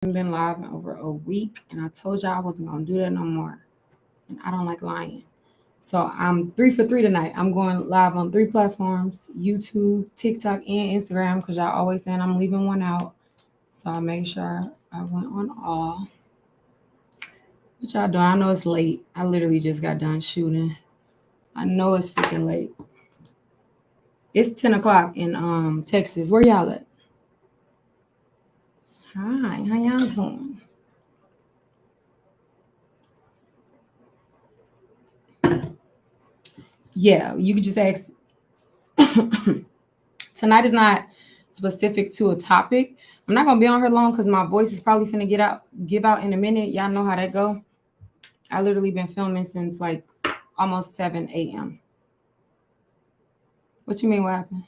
haven't been live in over a week, and I told y'all I wasn't gonna do that no more. And I don't like lying. So I'm 3 for 3 tonight. I'm going live on 3 platforms: YouTube, TikTok, and Instagram, because y'all always saying I'm leaving one out. So I made sure I went on all. What y'all doing? I know it's late. I literally just got done shooting. I know it's freaking late. It's 10 o'clock in Texas. Where y'all at? Hi, how y'all doing? Yeah, you could just ask. Tonight is not specific to a topic. I'm not gonna be on here long because my voice is probably finna give out in a minute. Y'all know how that go. I literally been filming since like almost 7 a.m. What you mean? What happened?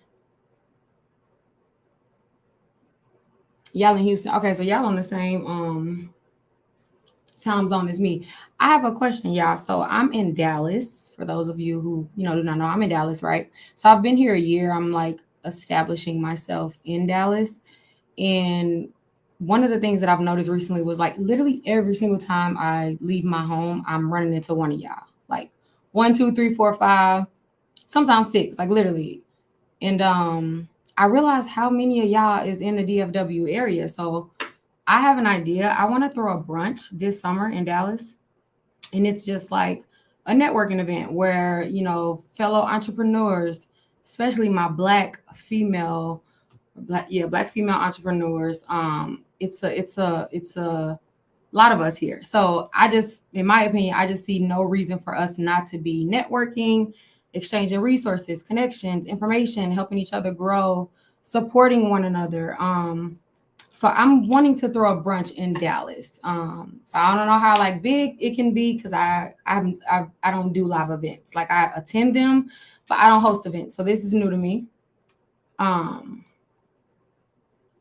Y'all in Houston? Okay, so y'all on the same time zone as me. I have a question, y'all. So I'm in Dallas. For those of you who do not know, I'm in Dallas, right? So I've been here a year. I'm like establishing myself in Dallas, and one of the things that I've noticed recently was like literally every single time I leave my home, I'm running into one of y'all. Like 1, 2, 3, 4, 5, sometimes 6, like literally. And I realized how many of y'all is in the DFW area. So I have an idea. I want to throw a brunch this summer in Dallas. And it's just like a networking event where, fellow entrepreneurs, especially my black female entrepreneurs. It's a lot of us here. So in my opinion, I just see no reason for us not to be networking, exchanging resources, connections, information, helping each other grow, supporting one another. So I'm wanting to throw a brunch in Dallas. So I don't know how like big it can be because I don't do live events. Like I attend them, but I don't host events. So this is new to me.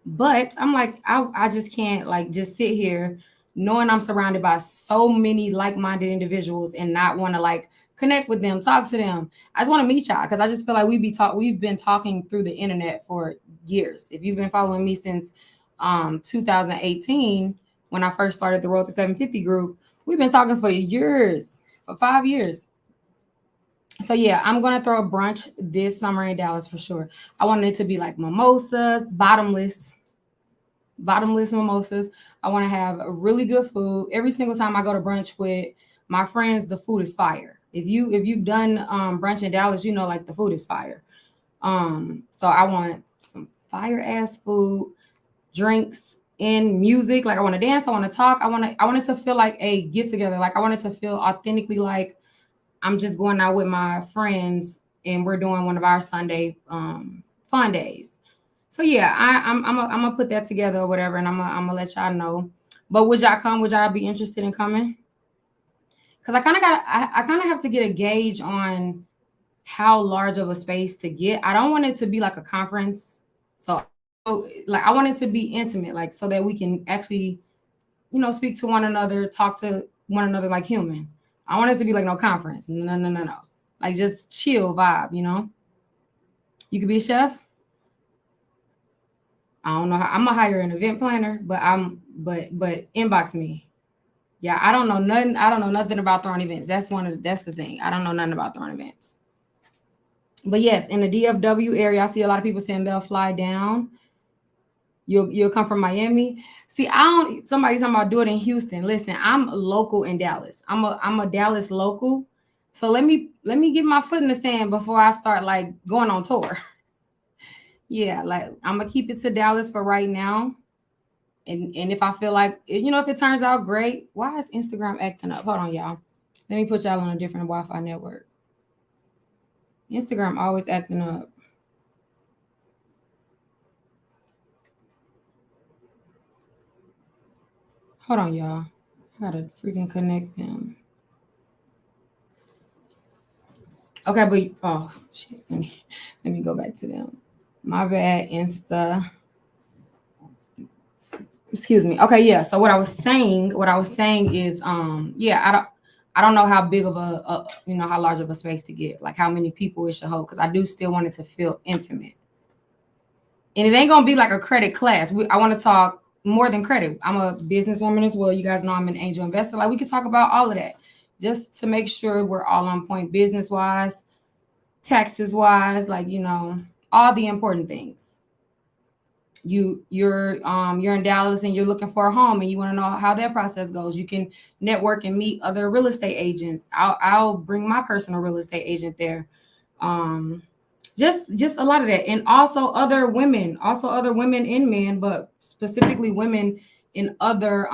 But I'm like, I just can't like just sit here knowing I'm surrounded by so many like-minded individuals and not want to like connect with them, talk to them. I just want to meet y'all because I just feel like we've been talking through the internet for years. If you've been following me since 2018, when I first started the Road to 750 group, we've been talking for years, for 5 years. So yeah, I'm gonna throw a brunch this summer in Dallas for sure. I wanted it to be like mimosas, bottomless mimosas. I want to have really good food. Every single time I go to brunch with my friends, the food is fire. If you've done brunch in Dallas, you know like the food is fire. So I want some fire ass food, drinks, and music. Like I want to dance, I want to talk, I want it to feel like a get together. Like I want it to feel authentically like I'm just going out with my friends and we're doing one of our Sunday fun days. So yeah, I'm gonna put that together or whatever, and I'm gonna let y'all know. But would y'all come? Would y'all be interested in coming? Because I kind of have to get a gauge on how large of a space to get. I don't want it to be like a conference, so like I want it to be intimate, like so that we can actually, speak to one another, talk to one another like human. I want it to be like no conference, no, like just chill vibe. You could be a chef. I don't know how I'm gonna hire an event planner, but inbox me. Yeah, I don't know nothing. I don't know nothing about throwing events. That's the thing. I don't know nothing about throwing events. But yes, in the DFW area, I see a lot of people saying they'll fly down. You'll come from Miami. See, I don't. Somebody's talking about do it in Houston. Listen, I'm local in Dallas. I'm a Dallas local. So let me get my foot in the sand before I start like going on tour. Yeah, like I'm gonna keep it to Dallas for right now. And if I feel like if it turns out great, why is Instagram acting up? Hold on, y'all. Let me put y'all on a different Wi-Fi network. Instagram always acting up. Hold on, y'all. I gotta freaking connect them. Okay, but oh shit. Let me go back to them. My bad, Insta. Excuse me. Okay, yeah. So what I was saying is yeah, I don't know how big of how large of a space to get, like how many people it should hold, because I do still want it to feel intimate. And it ain't gonna be like a credit class. I want to talk more than credit. I'm a businesswoman as well. You guys know I'm an angel investor. Like we could talk about all of that just to make sure we're all on point business wise, taxes wise, like all the important things. You're in Dallas and you're looking for a home and you want to know how that process goes. You can network and meet other real estate agents. I'll bring my personal real estate agent there. Um, just a lot of that, and also other women and men, but specifically women in other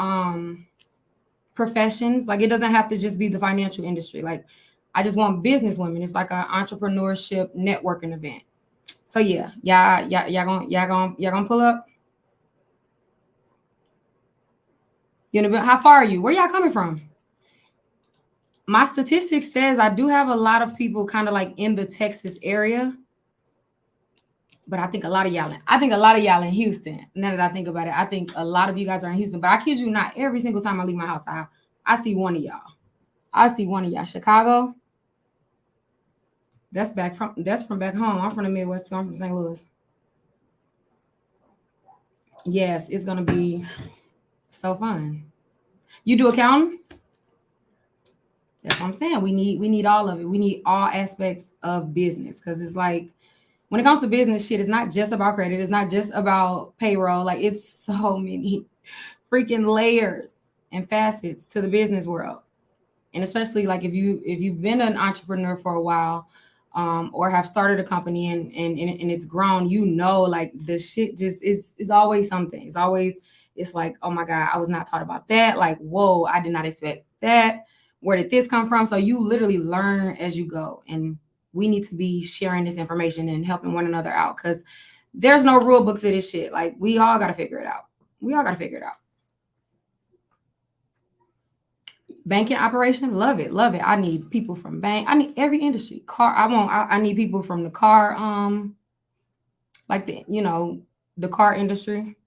professions. Like it doesn't have to just be the financial industry. Like I just want business women. It's like an entrepreneurship networking event. So yeah, y'all gonna pull up. How far are you? Where y'all coming from? My statistics says I do have a lot of people kind of like in the Texas area, but I think a lot of y'all in Houston. Now that I think about it, I think a lot of you guys are in Houston. But I kid you not, every single time I leave my house, I see one of y'all. I see one of y'all. Chicago. That's from back home. I'm from the Midwest. So I'm from St. Louis. Yes, it's gonna be so fun. You do accounting? That's what I'm saying. We need all of it. We need all aspects of business because it's like when it comes to business shit, it's not just about credit. It's not just about payroll. Like it's so many freaking layers and facets to the business world. And especially like if you've been an entrepreneur for a while, or have started a company and it's grown, like the shit just is always something. It's like, oh my God, I was not taught about that. Like, whoa, I did not expect that. Where did this come from? So you literally learn as you go. And we need to be sharing this information and helping one another out because there's no rule books to this shit. Like we all gotta figure it out. We all gotta figure it out. Banking operation, love it, love it. I need people from bank. I need every industry. Car, I need people from the car, like the car industry,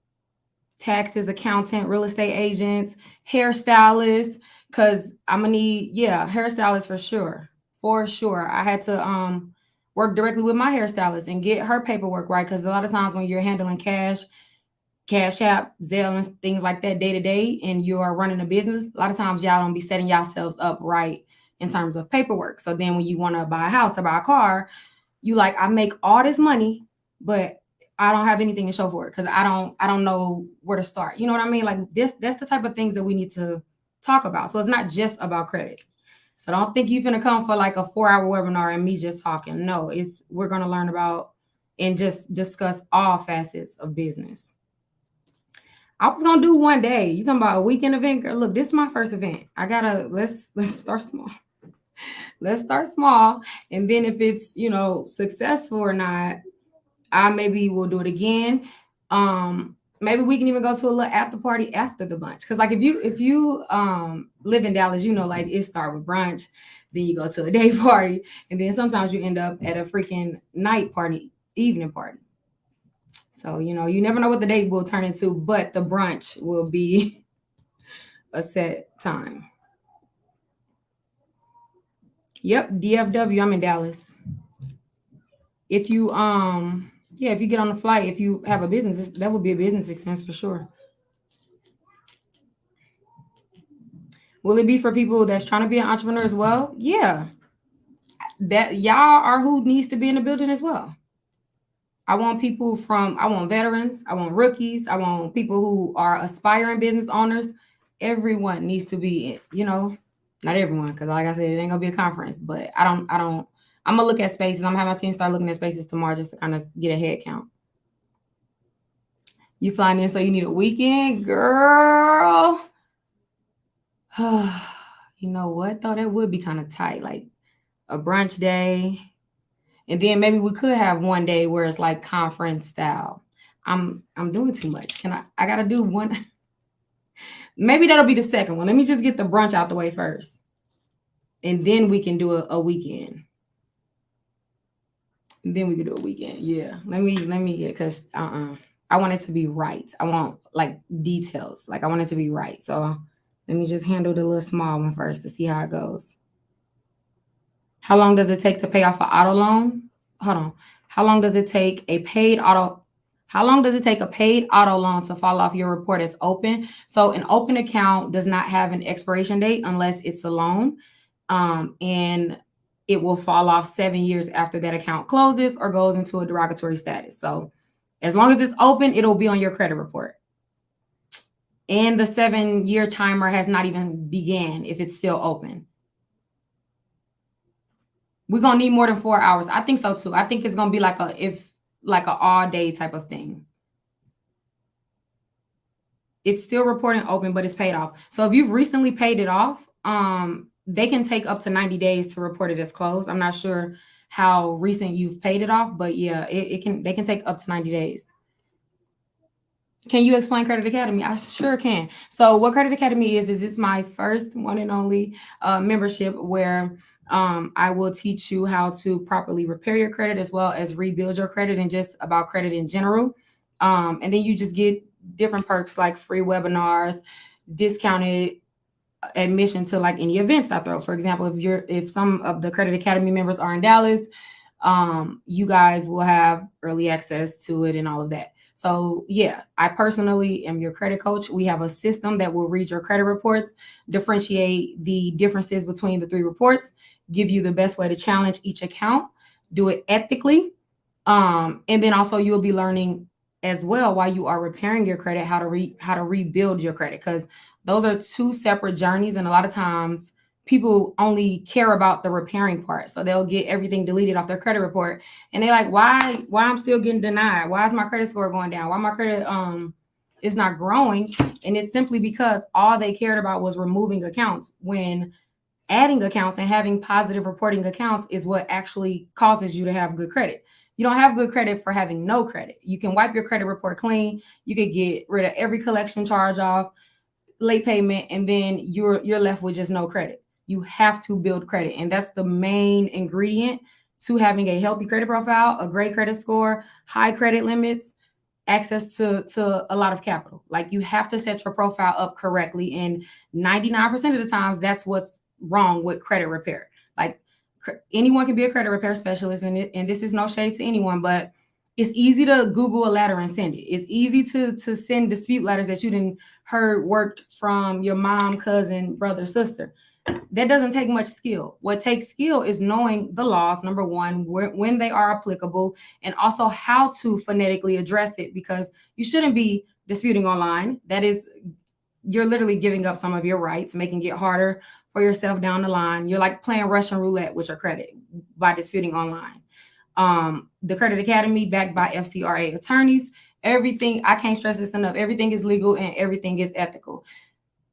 taxes, accountant, real estate agents, hairstylists. Cause I'm gonna need, yeah, hairstylists for sure. For sure. I had to work directly with my hairstylist and get her paperwork right. Cause a lot of times when you're handling Cash App, Zelle, and things like that day to day, and you are running a business, a lot of times y'all don't be setting yourselves up right in terms of paperwork. So then when you want to buy a house or buy a car, you like, I make all this money, but I don't have anything to show for it because I don't know where to start. You know what I mean? Like that's the type of things that we need to talk about. So it's not just about credit. So don't think you're gonna come for like a 4-hour webinar and me just talking. No, we're gonna learn about and just discuss all facets of business. I was gonna do one day. You talking about a weekend event? Girl, look, this is my first event. Let's start small. Let's start small. And then if it's successful or not, I maybe will do it again. Maybe we can even go to a little after party after the brunch. Cause like if you live in Dallas, like it start with brunch, then you go to a day party, and then sometimes you end up at a freaking night party, evening party. So, you never know what the date will turn into, but the brunch will be a set time. Yep, DFW, I'm in Dallas. If you yeah, if you get on the flight, if you have a business, that would be a business expense for sure. Will it be for people that's trying to be an entrepreneur as well? Yeah. That y'all are who needs to be in the building as well. I want veterans, I want rookies, I want people who are aspiring business owners. Everyone needs to be, not everyone, because like I said, it ain't gonna be a conference, but I'm gonna look at spaces. I'm gonna have my team start looking at spaces tomorrow just to kind of get a head count. You flying in, so you need a weekend, girl. You know what though? That would be kind of tight, like a brunch day. And then maybe we could have one day where it's like conference style. I'm doing too much. I gotta do one. Maybe that'll be the second one. Let me just get the brunch out the way first. And then we can do a weekend. And then we can do a weekend. Yeah. Let me get it because I want it to be right. I want like details. Like I want it to be right. So let me just handle the little small one first to see how it goes. How long does it take to pay off an auto loan? Hold on. How long does it take a paid auto? How long does it take a paid auto loan to fall off your report as open? So an open account does not have an expiration date unless it's a loan. And it will fall off 7 years after that account closes or goes into a derogatory status. So as long as it's open, it'll be on your credit report. And the 7 year timer has not even began if it's still open. We're gonna need more than 4 hours. I think so too. I think it's gonna be like a all day type of thing. It's still reporting open, but it's paid off. So if you've recently paid it off, they can take up to 90 days to report it as closed. I'm not sure how recent you've paid it off, but yeah, they can take up to 90 days. Can you explain Credit Academy? I sure can. So what Credit Academy is it's my first one and only membership where I will teach you how to properly repair your credit as well as rebuild your credit and just about credit in general. And then you just get different perks like free webinars, discounted admission to like any events I throw. For example, if some of the Credit Academy members are in Dallas, you guys will have early access to it and all of that. So yeah, I personally am your credit coach. We have a system that will read your credit reports, differentiate the differences between the three reports, give you the best way to challenge each account, do it ethically. And then also you'll be learning as well while you are repairing your credit, how to rebuild your credit, because those are two separate journeys. And a lot of times people only care about the repairing part. So they'll get everything deleted off their credit report. And they're like, why I'm still getting denied? Why is my credit score going down? Why my credit is not growing? And it's simply because all they cared about was removing accounts, when adding accounts and having positive reporting accounts is what actually causes you to have good credit. You don't have good credit for having no credit. You can wipe your credit report clean. You could get rid of every collection charge off, late payment, and then you're left with just no credit. You have to build credit, and that's the main ingredient to having a healthy credit profile, a great credit score, high credit limits, access to a lot of capital. Like, you have to set your profile up correctly, and 99% of the times that's what's wrong with credit repair. Like, anyone can be a credit repair specialist, and this is no shade to anyone, but it's easy to Google a letter and send it. It's easy to send dispute letters that you didn't heard worked from your mom, cousin, brother, sister. That doesn't take much skill. What takes skill is knowing the laws, number one, when they are applicable, and also how to phonetically address it, because you shouldn't be disputing online. That is, you're literally giving up some of your rights, making it harder for yourself down the line. You're like playing Russian roulette with your credit by disputing online. The Credit Academy, backed by FCRA attorneys, everything, I can't stress this enough, everything is legal and everything is ethical.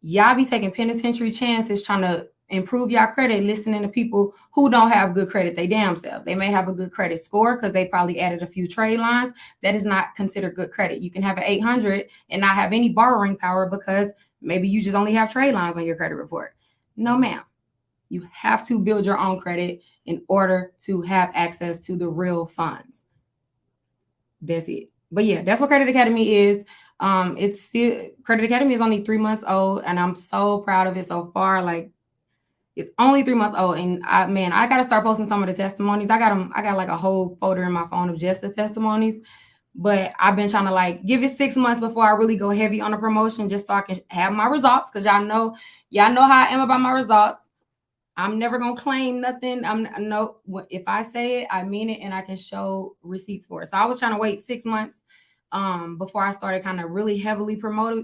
Y'all be taking penitentiary chances trying to improve y'all credit, listening to people who don't have good credit they damn selves. They may have a good credit score because they probably added a few trade lines. That is not considered good credit. You can have an 800 and not have any borrowing power because maybe you just only have trade lines on your credit report. No, ma'am. You have to build your own credit in order to have access to the real funds. That's it. But yeah, that's what Credit Academy is. It's still, Credit Academy is only 3 months old, and I'm so proud of it so far. Like, it's only 3 months old, and I gotta start posting some of the testimonies. I got like a whole folder in my phone of just the testimonies. But I've been trying to like give it 6 months before I really go heavy on the promotion, just so I can have my results. Cause y'all know how I am about my results. I'm never gonna claim nothing. If I say it, I mean it, and I can show receipts for it. So I was trying to wait 6 months before I started kind of really heavily promote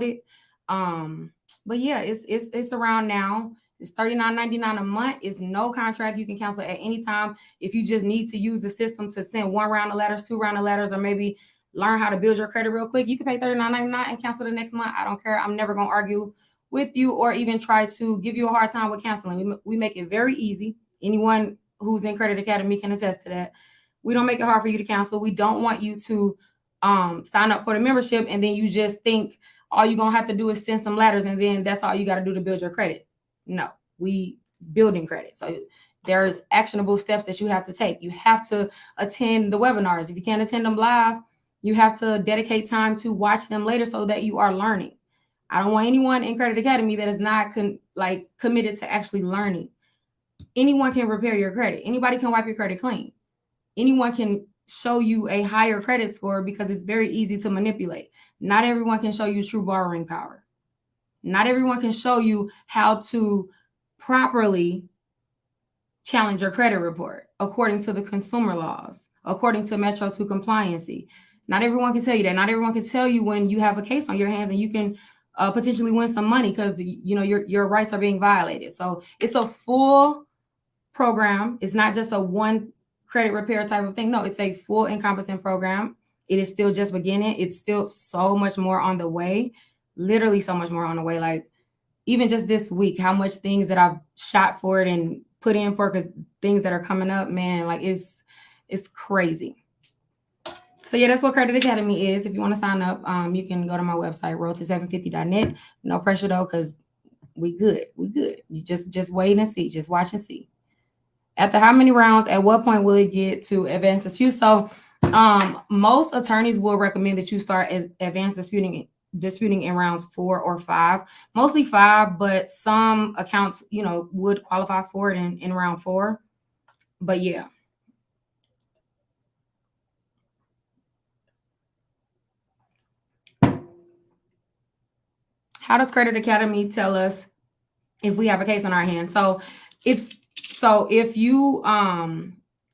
it. But yeah, it's around now. It's $39.99 a month. It's no contract. You can cancel at any time. If you just need to use the system to send 1 round of letters, 2 round of letters, or maybe learn how to build your credit real quick, you can pay $39.99 and cancel the next month. I don't care. I'm never gonna argue with you or even try to give you a hard time with canceling. We make it very easy. Anyone who's in Credit Academy can attest to that. We don't make it hard for you to cancel. We don't want you to sign up for the membership and then you just think all you're gonna have to do is send some letters and then that's all you got to do to build your credit. No, we building credit. So there's actionable steps that you have to take. You have to attend the webinars. If you can't attend them live, you have to dedicate time to watch them later so that you are learning. I don't want anyone in Credit Academy that is not committed to actually learning. Anyone can repair your credit. Anybody can wipe your credit clean. Anyone can show you a higher credit score because it's very easy to manipulate. Not everyone can show you true borrowing power. Not everyone can show you how to properly challenge your credit report according to the consumer laws, according to Metro 2 compliancy. Not everyone can tell you that. Not everyone can tell you when you have a case on your hands and you can potentially win some money because your rights are being violated. So it's a full program. It's not just a one credit repair type of thing. No, it's a full encompassing program. It is still just beginning. It's still so much more on the way. Literally so much more on the way. Like even just this week, how much things that I've shot for it and put in for because things that are coming up, man, like it's crazy. So yeah, that's what Credit Academy is. If you want to sign up, you can go to my website, roadto750.net. No pressure though, because we good. You just wait and see. Just watch and see. After how many rounds, at what point will it get to advanced dispute? So most attorneys will recommend that you start as advanced disputing in rounds 4 or 5, mostly 5, but some accounts, would qualify for it in round 4. But yeah. How does Credit Academy tell us if we have a case on our hands? So if you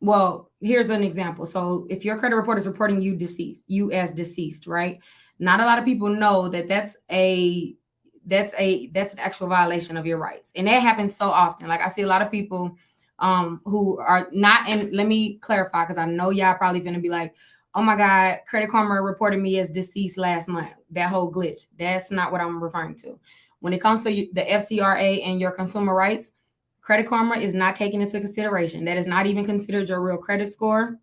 well, here's an example. So if your credit report is reporting you as deceased, right? Not a lot of people know that that's an actual violation of your rights. And that happens so often. Like I see a lot of people who are not, and let me clarify, because I know y'all probably gonna be like, oh my God, Credit Karma reported me as deceased last month. That whole glitch. That's not what I'm referring to. When it comes to the FCRA and your consumer rights, Credit Karma is not taken into consideration. That is not even considered your real credit score.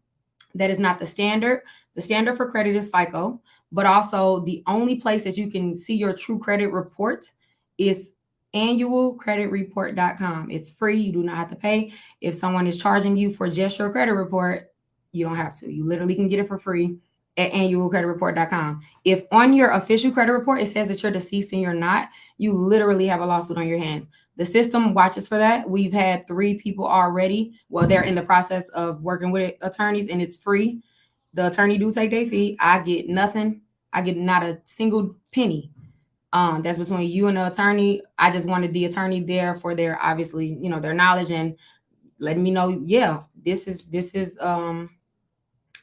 That is not the standard. The standard for credit is FICO, but also the only place that you can see your true credit report is annualcreditreport.com. It's free. You do not have to pay. If someone is charging you for just your credit report, you don't have to. You literally can get it for free at annualcreditreport.com. If on your official credit report it says that you're deceased and you're not, you literally have a lawsuit on your hands. The system watches for that. We've had 3 people already. Well, they're in the process of working with attorneys, and it's free. The attorney do take their fee. I get nothing. I get not a single penny. That's between you and the attorney. I just wanted the attorney there for their, obviously, their knowledge and letting me know, yeah, this is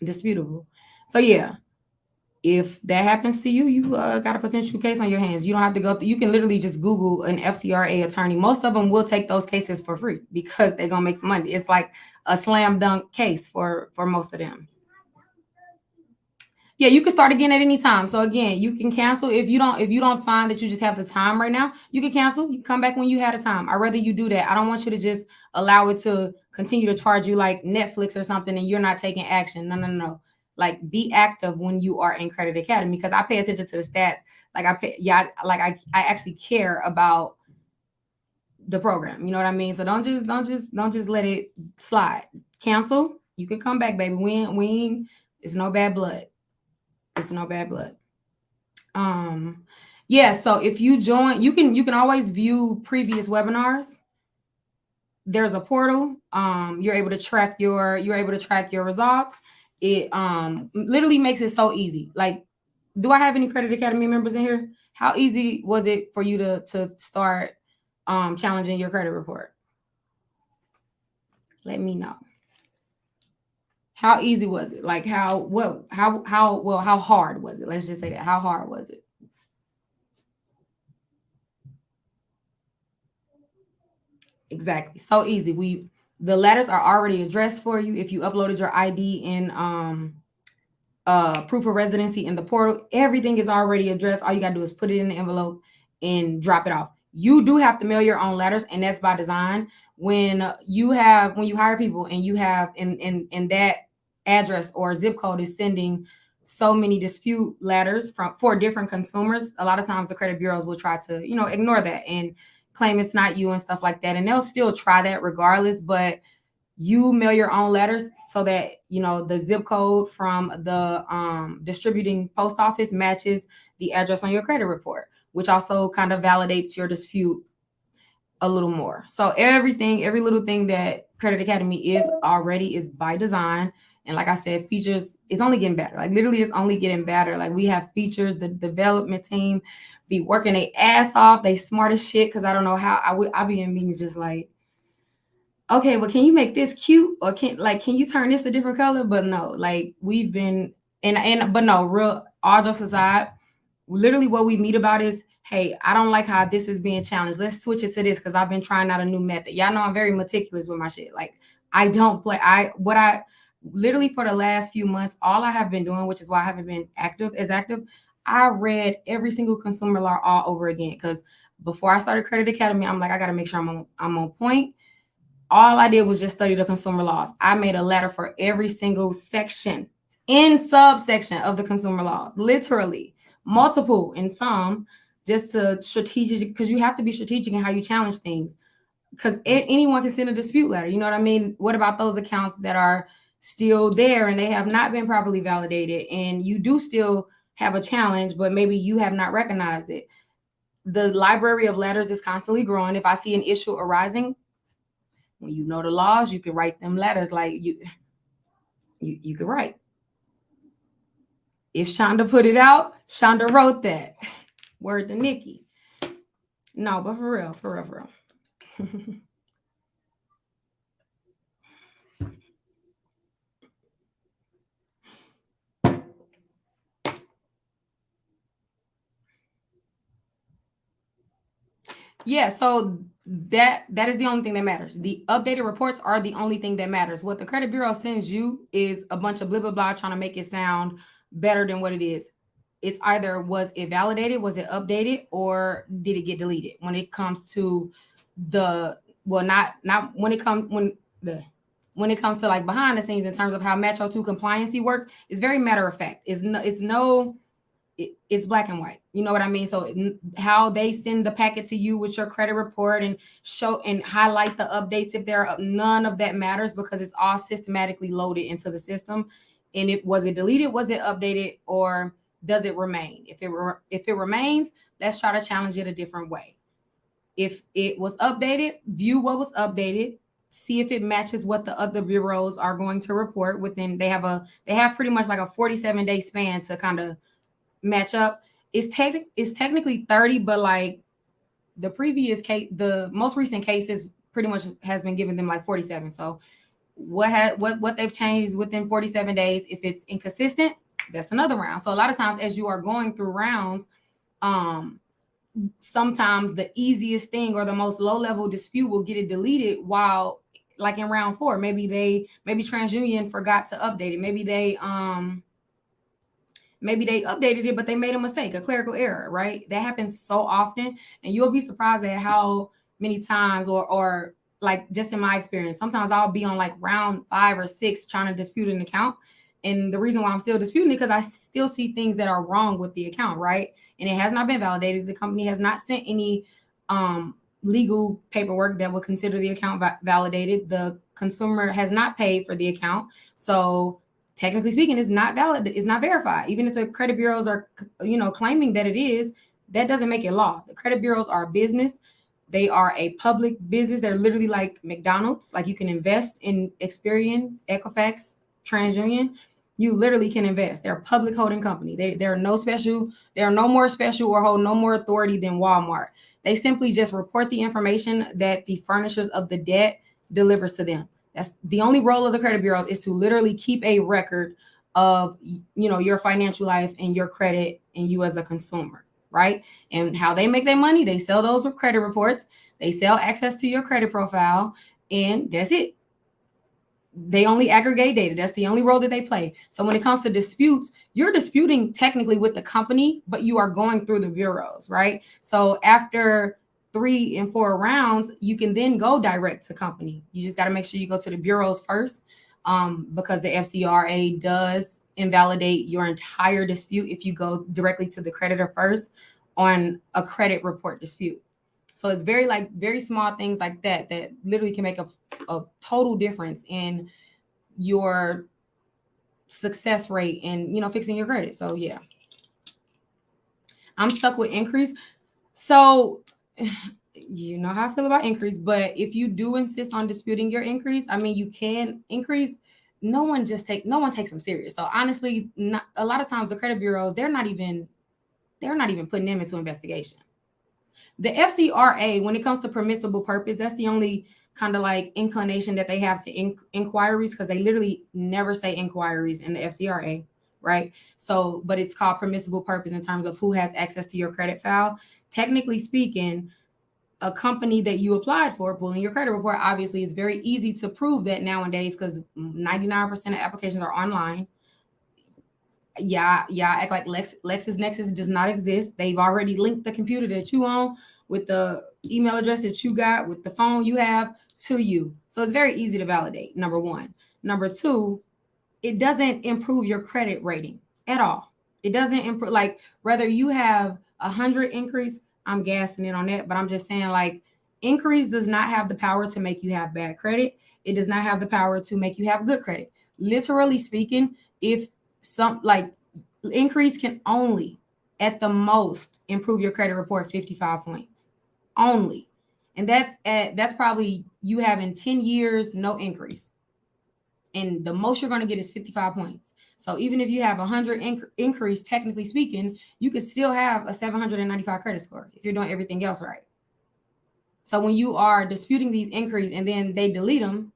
disputable. So yeah, if that happens to you, you got a potential case on your hands. You don't have to go through, you can literally just Google an FCRA attorney. Most of them will take those cases for free because they're gonna make some money. It's like a slam dunk case for most of them. Yeah, you can start again at any time. So again, you can cancel if you don't find that you just have the time right now. You can cancel. You can come back when you had a time. I'd rather you do that. I don't want you to just allow it to continue to charge you like Netflix or something, and you're not taking action. No. Like be active when you are in Credit Academy, because I pay attention to the stats. Like I actually care about the program. You know what I mean? So don't just let it slide. Cancel. You can come back, baby. We it's no bad blood. It's no bad blood. Yeah, so if you join, you can always view previous webinars. There's a portal. You're able to track your results. It literally makes it so easy. Like, do I have any Credit Academy members in here? How easy was it for you to start challenging your credit report? Let me know. How easy was it? Like how hard was it? Let's just say that. How hard was it? Exactly. So easy. The letters are already addressed for you. If you uploaded your ID in proof of residency in the portal, everything is already addressed. All you gotta do is put it in the envelope and drop it off. You do have to mail your own letters, and that's by design. When you hire people and you have in that address or zip code is sending so many dispute letters for different consumers, a lot of times the credit bureaus will try to ignore that and claim it's not you and stuff like that, and they'll still try that regardless. But you mail your own letters so that the zip code from the distributing post office matches the address on your credit report, which also kind of validates your dispute a little more. So every little thing that Credit Academy is already is by design. And like I said, features, it's only getting better. Like literally it's only getting better. Like we have features, the development team be working their ass off. They smart as shit. Cause I don't know how I be in meetings just like, okay, well, can you make this cute? Or can you turn this a different color? But no, like we've been but no, real all jokes aside, literally what we meet about is, hey, I don't like how this is being challenged. Let's switch it to this because I've been trying out a new method. Y'all know I'm very meticulous with my shit. Like I don't play. I literally for the last few months, all I have been doing, which is why I haven't been active. I read every single consumer law all over again because before I started Credit Academy, I'm like, I got to make sure I'm on point. All I did was just study the consumer laws. I made a letter for every single section in subsection of the consumer laws, literally multiple in some, just to strategic, because you have to be strategic in how you challenge things. Because anyone can send a dispute letter. You know what I mean? What about those accounts that are still there and they have not been properly validated, and you do still have a challenge, but maybe you have not recognized it? The library of letters is constantly growing. If I see an issue arising, when you know the laws, you can write them letters. Like you can write. If Shonda put it out, Shonda wrote that. Word to Nikki. No, but for real. Yeah, so that is the only thing that matters. The updated reports are the only thing that matters. What the credit bureau sends you is a bunch of blah blah blah trying to make it sound better than what it is. It's either was it validated, was it updated, or did it get deleted? When it comes to the well, not when it comes when it comes to like behind the scenes in terms of how Metro 2 compliancy work, it's very matter of fact. It's black and white. You know what I mean? So how they send the packet to you with your credit report and show and highlight the updates, if there are none of that matters because it's all systematically loaded into the system. And it was it deleted, was it updated, or does it remain? If it remains, let's try to challenge it a different way. If it was updated, view what was updated, see if it matches what the other bureaus are going to report within. They have pretty much like a 47-day span to kind of match up. It's technically 30, but like the previous case, the most recent cases pretty much has been giving them like 47. So what they've changed within 47 days, if it's inconsistent, that's another round. So a lot of times as you are going through rounds, sometimes the easiest thing or the most low level dispute will get it deleted, while like in round 4, maybe TransUnion forgot to update it. Maybe they updated it, but they made a mistake, a clerical error, right? That happens so often. And you'll be surprised at how many times, or like just in my experience, sometimes I'll be on like round 5 or 6 trying to dispute an account. And the reason why I'm still disputing it, because I still see things that are wrong with the account, right? And it has not been validated. The company has not sent any legal paperwork that would consider the account validated. The consumer has not paid for the account. So technically speaking, it's not valid. It's not verified. Even if the credit bureaus are, claiming that it is, that doesn't make it law. The credit bureaus are a business. They are a public business. They're literally like McDonald's. Like you can invest in Experian, Equifax, TransUnion. You literally can invest. They're a public holding company. They are no special. They are no more special or hold no more authority than Walmart. They simply just report the information that the furnishers of the debt delivers to them. That's the only role of the credit bureaus, is to literally keep a record of, your financial life and your credit and you as a consumer, right? And how they make their money, they sell those credit reports, they sell access to your credit profile, and that's it. They only aggregate data. That's the only role that they play. So when it comes to disputes, you're disputing technically with the company, but you are going through the bureaus, right? So after 3 and 4 rounds, you can then go direct to company. You just got to make sure you go to the bureaus first, because the FCRA does invalidate your entire dispute if you go directly to the creditor first on a credit report dispute. So it's very small things like that literally can make a total difference in your success rate and, fixing your credit. So yeah, I'm stuck with increase. So you know how I feel about increase, but if you do insist on disputing your increase, I mean, you can increase. no one takes them serious. So honestly, a lot of times the credit bureaus, they're not even putting them into investigation. The FCRA, when it comes to permissible purpose, that's the only kind of like inclination that they have to inquiries, because they literally never say inquiries in the FCRA, right? So, but it's called permissible purpose in terms of who has access to your credit file. Technically speaking, a company that you applied for pulling your credit report, obviously it's very easy to prove that nowadays, because 99% of applications are online. Yeah, act like LexisNexis does not exist. They've already linked the computer that you own with the email address that you got with the phone you have to you. So it's very easy to validate, number one. Number two, it doesn't improve your credit rating at all. It doesn't improve, like whether you have 100 increase, I'm gassing it on that, but I'm just saying, like, increase does not have the power to make you have bad credit. It does not have the power to make you have good credit. Literally speaking, if some like increase can only at the most improve your credit report 55 points only, and that's probably you having 10 years no increase, and the most you're going to get is 55 points. So even if you have 100 increase, technically speaking, you could still have a 795 credit score if you're doing everything else right. So when you are disputing these increase and then they delete them,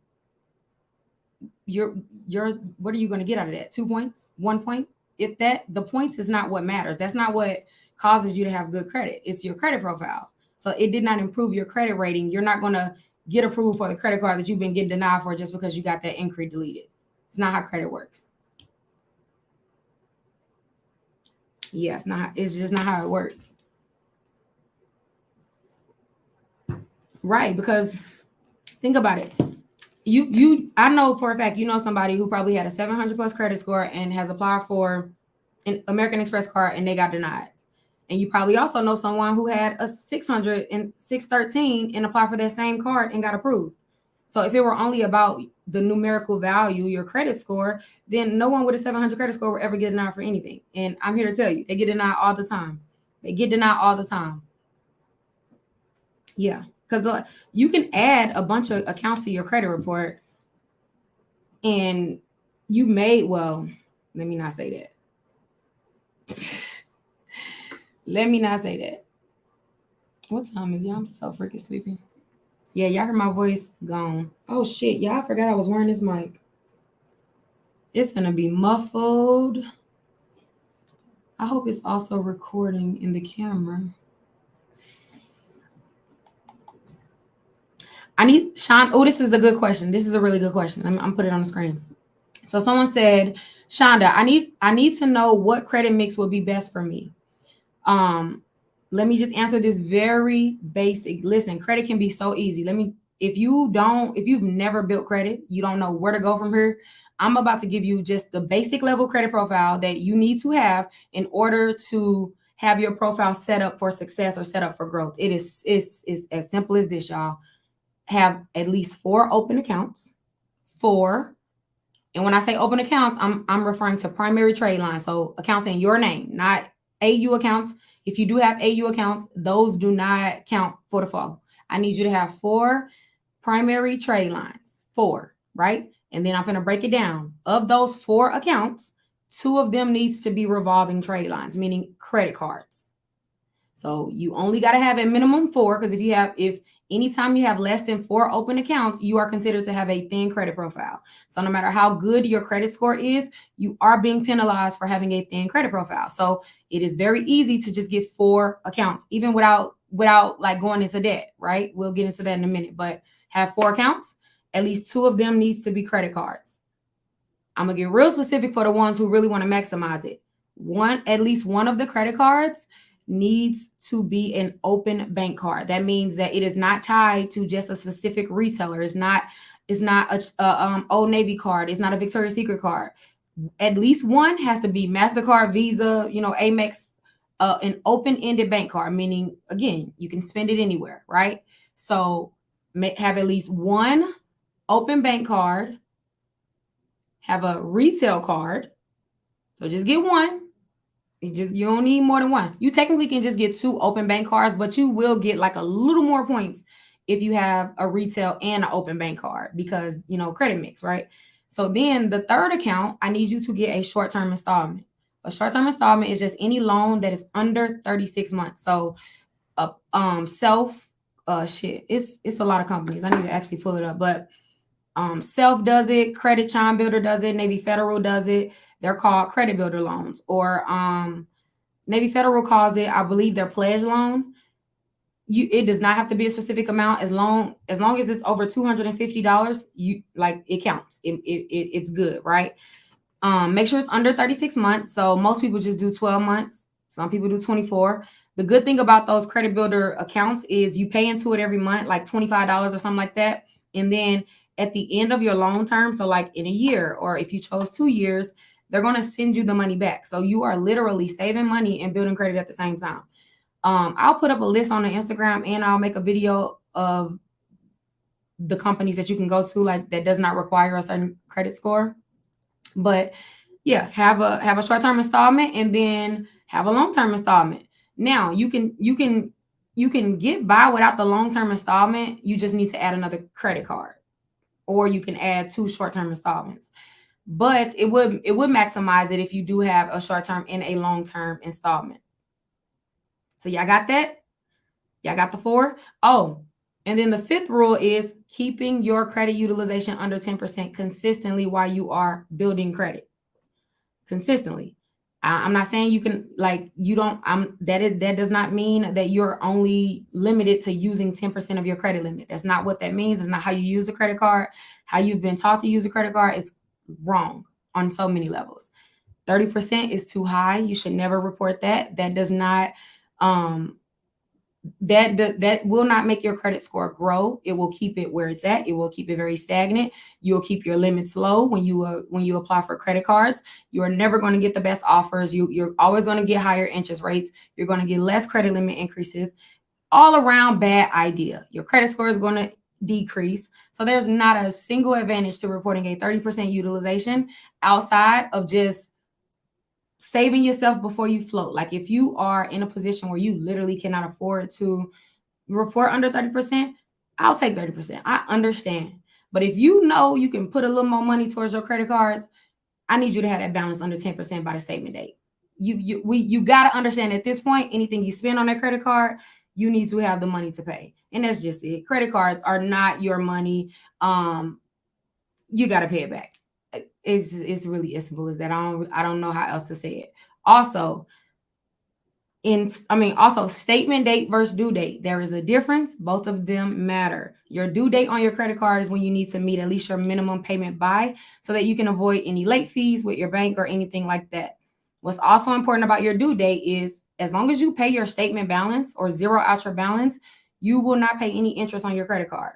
you're what are you going to get out of that? 2 points, 1 point? If that, the points is not what matters. That's not what causes you to have good credit. It's your credit profile. So it did not improve your credit rating. You're not going to get approved for the credit card that you've been getting denied for just because you got that inquiry deleted. It's not how credit works. Yeah, it's just not how it works. Right, because think about it. I know for a fact, you know somebody who probably had a 700 plus credit score and has applied for an American Express card and they got denied. And you probably also know someone who had a 600 and 613 and applied for that same card and got approved. So if it were only about the numerical value, your credit score, then no one with a 700 credit score will ever get denied for anything. And I'm here to tell you, they get denied all the time. Yeah, because you can add a bunch of accounts to your credit report, and you may, well, let me not say that. Let me not say that. What time is it? I'm so freaking sleepy. Yeah, y'all heard my voice gone. Oh shit, y'all forgot I was wearing this mic. It's gonna be muffled. I hope it's also recording in the camera. I need Sean. Oh, this is a good question. This is a really good question. I'm put it on the screen. So someone said, Shonda, I need to know what credit mix would be best for me. Let me just answer this very basic. Listen, credit can be so easy. If you've never built credit, you don't know where to go from here. I'm about to give you just the basic level credit profile that you need to have in order to have your profile set up for success or set up for growth. It's as simple as this, y'all. Have at least 4 open accounts. 4. And when I say open accounts, I'm referring to primary trade lines. So accounts in your name, not AU accounts. If you do have AU accounts, those do not count for the fall. I need you to have 4 primary trade lines. 4, right? And then I'm going to break it down. Of those 4 accounts, 2 of them needs to be revolving trade lines, meaning credit cards. So you only got to have a minimum 4, because if anytime you have less than 4 open accounts, you are considered to have a thin credit profile. So no matter how good your credit score is, you are being penalized for having a thin credit profile. So it is very easy to just get 4 accounts, even without like going into debt, right? We'll get into that in a minute, but have 4 accounts. At least 2 of them needs to be credit cards. I'm gonna get real specific for the ones who really want to maximize it. At least one of the credit cards needs to be an open bank card. That means that it is not tied to just a specific retailer. It's not a Old Navy card. It's not a Victoria's Secret card. At least one has to be MasterCard, Visa, Amex, an open-ended bank card, meaning, again, you can spend it anywhere, right? So have at least one open bank card, have a retail card. So just get one. You don't need more than one. You technically can just get 2 open bank cards, but you will get like a little more points if you have a retail and an open bank card, because credit mix, right? So then the third account, I need you to get a short-term installment. A short-term installment is just any loan that is under 36 months. So self it's a lot of companies. I need to actually pull it up, but Self does it, Credit Chime Builder does it, Navy Federal does it. They're called credit builder loans, or Navy Federal calls it, I believe, their pledge loan. It does not have to be a specific amount, as long as it's over $250. It counts. It's good, right? Make sure it's under 36 months. So most people just do 12 months. Some people do 24. The good thing about those credit builder accounts is you pay into it every month, like $25 or something like that. And then at the end of your loan term, so like in a year, or if you chose 2 years, they're going to send you the money back. So you are literally saving money and building credit at the same time. I'll put up a list on the Instagram, and I'll make a video of the companies that you can go to, like that does not require a certain credit score. But yeah, have a short-term installment and then have a long-term installment. Now you can get by without the long-term installment. You just need to add another credit card, or you can add 2 short-term installments. But it would maximize it if you do have a short-term and a long-term installment. So y'all got that? Y'all got the 4? Oh, and then the 5th rule is keeping your credit utilization under 10% consistently while you are building credit. Consistently. I'm not saying you can, like, you don't, that does not mean that you're only limited to using 10% of your credit limit. That's not what that means. It's not how you use a credit card. How you've been taught to use a credit card is wrong on so many levels. 30% is too high. You should never report that. That does not, that will not make your credit score grow. It will keep it where it's at. It will keep it very stagnant. You'll keep your limits low when you apply for credit cards. You are never going to get the best offers. You're always going to get higher interest rates. You're going to get less credit limit increases. All around bad idea. Your credit score is going to decrease. So there's not a single advantage to reporting a 30% utilization outside of just saving yourself before you float. Like if you are in a position where you literally cannot afford to report under 30%, I'll take 30%. I understand. But if you know you can put a little more money towards your credit cards, I need you to have that balance under 10% by the statement date. You got to understand at this point, anything you spend on that credit card, you need to have the money to pay. And that's just it. Credit cards are not your money. You got to pay it back. It's really as simple as that. I don't know how else to say it. Also, statement date versus due date. There is a difference. Both of them matter. Your due date on your credit card is when you need to meet at least your minimum payment by, so that you can avoid any late fees with your bank or anything like that. What's also important about your due date is, as long as you pay your statement balance or zero out your balance, you will not pay any interest on your credit card.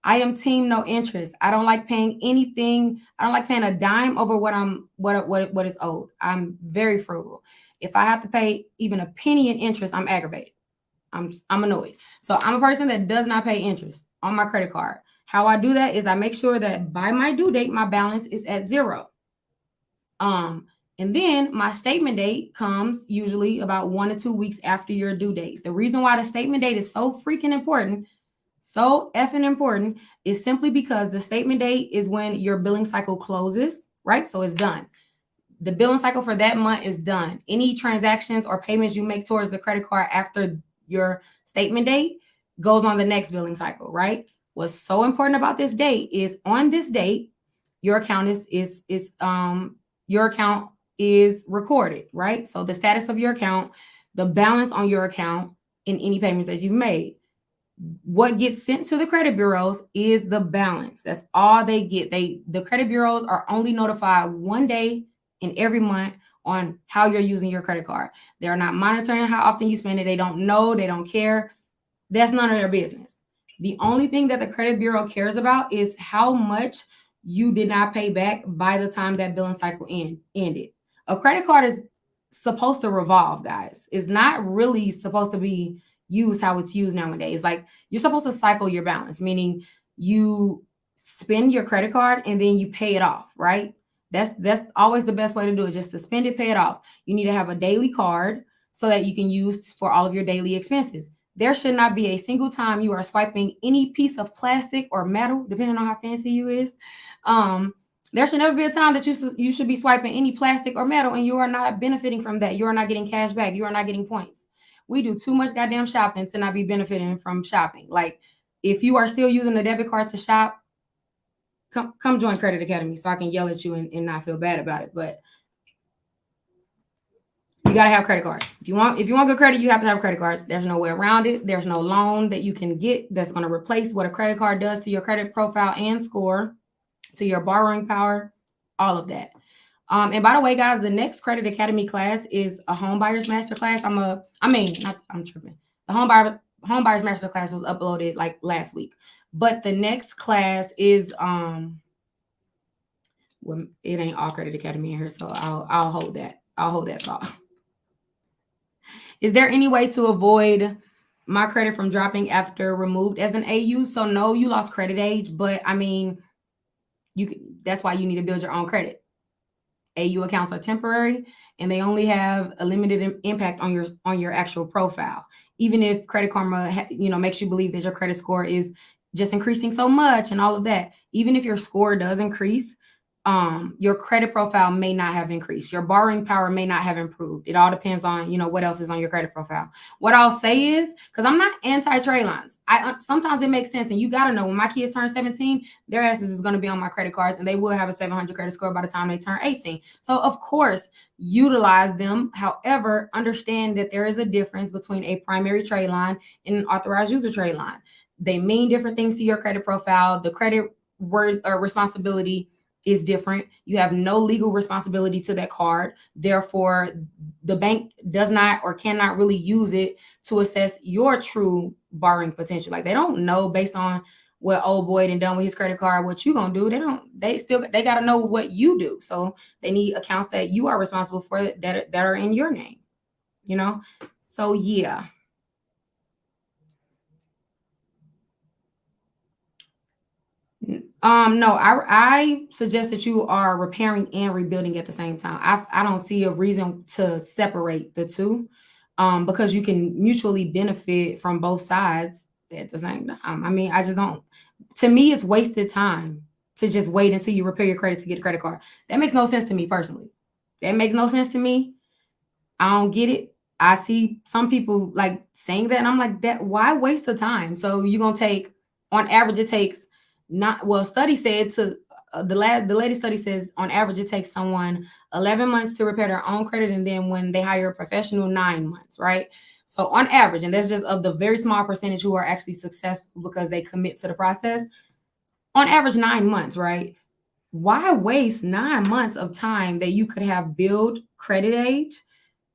I am team no interest. I don't like paying anything. I don't like paying a dime over what is owed. I'm very frugal. If I have to pay even a penny in interest, I'm aggravated. I'm annoyed. So I'm a person that does not pay interest on my credit card. How I do that is I make sure that by my due date, my balance is at 0. And then my statement date comes usually about 1 to 2 weeks after your due date. The reason why the statement date is so freaking important, so effing important, is simply because the statement date is when your billing cycle closes, right? So it's done. The billing cycle for that month is done. Any transactions or payments you make towards the credit card after your statement date goes on the next billing cycle, right? What's so important about this date is, on this date, your account is recorded, right? So the status of your account, the balance on your account, and any payments that you've made. What gets sent to the credit bureaus is the balance. That's all they get. The credit bureaus are only notified one day in every month on how you're using your credit card. They're not monitoring how often you spend it. They don't know. They don't care. That's none of their business. The only thing that the credit bureau cares about is how much you did not pay back by the time that billing cycle ended. A credit card is supposed to revolve, guys. It's not really supposed to be used how it's used nowadays. Like, you're supposed to cycle your balance, meaning you spend your credit card and then you pay it off, right? That's always the best way to do it, just to spend it, pay it off. You need to have a daily card so that you can use for all of your daily expenses. There should not be a single time you are swiping any piece of plastic or metal, depending on how fancy you is, There should never be a time that you should be swiping any plastic or metal and you are not benefiting from that. You are not getting cash back. You are not getting points. We do too much goddamn shopping to not be benefiting from shopping. Like, if you are still using a debit card to shop, come join Credit Academy so I can yell at you and not feel bad about it. But you gotta have credit cards. If you want good credit, you have to have credit cards. There's no way around it. There's no loan that you can get that's gonna replace what a credit card does to your credit profile and score, to your borrowing power, all of that. And by the way, guys, the next Credit Academy class is a home buyers master class. I'm tripping. The home buyers master class was uploaded like last week, but the next class is well, it ain't all Credit Academy in here, so I'll hold that. I'll hold that thought. Is there any way to avoid my credit from dropping after removed as an AU? So no, you lost credit age, but I mean, that's why you need to build your own credit. AU accounts are temporary and they only have a limited impact on your actual profile. Even if Credit Karma makes you believe that your credit score is just increasing so much and all of that, even if your score does increase, your credit profile may not have increased. Your borrowing power may not have improved. It all depends on, what else is on your credit profile. What I'll say is, because I'm not anti-trade lines. Sometimes it makes sense. And you got to know, when my kids turn 17, their asses is going to be on my credit cards and they will have a 700 credit score by the time they turn 18. So of course, utilize them. However, understand that there is a difference between a primary trade line and an authorized user trade line. They mean different things to your credit profile. The credit word or responsibility is different. You have no legal responsibility to that card. Therefore, the bank does not or cannot really use it to assess your true borrowing potential. Like, they don't know based on what old boy done done with his credit card, what you gonna do. They got to know what you do. So they need accounts that you are responsible for that are in your name, So yeah. No, I suggest that you are repairing and rebuilding at the same time. I don't see a reason to separate the two, because you can mutually benefit from both sides at the same time. I mean, I just don't. To me, it's wasted time to just wait until you repair your credit to get a credit card. That makes no sense to me personally. That makes no sense to me. I don't get it. I see some people like saying that, and I'm like, that why waste the time? So you're gonna take, on average, it takes not well. Study said to the latest study says on average it takes someone 11 months to repair their own credit, and then when they hire a professional, 9 months, right? So on average, and that's just of the very small percentage who are actually successful because they commit to the process. On average, 9 months, right? Why waste 9 months of time that you could have built credit age?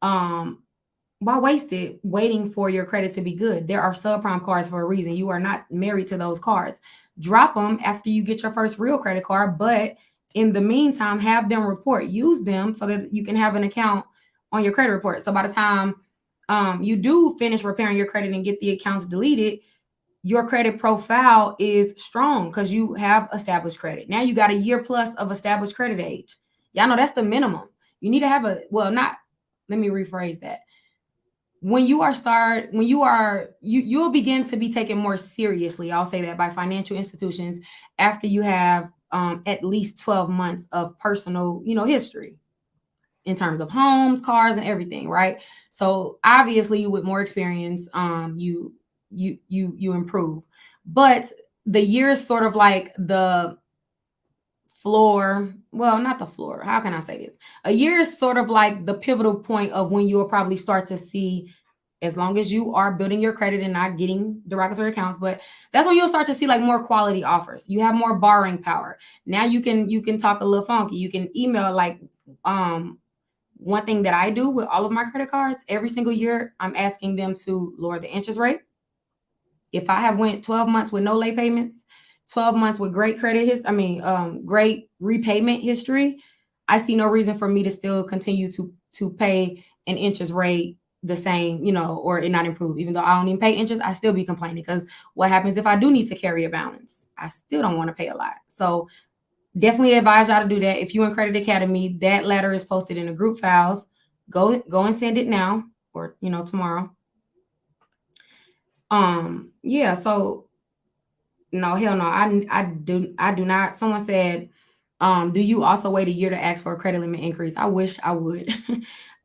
Why waste it waiting for your credit to be good? There are subprime cards for a reason. You are not married to those cards. Drop them after you get your first real credit card, but in the meantime, have them report. Use them so that you can have an account on your credit report. So by the time you do finish repairing your credit and get the accounts deleted, your credit profile is strong because you have established credit. Now you got a year plus of established credit age. Y'all know that's the minimum. You need to have let me rephrase that. You'll begin to be taken more seriously, I'll say that, by financial institutions after you have at least 12 months of personal, history in terms of homes, cars, and everything, right? So obviously with more experience, you improve. But the year is sort of like the floor. Well, not the floor. How can I say this? A year is sort of like the pivotal point of when you will probably start to see, as long as you are building your credit and not getting derogatory accounts, but that's when you'll start to see like more quality offers. You have more borrowing power. Now you can talk a little funky. You can email, like, one thing that I do with all of my credit cards, every single year, I'm asking them to lower the interest rate. If I have went 12 months with no late payments, 12 months with great credit history, great repayment history, I see no reason for me to still continue to pay an interest rate the same, or it not improve. Even though I don't even pay interest, I still be complaining, because what happens if I do need to carry a balance? I still don't want to pay a lot. So definitely advise y'all to do that. If you in Credit Academy, that letter is posted in the group files. Go and send it now, or tomorrow. Yeah, so no, hell no. I do not. Someone said, Do you also wait a year to ask for a credit limit increase? I wish I would.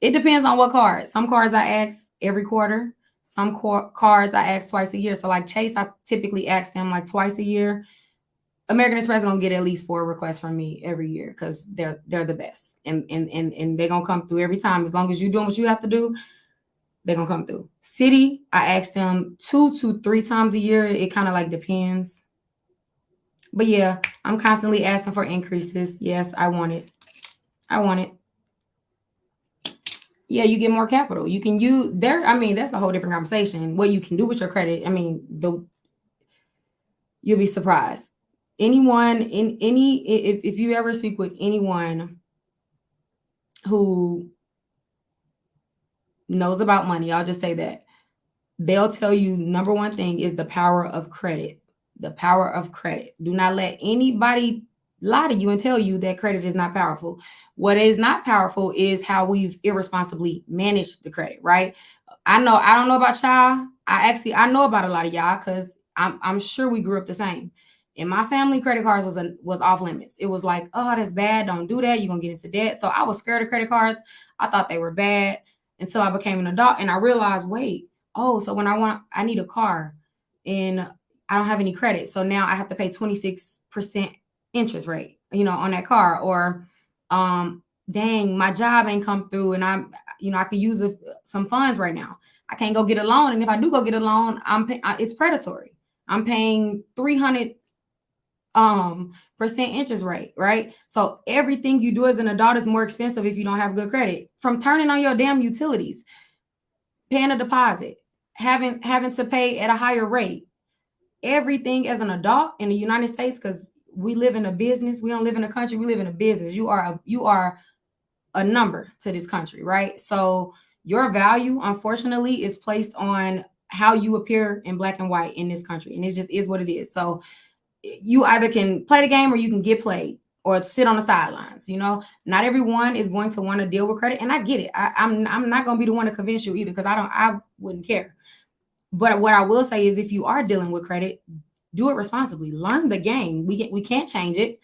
It depends on what card. Some cards I ask every quarter. Some cards I ask twice a year. So like Chase, I typically ask them like twice a year. American Express gonna get at least 4 requests from me every year because they're the best, and they're gonna come through every time. As long as you're doing what you have to do, they're gonna come through. City, I ask them 2 to 3 times a year. It kind of like depends. But yeah, I'm constantly asking for increases. Yes, I want it. I want it. Yeah, you get more capital. You can use there. I mean, that's a whole different conversation. What you can do with your credit. I mean, you'll be surprised. Anyone in any if you ever speak with anyone who knows about money, I'll just say that they'll tell you number one thing is the power of credit. The power of credit. Do not let anybody lie to you and tell you that credit is not powerful. What is not powerful is how we've irresponsibly managed the credit, right? I don't know about y'all. I know about a lot of y'all because I'm sure we grew up the same. In my family, credit cards was off limits. It was like, oh, that's bad. Don't do that. You're gonna get into debt. So I was scared of credit cards. I thought they were bad until I became an adult and I realized, wait, oh, so when I need a car and I don't have any credit. So now I have to pay 26% interest rate, on that car. Or dang, my job ain't come through and I could use some funds right now. I can't go get a loan. And if I do go get a loan, it's predatory. I'm paying 300 percent interest rate, right? So everything you do as an adult is more expensive if you don't have good credit. From turning on your damn utilities, paying a deposit, having to pay at a higher rate. Everything as an adult in the United States, because we live in a business. We don't live in a country. We live in a business. You are a number to this country, right? So your value, unfortunately, is placed on how you appear in black and white in this country, and it just is what it is. So you either can play the game or you can get played or sit on the sidelines. Not everyone is going to want to deal with credit, and I get it. I'm not going to be the one to convince you either because I wouldn't care. But what I will say is if you are dealing with credit, do it responsibly. Learn the game. We can't change it.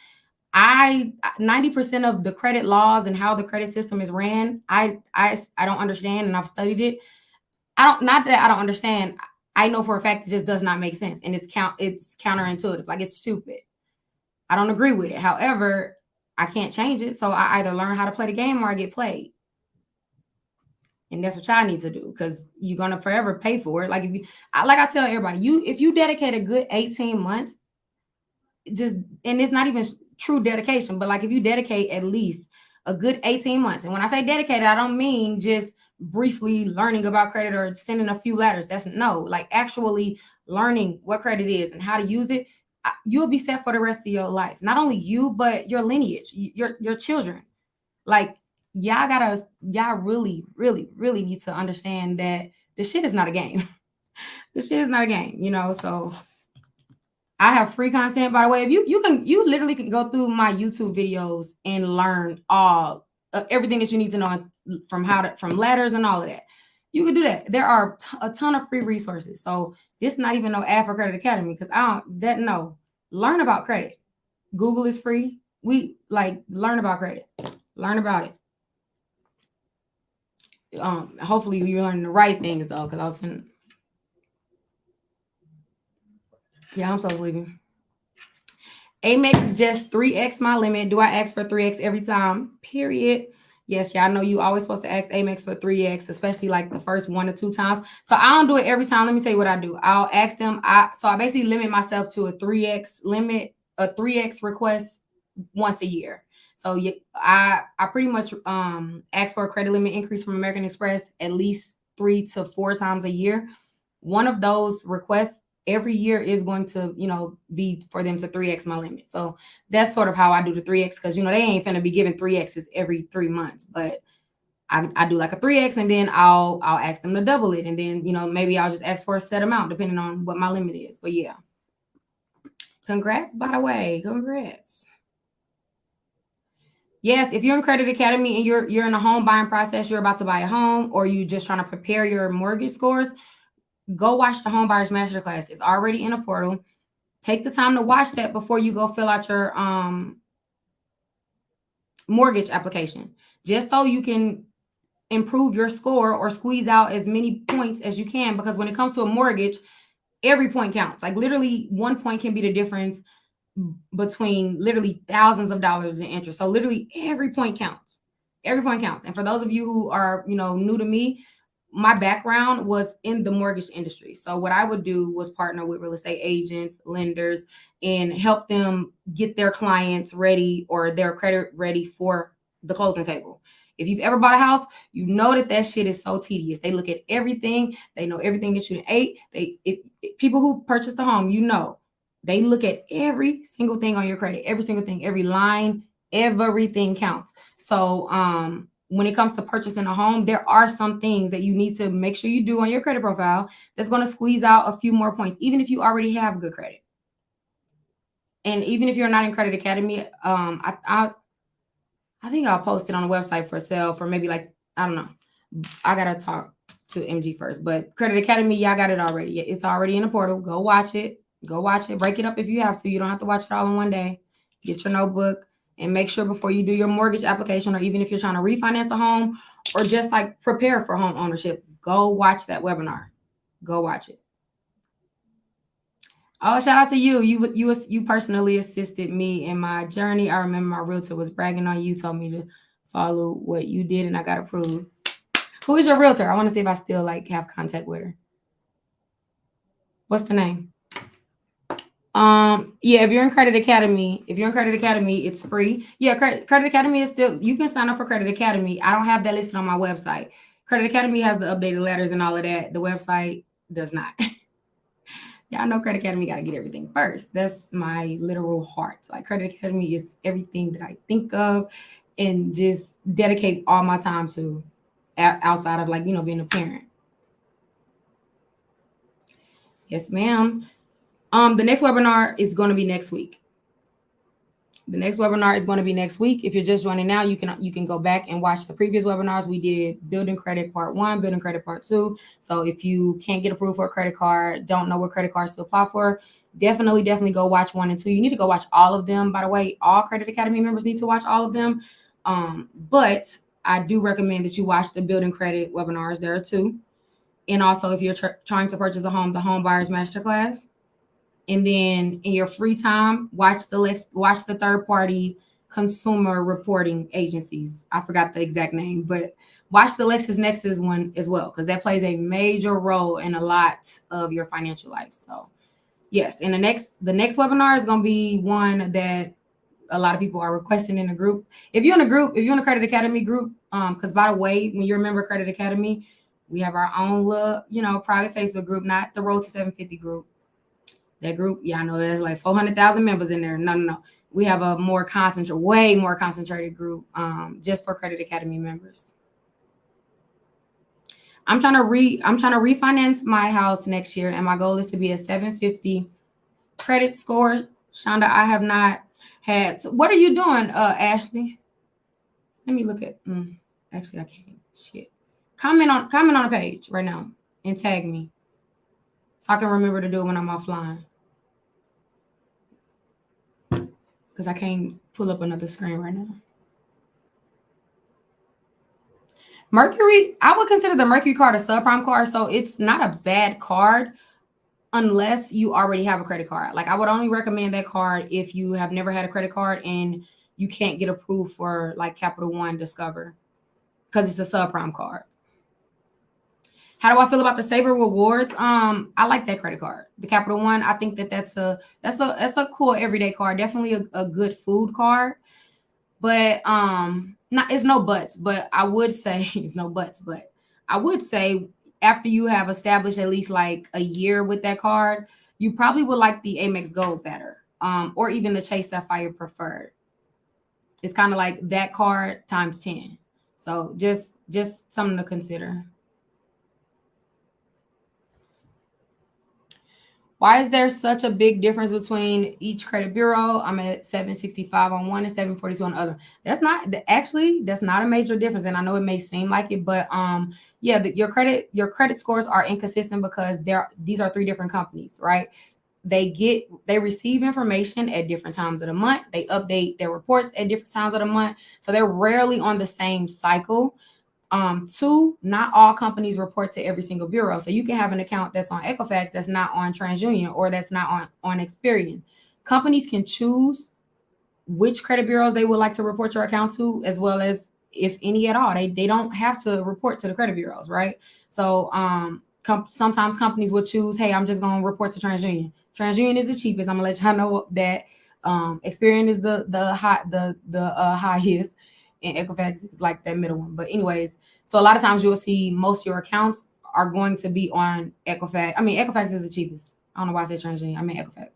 90% of the credit laws and how the credit system is ran, I don't understand, and I've studied it. Not that I don't understand. I know for a fact it just does not make sense, and it's counterintuitive. Like, it's stupid. I don't agree with it. However, I can't change it, so I either learn how to play the game or I get played. And that's what y'all need to do because you're gonna forever pay for it. Like I tell everybody, if you dedicate a good 18 months, and it's not even true dedication, but like if you dedicate at least a good 18 months, and when I say dedicated, I don't mean just briefly learning about credit or sending a few letters. Like actually learning what credit is and how to use it. You'll be set for the rest of your life. Not only you, but your lineage, your children. Like, y'all really, really, really need to understand that this shit is not a game. This shit is not a game, so I have free content, by the way. If you literally can go through my YouTube videos and learn all everything that you need to know from letters and all of that. You can do that. There are a ton of free resources. So it's not even no ad for Credit Academy because learn about credit. Google is free. Learn about credit. Learn about it. Hopefully you're learning the right things though, because I was finna. Yeah, I'm so leaving. Amex just 3x my limit. Do I ask for 3x every time? Period. Yes, y'all know you always supposed to ask Amex for 3x, especially like the first 1 or 2 times. So I don't do it every time. Let me tell you what I do. I'll ask them. So I basically limit myself to a 3x limit, a 3x request once a year. So I pretty much ask for a credit limit increase from American Express at least 3 to 4 times a year. One of those requests every year is going to, be for them to 3x my limit. So that's sort of how I do the 3x because, they ain't finna be giving 3x's every 3 months. But I do like a 3x and then I'll ask them to double it. And then, maybe I'll just ask for a set amount depending on what my limit is. But yeah. Congrats, by the way. Congrats. Yes, if you're in Credit Academy and you're in a home buying process, you're about to buy a home, or you just trying to prepare your mortgage scores, go watch the Home Buyers Masterclass. It's already in a portal. Take the time to watch that before you go fill out your mortgage application, just so you can improve your score or squeeze out as many points as you can. Because when it comes to a mortgage, every point counts. Like literally 1 point can be the difference between literally thousands of dollars in interest. So literally every point counts. Every point counts. And for those of you who are, new to me, my background was in the mortgage industry. So what I would do was partner with real estate agents, lenders, and help them get their clients ready or their credit ready for the closing table. If you've ever bought a house, you know that shit is so tedious. They look at everything. They know everything that you ate. People who purchased the home, they look at every single thing on your credit, every single thing, every line, everything counts. So when it comes to purchasing a home, there are some things that you need to make sure you do on your credit profile that's going to squeeze out a few more points, even if you already have good credit. And even if you're not in Credit Academy, I think I'll post it on the website for sale for maybe I don't know. I got to talk to MG first, but Credit Academy, y'all got it already. It's already in the portal. Go watch it. Break it up if you have to. You don't have to watch it all in one day. Get your notebook and make sure before you do your mortgage application, or even if you're trying to refinance a home or just prepare for home ownership, go watch that webinar. Go watch it. Oh, shout out to you. You personally assisted me in my journey. I remember my realtor was bragging on you, told me to follow what you did, and I got approved. Who is your realtor? I want to see if I still have contact with her. What's the name? Yeah, if you're in Credit Academy, it's free. Yeah, Credit Academy is still, you can sign up for Credit Academy. I don't have that listed on my website. Credit Academy has the updated letters and all of that. The website does not. Yeah, I know Credit Academy got to get everything first. That's my literal heart. Credit Academy is everything that I think of and just dedicate all my time to outside of, being a parent. Yes, ma'am. The next webinar is going to be next week. If you're just joining now, you can go back and watch the previous webinars. We did Building Credit Part 1, Building Credit Part 2. So if you can't get approved for a credit card, don't know what credit cards to apply for, definitely go watch 1 and 2. You need to go watch all of them. By the way, all Credit Academy members need to watch all of them. But I do recommend that you watch the Building Credit webinars. There are 2. And also, if you're trying to purchase a home, the Home Buyers Masterclass. And then in your free time, watch the third-party consumer reporting agencies. I forgot the exact name, but watch the LexisNexis one as well, because that plays a major role in a lot of your financial life. So yes, and the next webinar is going to be one that a lot of people are requesting in a group. If you're in a Credit Academy group, because by the way, when you remember Credit Academy, we have our own little, private Facebook group, not the Road to 750 group. That group, yeah, I know there's 400,000 members in there. No. We have a way more concentrated group just for Credit Academy members. I'm trying to refinance my house next year, and my goal is to be a 750 credit score. Shonda, I have not had. So what are you doing, Ashley? Let me look at. Actually, I can't. Shit. Comment on the page right now and tag me, so I can remember to do it when I'm offline. Because I can't pull up another screen right now. Mercury, I would consider the Mercury card a subprime card. So it's not a bad card unless you already have a credit card. I would only recommend that card if you have never had a credit card and you can't get approved for Capital One Discover, because it's a subprime card. How do I feel about the Saver Rewards? I like that credit card, the Capital One. I think that's a cool everyday card. Definitely a good food card. But it's no buts. But I would say it's no buts. But I would say after you have established at least a year with that card, you probably would like the Amex Gold better, or even the Chase Sapphire Preferred. It's kind of like that card times 10. So just something to consider. Why is there such a big difference between each credit bureau? I'm at 765 on one and 742 on the other. That's not a major difference. And I know it may seem like it, but yeah, your credit scores are inconsistent because these are 3 different companies, right? they receive information at different times of the month. They update their reports at different times of the month, so they're rarely on the same cycle. Two, not all companies report to every single bureau. So you can have an account that's on Equifax that's not on TransUnion or that's not on Experian. Companies can choose which credit bureaus they would like to report your account to, as well as if any at all. They don't have to report to the credit bureaus, right? So sometimes companies will choose, hey, I'm just going to report to TransUnion. TransUnion is the cheapest. I'm gonna let y'all know that. Experian is the highest, and Equifax is like that middle one. But anyways, so a lot of times you'll see most of your accounts are going to be on Equifax. I mean, Equifax is the cheapest. I don't know why I said TransUnion. I mean Equifax.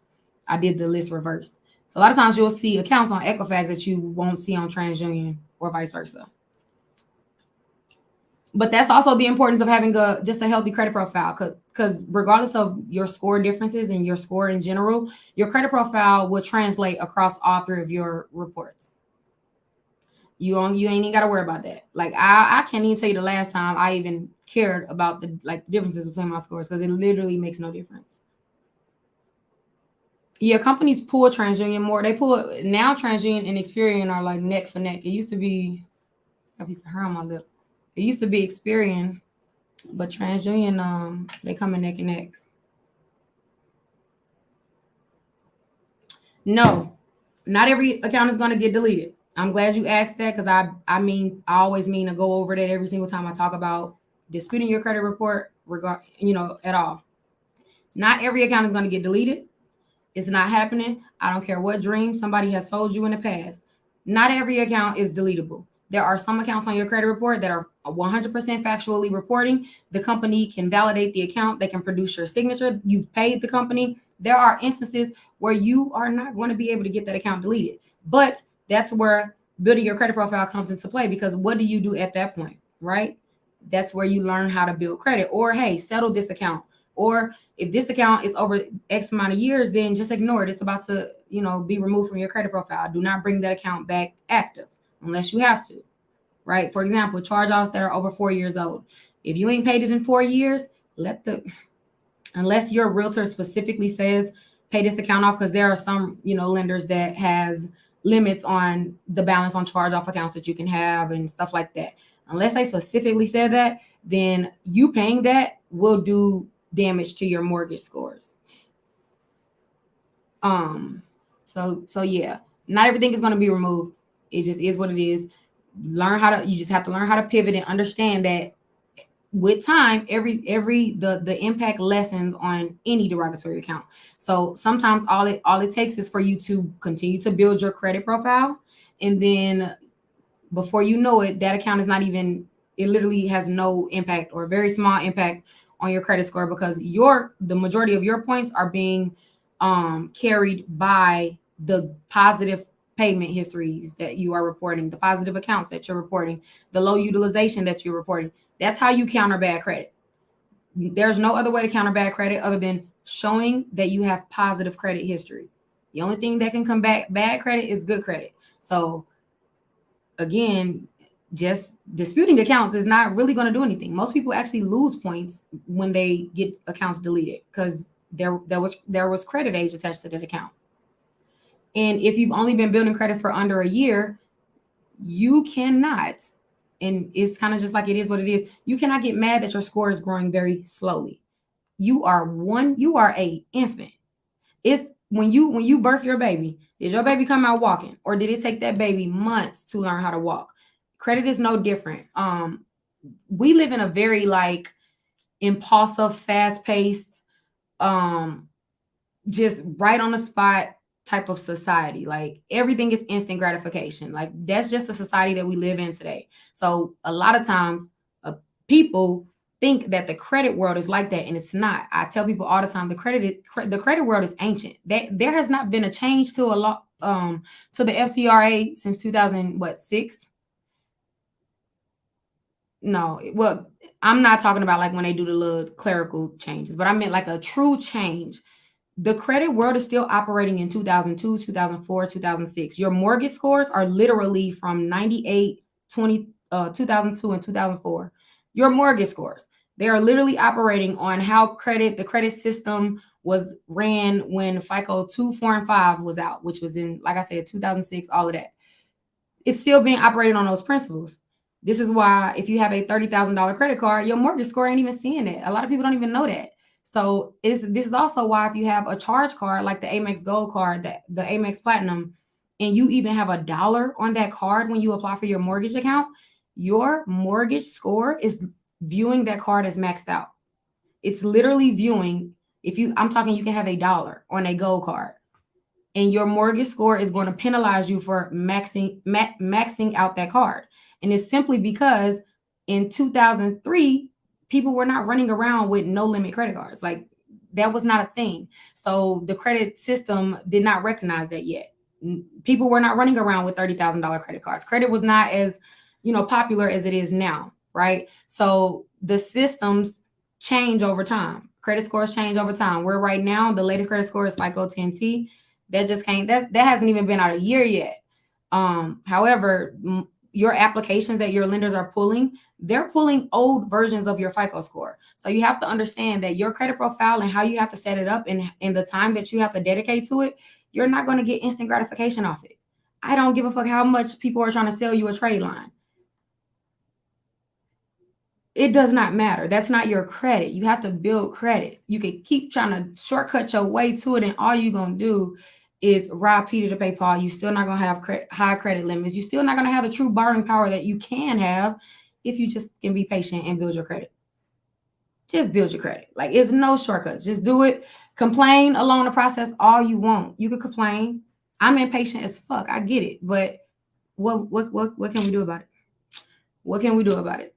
I did the list reversed. So a lot of times you'll see accounts on Equifax that you won't see on TransUnion or vice versa. But that's also the importance of having just a healthy credit profile, because regardless of your score differences and your score in general, your credit profile will translate across all three of your reports. You ain't even got to worry about that. Like I can't even tell you the last time I even cared about the differences between my scores, because it literally makes no difference. Yeah, companies pull TransUnion more. They pull now. TransUnion and Experian are like neck for neck. It used to be, got a piece of hair on my lip. It used to be Experian, but TransUnion, they come in neck and neck. No, not every account is going to get deleted. I'm glad you asked that, because I always mean to go over that every single time I talk about disputing your credit report, at all. Not every account is going to get deleted. It's not happening. I don't care what dream somebody has sold you in the past. Not every account is deletable. There are some accounts on your credit report that are 100% factually reporting. The company can validate the account. They can produce your signature. You've paid the company. There are instances where you are not going to be able to get that account deleted. But that's where building your credit profile comes into play, because what do you do at that point, right? That's where you learn how to build credit, or, hey, settle this account. Or if this account is over X amount of years, then just ignore it. It's about to, be removed from your credit profile. Do not bring that account back active unless you have to, right? For example, charge-offs that are over 4 years old. If you ain't paid it in 4 years, unless your realtor specifically says pay this account off, because there are some, lenders that has limits on the balance on charge-off accounts that you can have and stuff like that. Unless they specifically said that, then you paying that will do damage to your mortgage scores. So yeah, not everything is going to be removed. It just is what it is. You just have to learn how to pivot and understand that with time, the impact lessens on any derogatory account. So sometimes all it takes is for you to continue to build your credit profile, and then before you know it, that account is not even, it literally has no impact or very small impact on your credit score, because the majority of your points are being carried by the positive payment histories that you are reporting, the positive accounts that you're reporting, the low utilization that you're reporting. That's how you counter bad credit. There's no other way to counter bad credit other than showing that you have positive credit history. The only thing that can come back bad credit is good credit. So again, just disputing accounts is not really going to do anything. Most people actually lose points when they get accounts deleted, because there was credit age attached to that account. And if you've only been building credit for under a year, you cannot, and it's kind of just like it is what it is, you cannot get mad that your score is growing very slowly. You are a infant. It's when you birth your baby, did your baby come out walking, or did it take that baby months to learn how to walk? Credit is no different. We live in a very impulsive, fast-paced, just right on the spot type of society. Like everything is instant gratification. Like that's just the society that we live in today. So a lot of times people think that the credit world is like that, and it's not. I tell people all the time, the credit world is ancient. There has not been a change to to the FCRA since 2006. No, well, I'm not talking about like when they do the little clerical changes, but I meant like a true change. The credit world is still operating in 2002, 2004, 2006. Your mortgage scores are literally from 98, 2002, and 2004. Your mortgage scores, they are literally operating on how the credit system was ran when FICO 2, 4, and 5 was out, which was in, like I said, 2006, all of that. It's still being operated on those principles. This is why if you have a $30,000 credit card, your mortgage score ain't even seeing it. A lot of people don't even know that. So this is also why if you have a charge card like the Amex Gold card, the Amex Platinum, and you even have $1 on that card when you apply for your mortgage account, your mortgage score is viewing that card as maxed out. It's literally viewing, I'm talking, you can have $1 on a gold card, and your mortgage score is going to penalize you for maxing out that card. And it's simply because in 2003, people were not running around with no limit credit cards. Like, that was not a thing. So the credit system did not recognize that yet. People were not running around with $30,000 credit cards. Credit was not as, popular as it is now, right? So the systems change over time. Credit scores change over time. Where right now, the latest credit score is FICO 10T. That just can't, that hasn't even been out a year yet. However, your applications that your lenders are pulling, they're pulling old versions of your FICO score. So you have to understand that your credit profile and how you have to set it up and the time that you have to dedicate to it, you're not going to get instant gratification off it. I don't give a fuck how much people are trying to sell you a trade line. It does not matter. That's not your credit. You have to build credit. You can keep trying to shortcut your way to it, and all you're going to do is rob Peter to pay Paul. You're still not going to have high credit limits. You're still not going to have the true borrowing power that you can have if you just can be patient and build your credit. Just build your credit. Like, it's no shortcuts. Just do it. Complain along the process all you want. You can complain. I'm impatient as fuck. I get it. But what can we do about it? What can we do about it?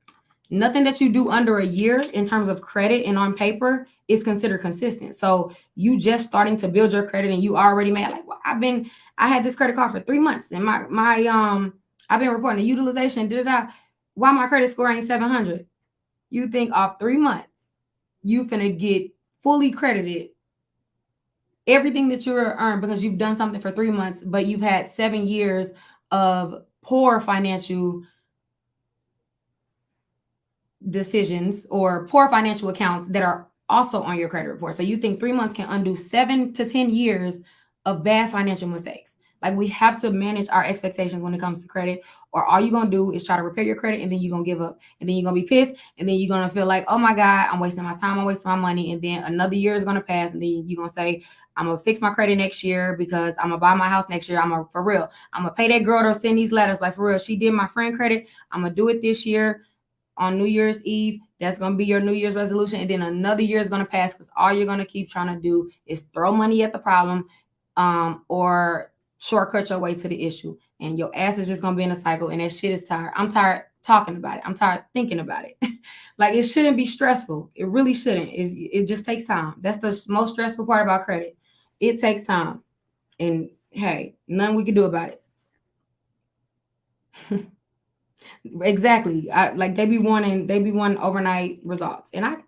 Nothing that you do under a year in terms of credit and on paper is considered consistent. So you just starting to build your credit and you already mad. Like, well, I had this credit card for 3 months and I've been reporting the utilization. Why my credit score ain't 700? You think off 3 months, you finna get fully credited everything that you earned because you've done something for 3 months, but you've had 7 years of poor financial decisions or poor financial accounts that are also on your credit report. So you think 3 months can undo 7 to 10 years of bad financial mistakes. Like, we have to manage our expectations when it comes to credit, or all you're going to do is try to repair your credit, and then you're going to give up, and then you're going to be pissed, and then you're going to feel like, oh my God, I'm wasting my time, I'm wasting my money, and then another year is going to pass, and then you're going to say, I'm going to fix my credit next year because I'm going to buy my house next year. For real, I'm going to pay that girl to send these letters. Like, for real, she did my friend credit. I'm going to do it this year. On New Year's Eve, that's going to be your New Year's resolution. And then another year is going to pass because all you're going to keep trying to do is throw money at the problem or shortcut your way to the issue. And your ass is just going to be in a cycle, and that shit is tired. I'm tired talking about it. I'm tired thinking about it. Like, it shouldn't be stressful. It really shouldn't. It just takes time. That's the most stressful part about credit. It takes time. And hey, nothing we can do about it. Exactly. They be wanting overnight results. And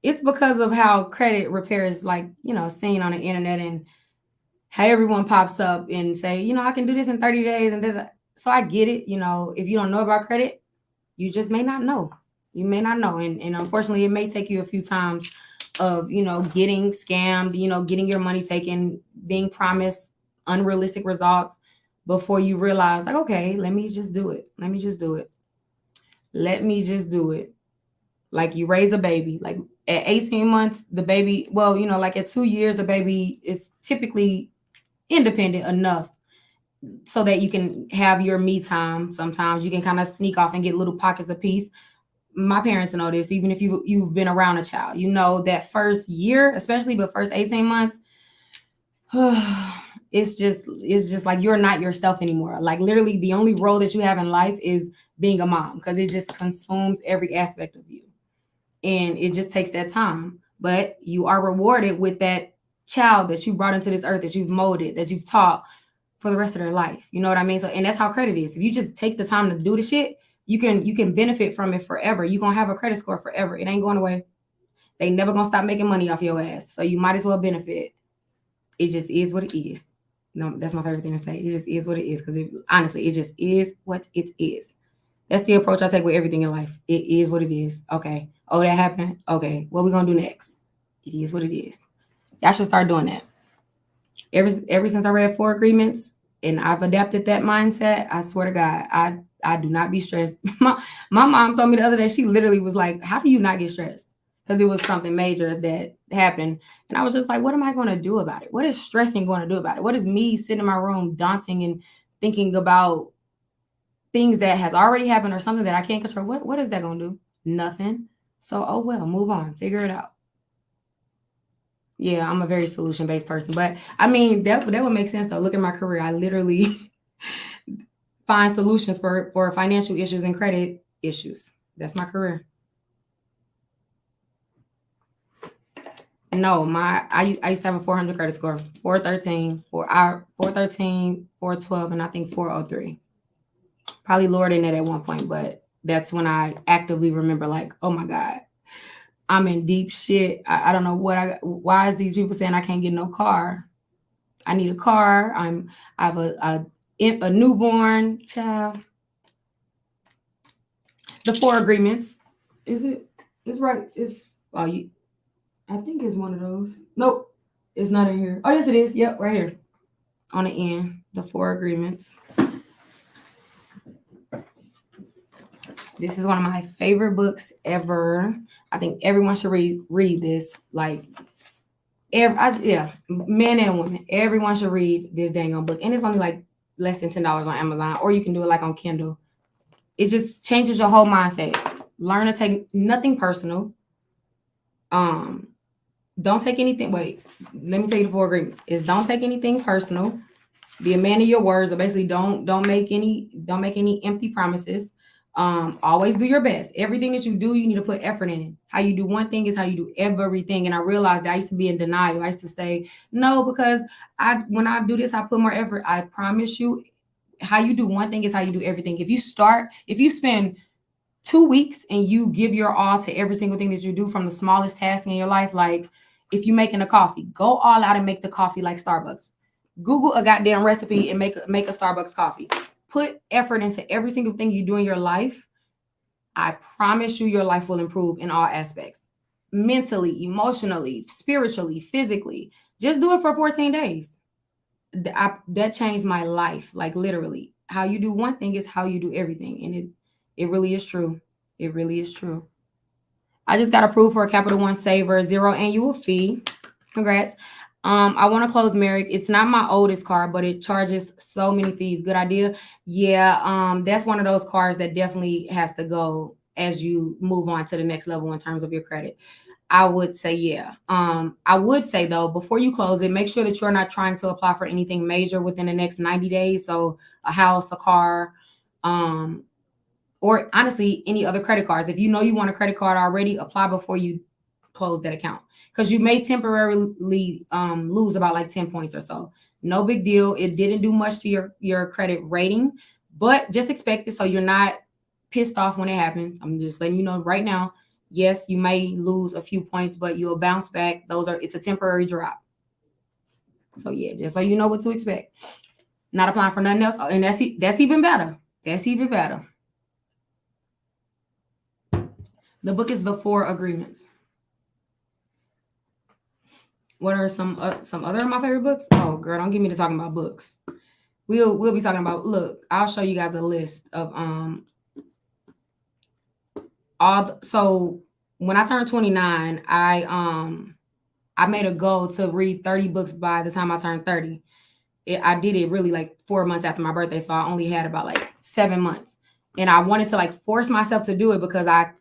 it's because of how credit repair is seen on the internet, and how everyone pops up and say, I can do this in 30 days. And so I get it. If you don't know about credit, you just may not know. You may not know. And unfortunately, it may take you a few times of, getting scammed, getting your money taken, being promised unrealistic results before you realize, like, okay, let me just do it. Let me just do it. Like, you raise a baby. Like, at 18 months, the baby, at 2 years, the baby is typically independent enough so that you can have your me time. Sometimes you can kind of sneak off and get little pockets of peace. My parents know this, even if you've been around a child, that first year, especially, but first 18 months, it's just like you're not yourself anymore. Like, literally the only role that you have in life is being a mom, because it just consumes every aspect of you, and it just takes that time. But you are rewarded with that child that you brought into this earth, that you've molded, that you've taught for the rest of their life. You know what I mean? So, and that's how credit is. If you just take the time to do the shit, you can benefit from it forever. You're gonna have a credit score forever. It ain't going away. They never gonna stop making money off your ass. So you might as well benefit. It just is what it is. That's my favorite thing to say. It just is what it is. Because honestly, it just is what it is. That's the approach I take with everything in life. It is what it is. Okay. Oh, that happened. Okay. What we gonna do next? It is what it is. Y'all should start doing that. Ever since I read Four Agreements and I've adapted that mindset, I swear to God, I do not be stressed. My mom told me the other day, she literally was like, "How do you not get stressed?" Because it was something major that happened. And I was just like, what am I going to do about it? What is stressing going to do about it? What is me sitting in my room daunting and thinking about things that has already happened or something that I can't control? What is that going to do? Nothing. So, oh well, move on, figure it out. Yeah, I'm a very solution based person, but I mean that would make sense though. Look at my career. I literally find solutions for financial issues and credit issues. That's my career. No, I used to have a 400 credit score, 413, 413, 412, and I think 403. Probably lower than that at one point, but that's when I actively remember like, oh my God, I'm in deep shit. I don't know why is these people saying I can't get no car? I need a car. I have a newborn child. The Four Agreements. Is it? It's right. It's I think it's one of those. Nope. It's not in here. Oh yes it is. Yep, right here. On the end. The Four Agreements. This is one of my favorite books ever. I think everyone should read this. Like men and women, everyone should read this dang on book, and it's only like less than $10 on Amazon, or you can do it like on Kindle. It just changes your whole mindset. Learn to take nothing personal. Don't take anything. Wait, let me tell you the Four Agreements. Is don't take anything personal. Be a man of your words, or basically don't make any empty promises. Always do your best. Everything that you do, you need to put effort in. How you do one thing is how you do everything. And I realized that I used to be in denial. I used to say no because when I do this, I put more effort. I promise you, how you do one thing is how you do everything. If you spend 2 weeks and you give your all to every single thing that you do, from the smallest task in your life, like if you're making a coffee, go all out and make the coffee like Starbucks. Google a goddamn recipe and make a Starbucks coffee. Put effort into every single thing you do in your life. I promise you your life will improve in all aspects. Mentally, emotionally, spiritually, physically. Just do it for 14 days. That changed my life, like literally. How you do one thing is how you do everything. And it really is true. It really is true. I just got approved for a Capital One Saver, 0 annual fee. Congrats. I want to close Merrick. It's not my oldest car, but it charges so many fees. Good idea. Yeah. That's one of those cars that definitely has to go as you move on to the next level in terms of your credit. I would say, yeah. I would say though, before you close it, make sure that you're not trying to apply for anything major within the next 90 days. So a house, a car, or honestly, any other credit cards. If you know you want a credit card already, apply before you close that account, because you may temporarily lose about like 10 points or so. No big deal. It didn't do much to your credit rating, but just expect it so you're not pissed off when it happens. I'm just letting you know right now. Yes, you may lose a few points, but you'll bounce back. It's a temporary drop. So yeah, just so you know what to expect. Not applying for nothing else, and that's even better. That's even better. The book is The Four Agreements. What are some other of my favorite books? Oh, girl, don't get me to talking about books. We'll be talking about. Look, I'll show you guys a list of so when I turned 29, I made a goal to read 30 books by the time I turned 30. I did it really like 4 months after my birthday, so I only had about like 7 months, and I wanted to like force myself to do it because I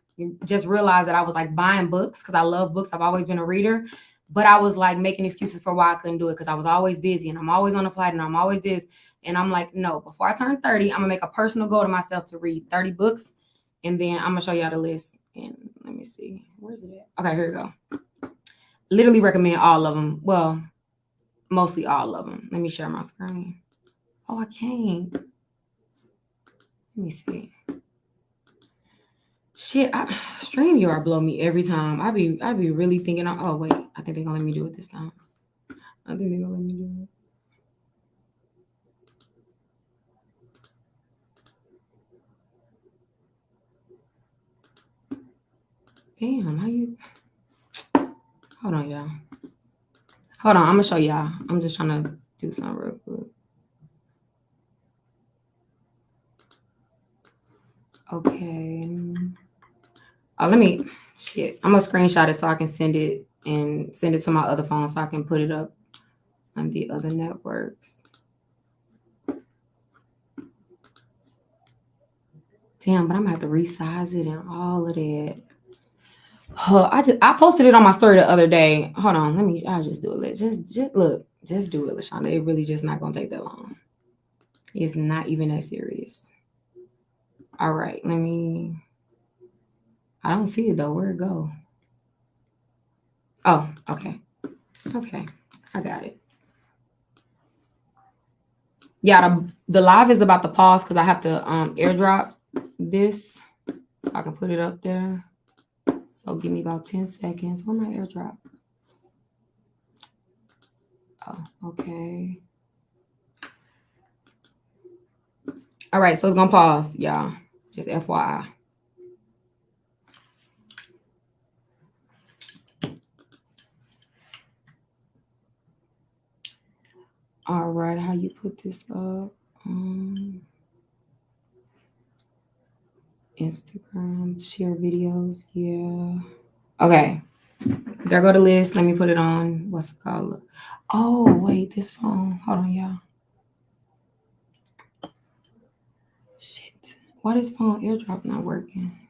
just realized that I was like buying books because I love books. I've always been a reader, but I was like making excuses for why I couldn't do it because I was always busy and I'm always on a flight and I'm always this. And I'm like, no, before I turn 30, I'm gonna make a personal goal to myself to read 30 books, and then I'm gonna show y'all the list. And let me see, where's it at? Okay, here we go. Literally recommend all of them. Well, mostly all of them. Let me share my screen. Oh, I can't. Let me see. Shit, StreamYard blow me every time. I be really thinking. Oh wait, I think they're gonna let me do it this time. I think they're gonna let me do it. Damn, how you? Hold on, y'all. Hold on, I'm gonna show y'all. I'm just trying to do something real quick. Okay. Let me I'm gonna screenshot it so I can send it to my other phone so I can put it up on the other networks. Damn, but I'm gonna have to resize it and all of that. I posted it on my story the other day. Hold on, I'll just do it. Just look, just do it, LaShonda. It really just not gonna take that long. It's not even that serious. All right, I don't see it though. Where'd it go? Oh, okay. Okay. I got it. Yeah, the live is about to pause because I have to airdrop this so I can put it up there. So give me about 10 seconds. Where my airdrop? Oh, okay. All right, so it's gonna pause, y'all. Just FYI. All right, how you put this up? Instagram, share videos. Yeah. Okay. There go the list. Let me put it on. What's it called? Oh, wait, this phone. Hold on, y'all. Shit. Why this phone airdrop not working?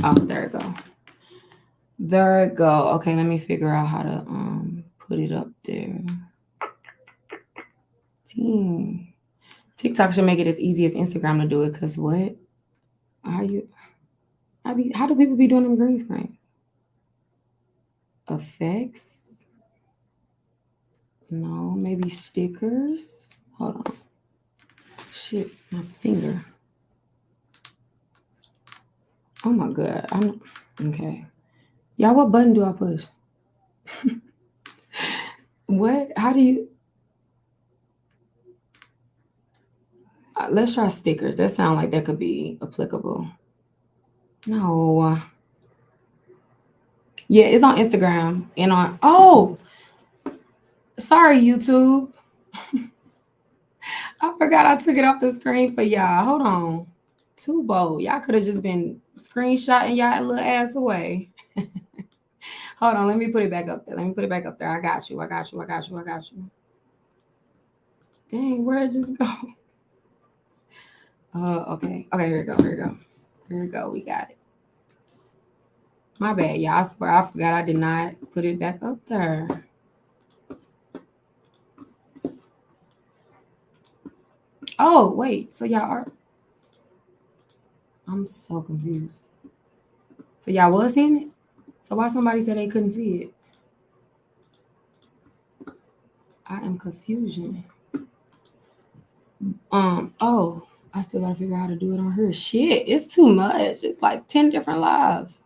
Oh, there it go. There it go. Okay, let me figure out how to put it up there. Team. TikTok should make it as easy as Instagram to do it. Cause what? How do people be doing them green screen? Effects? No, maybe stickers. Hold on. Shit, my finger. Oh my god. Okay. Y'all, what button do I push? What? How do you? Let's try stickers. That sounds like that could be applicable. No. Yeah, it's on Instagram and on. Oh, sorry, YouTube. I forgot I took it off the screen for y'all. Hold on. Too bold. Y'all could have just been screenshotting y'all little ass away. Hold on. Let me put it back up there. I got you. Dang, where'd it just go? Okay. Okay, here we go. We got it. My bad, y'all. I swear I forgot I did not put it back up there. Oh, wait. So y'all are. I'm so confused. So y'all was seeing it? So why somebody said they couldn't see it? I am confusion. Oh, I still gotta figure out how to do it on her. Shit, it's too much. It's like 10 different lives.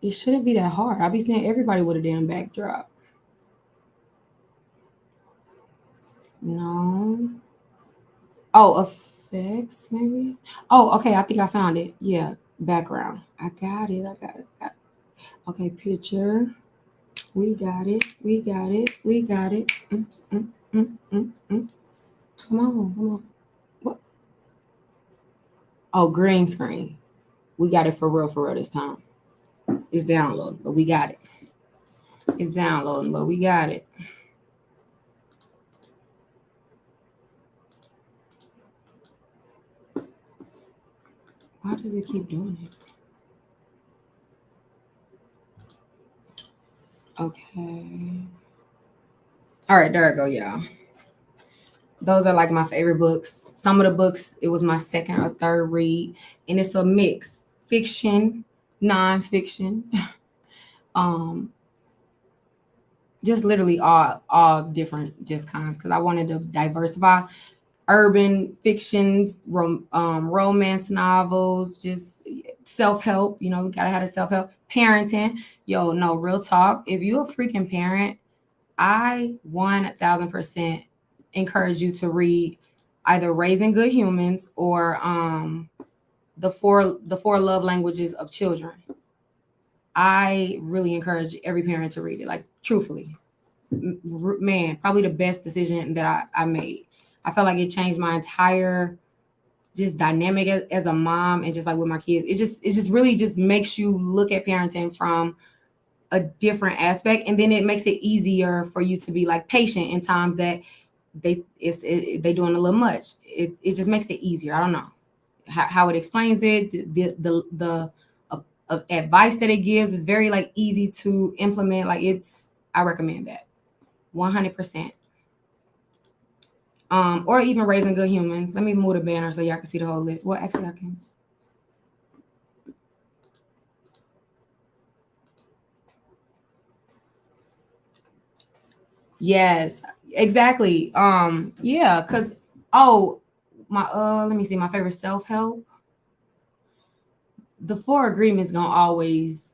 It shouldn't be that hard. I be seeing everybody with a damn backdrop. No. Oh, effects, maybe? Oh, okay. I think I found it. Yeah, background. I got it. Okay, picture. We got it. Come on. What? Oh, green screen. We got it for real this time. It's downloading, but we got it. It's downloading, but we got it. Why does it keep doing it? Okay. All right, there I go, y'all. Those are like my favorite books. Some of the books, it was my second or third read, and it's a mix: fiction, nonfiction, just literally all different just kinds. Because I wanted to diversify. Urban fictions, romance novels, just self-help. You know, we gotta have a self-help. Parenting. Yo, no, real talk. If you're a freaking parent, I 1000% encourage you to read either Raising Good Humans or the four love languages of children. I really encourage every parent to read it. Like truthfully, man, probably the best decision that I made. I felt like it changed my entire just dynamic as a mom and just like with my kids. It just really just makes you look at parenting from a different aspect, and then it makes it easier for you to be like patient in times that they doing a little much. It just makes it easier. I don't know how it explains it. Advice that it gives is very like easy to implement. Like I recommend that 100%. Or even Raising Good Humans. Let me move the banner so y'all can see the whole list. Well, actually, I can. Yes, exactly. Yeah, cause oh my let me see my favorite self help. The Four Agreements gonna always.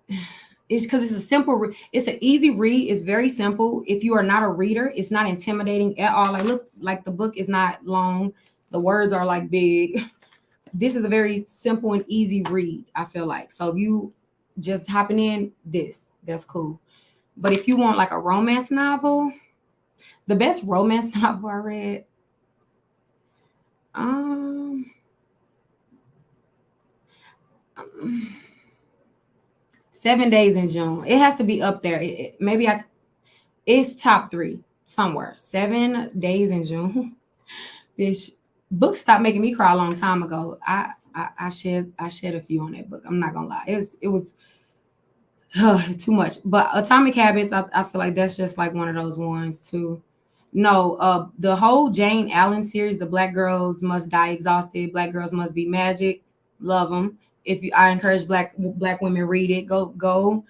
It's because it's a it's an easy read. It's very simple. If you are not a reader, it's not intimidating at all. Like look, like the book is not long. The words are like big. This is a very simple and easy read, I feel like. So if you just hopping in, that's cool. But if you want like a romance novel, the best romance novel I read, um, um, 7 Days in June. It has to be up there. Maybe it's top three somewhere. 7 Days in June. This book stopped making me cry a long time ago. I shed a few on that book. I'm not gonna lie. It was too much. But Atomic Habits, I feel like that's just like one of those ones too. No, the whole Jane Allen series, the Black Girls Must Die Exhausted, Black Girls Must Be Magic, love them. If you, I encourage black women read it. Go.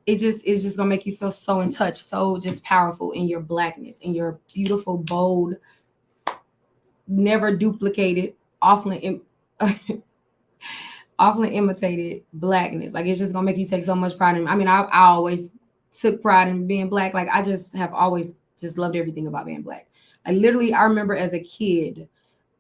It's just gonna make you feel so in touch, so just powerful in your blackness, in your beautiful, bold, never duplicated, often often imitated blackness. Like it's just gonna make you take so much pride in. I mean, I always took pride in being black. Like I just have always just loved everything about being black. I literally, I remember as a kid,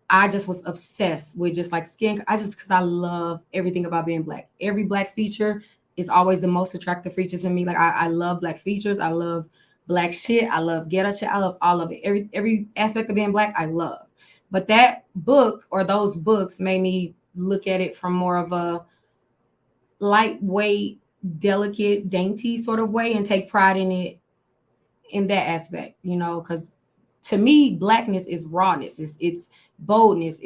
I just was obsessed with just like skin. I just because I love everything about being black. Every black feature is always the most attractive feature to me. Like I love black features. I love black shit. I love ghetto shit. I love all of it. Every aspect of being black, I love. But that book or those books made me look at it from more of a lightweight, delicate, dainty sort of way and take pride in it in that aspect, because to me, blackness is rawness, it's boldness,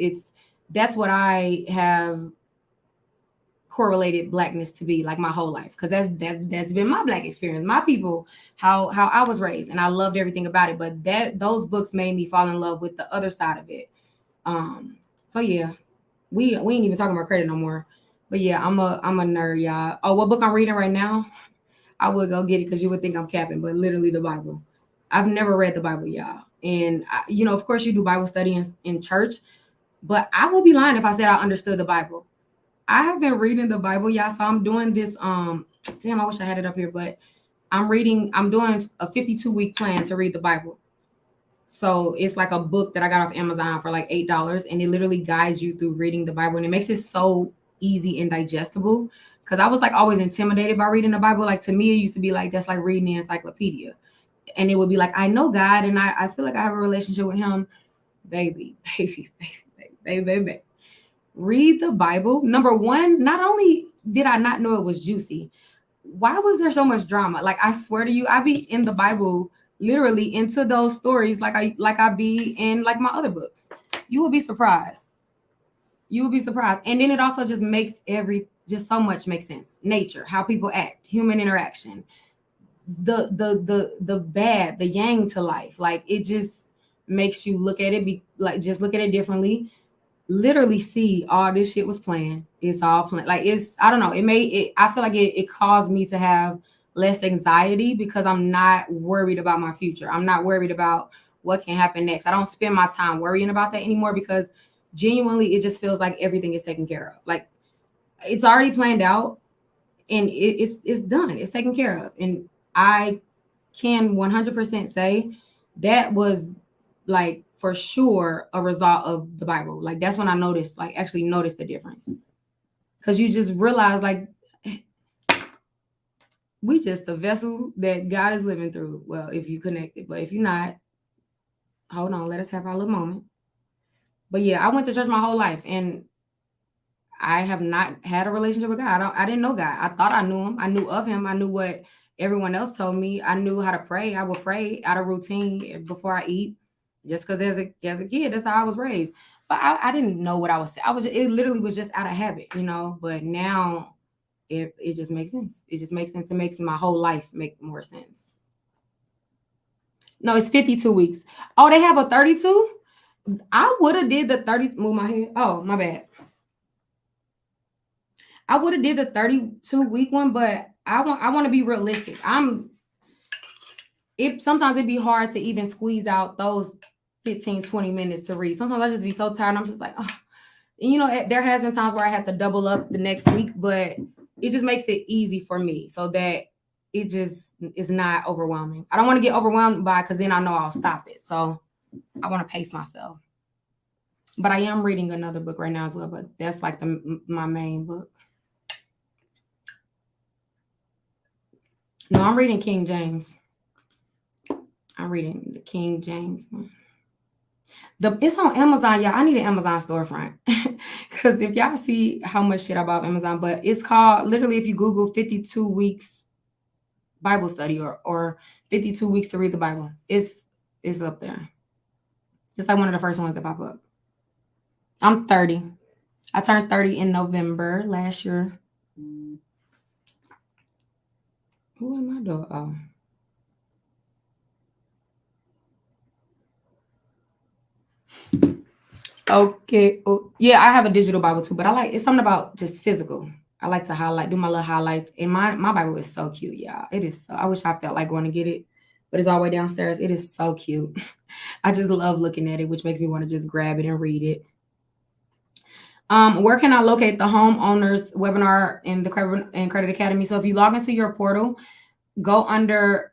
that's what I have correlated blackness to be like my whole life, because that's been my black experience, my people, how I was raised, and I loved everything about it. But those books made me fall in love with the other side of it. So yeah, we ain't even talking about credit no more. But yeah, I'm a nerd, y'all. Oh, what book I'm reading right now? I would go get it because you would think I'm capping, but literally the Bible. I've never read the Bible, y'all. And, of course, you do Bible study in church, but I would be lying if I said I understood the Bible. I have been reading the Bible, y'all. So I'm doing this. Damn, I wish I had it up here, but I'm doing a 52-week plan to read the Bible. So it's like a book that I got off Amazon for like $8, and it literally guides you through reading the Bible, and it makes it so easy and digestible. Because I was like always intimidated by reading the Bible. Like to me, it used to be like that's like reading the encyclopedia, and it would be like I know God, and I feel like I have a relationship with Him, baby, baby, baby, baby, baby, baby. Read the Bible. Number one, not only did I not know it was juicy, why was there so much drama? Like I swear to you, I be in the Bible literally into those stories like I be in like my other books. You will be surprised. You will be surprised. And then it also just makes just so much makes sense. Nature, how people act, human interaction, the bad, the yang to life. Like it just makes you look at it just look at it differently. Literally see all this shit was planned. It's all planned. Like I don't know. It made it. I feel like it caused me to have less anxiety because I'm not worried about my future. I'm not worried about what can happen next. I don't spend my time worrying about that anymore because genuinely it just feels like everything is taken care of. Like it's already planned out and it's done. It's taken care of. And I can 100% say that was like for sure a result of the Bible. Like that's when I noticed, like actually noticed the difference. because you just realize like we just a vessel that God is living through. Well, if you connected, but if you're not, hold on, let us have our little moment. But yeah, I went to church my whole life, and I have not had a relationship with God. I didn't know God. I thought I knew him. I knew of him. I knew what everyone else told me. I knew how to pray. I would pray out of routine before I eat, just because as a kid, that's how I was raised. But I didn't know what I was. It literally was just out of habit, you know. But now it just makes sense. It just makes sense. It makes my whole life make more sense. No, it's 52 weeks. Oh, they have a 32? I would have did the 30. Move my head. Oh, my bad. I would have did the 32-week one, but I want to be realistic. Sometimes it'd be hard to even squeeze out those 15, 20 minutes to read. Sometimes I just be so tired. I'm just like, oh. And, you know, there has been times where I had to double up the next week, but it just makes it easy for me so that it just is not overwhelming. I don't want to get overwhelmed by it because then I know I'll stop it. So I want to pace myself. But I am reading another book right now as well, but that's like my main book. No, I'm reading King James. I'm reading the King James one. It's on Amazon, y'all. I need an Amazon storefront. Because if y'all see how much shit I bought Amazon, but it's called, literally, if you Google 52 weeks Bible study or 52 weeks to read the Bible, it's up there. It's like one of the first ones that pop up. I'm 30. I turned 30 in November last year. Who am I doing? Oh. Okay. Oh, yeah, I have a digital Bible too, but it's something about just physical. I like to do my little highlights. And my Bible is so cute, y'all. It is so, I wish I felt like going to get it, but it's all the way downstairs. It is so cute. I just love looking at it, which makes me want to just grab it and read it. Where can I locate the homeowners webinar in the Credit Academy? So if you log into your portal, go under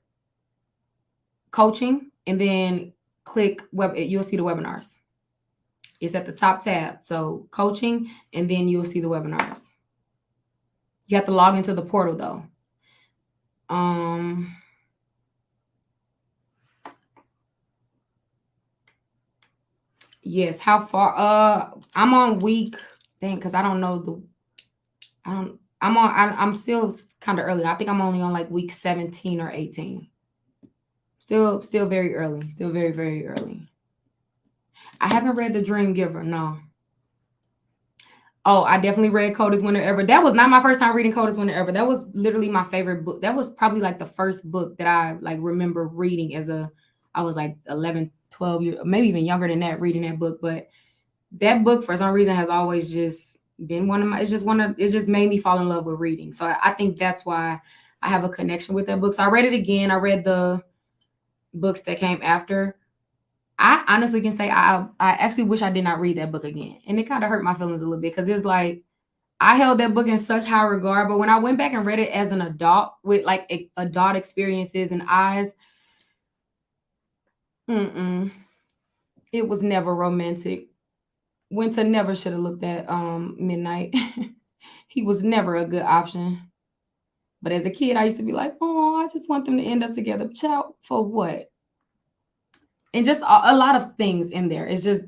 coaching and then click you'll see the webinars. It's at the top tab. So coaching, and then you'll see the webinars. You have to log into the portal though. Yes, how far? I'm on week, because I don't know I'm still kind of early. I think I'm only on like week 17 or 18. Still very early. Still very, very early. I haven't read The Dream Giver, no. Oh, I definitely read Coldest Winter Ever. That was not my first time reading Coldest Winter Ever. That was literally my favorite book. That was probably like the first book that I like remember reading I was like 11, 12 years, maybe even younger than that, reading that book. But that book for some reason has always just been it just made me fall in love with reading. So I think that's why I have a connection with that book. So I read it again. I read the books that came after. I honestly can say I actually wish I did not read that book again. And it kind of hurt my feelings a little bit because it's like I held that book in such high regard. But when I went back and read it as an adult with like adult experiences and eyes, it was never romantic. Winter never should have looked at Midnight. He was never a good option. But as a kid, I used to be like, oh, I just want them to end up together. Child, for what? And just a lot of things in there. It's just,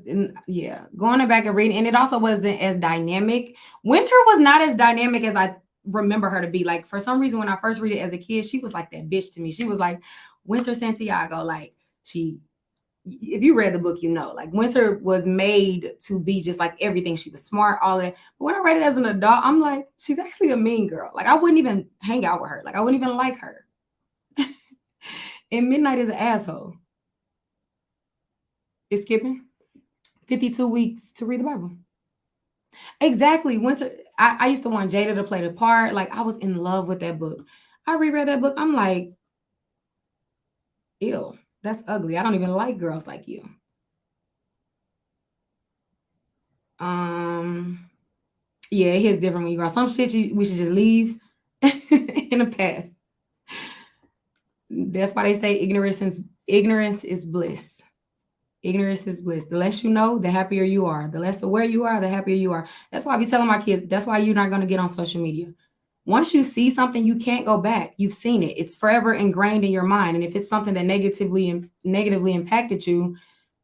going back and reading. And it also wasn't as dynamic. Winter was not as dynamic as I remember her to be. Like, for some reason, when I first read it as a kid, she was like that bitch to me. She was like Winter Santiago. Like, if you read the book, you know, like Winter was made to be just like everything. She was smart, all that. But when I read it as an adult, I'm like, she's actually a mean girl. Like, I wouldn't even hang out with her. Like, I wouldn't even like her. And Midnight is an asshole. It's skipping 52 weeks to read the Bible. Exactly. Winter. I used to want Jada to play the part. Like, I was in love with that book. I reread that book. I'm like, ew, that's ugly. I don't even like girls like you. Yeah, it hits different when you grow. Some shit we should just leave in the past. That's why they say ignorance is bliss. Ignorance is bliss. The less you know, the happier you are. The less aware you are, the happier you are. That's why I be telling my kids, that's why you're not going to get on social media. Once you see something, you can't go back. You've seen it. It's forever ingrained in your mind. And if it's something that negatively impacted you,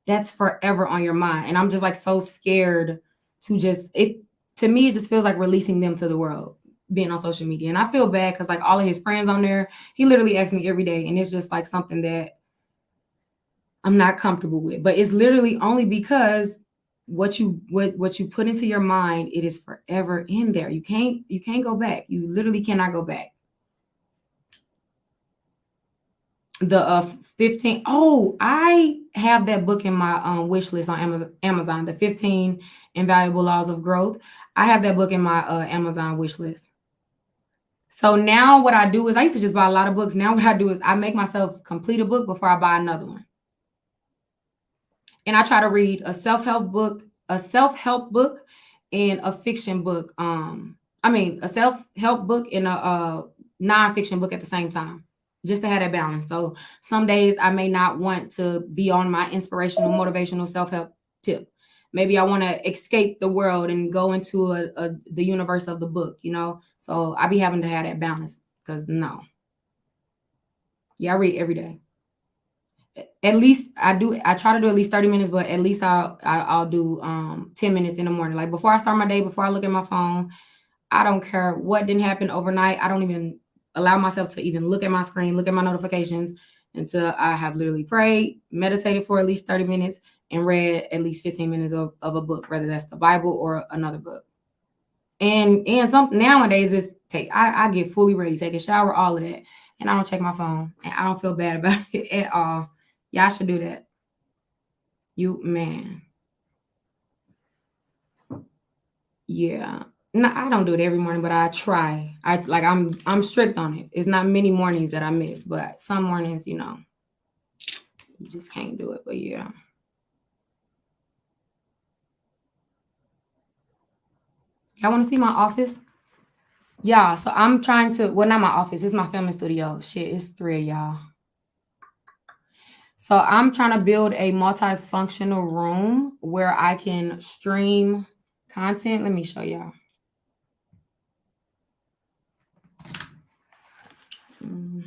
that's forever on your mind. And I'm just like so scared to just, if to me, it just feels like releasing them to the world, being on social media. And I feel bad because like all of his friends on there, he literally asks me every day. And it's just like something that I'm not comfortable with. But it's literally only because what you put into your mind, it is forever in there. You can't go back. You literally cannot go back. The 15. Oh, I have that book in my wish list on Amazon, the 15 Invaluable Laws of Growth. I have that book in my Amazon wish list. So now what I do is, I used to just buy a lot of books. Now what I do is I make myself complete a book before I buy another one. And I try to read a self-help book, and a fiction book. A self-help book and a non-fiction book at the same time, just to have that balance. So some days I may not want to be on my inspirational, motivational self-help tip. Maybe I want to escape the world and go into the universe of the book, So I be having to have that balance because no. Yeah, I read every day. At least I try to do at least 30 minutes, but at least I'll do 10 minutes in the morning. Like before I start my day, before I look at my phone, I don't care what didn't happen overnight. I don't even allow myself to even look at my screen, look at my notifications until I have literally prayed, meditated for at least 30 minutes, and read at least 15 minutes of a book, whether that's the Bible or another book. And some nowadays is I get fully ready, take a shower, all of that, and I don't check my phone, and I don't feel bad about it at all. Y'all should do that. Man. Yeah. No, I don't do it every morning, but I try. I'm strict on it. It's not many mornings that I miss, but some mornings, you just can't do it. But yeah. Y'all want to see my office? Yeah, so I'm trying to, well, not my office, it's my filming studio. Shit, it's 3 of y'all. So I'm trying to build a multifunctional room where I can stream content. Let me show y'all.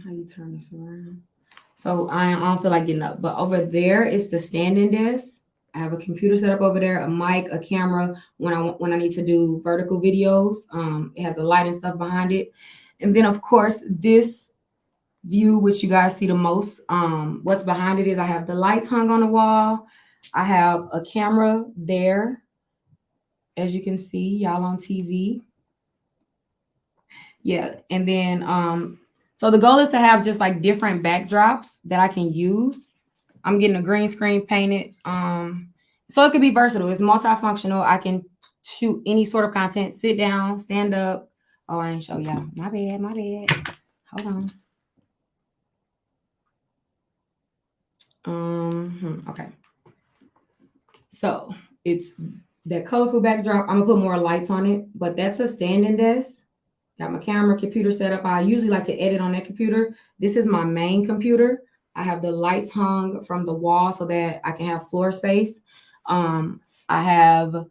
How you turn this around? So I don't feel like getting up, but over there is the standing desk. I have a computer set up over there, a mic, a camera when I need to do vertical videos. It has a light and stuff behind it. And then of course this view, which you guys see the most, what's behind it is I have the lights hung on the wall. I have a camera there. As you can see, y'all on TV. Yeah. And then, so the goal is to have just like different backdrops that I can use. I'm getting a green screen painted. So it could be versatile. It's multifunctional. I can shoot any sort of content, sit down, stand up. Oh, I ain't show y'all. My bad. Hold on. Okay. So it's that colorful backdrop. I'm gonna put more lights on it, but that's a standing desk. Got my camera, computer set up. I usually like to edit on that computer. This is my main computer. I have the lights hung from the wall so that I can have floor space. I have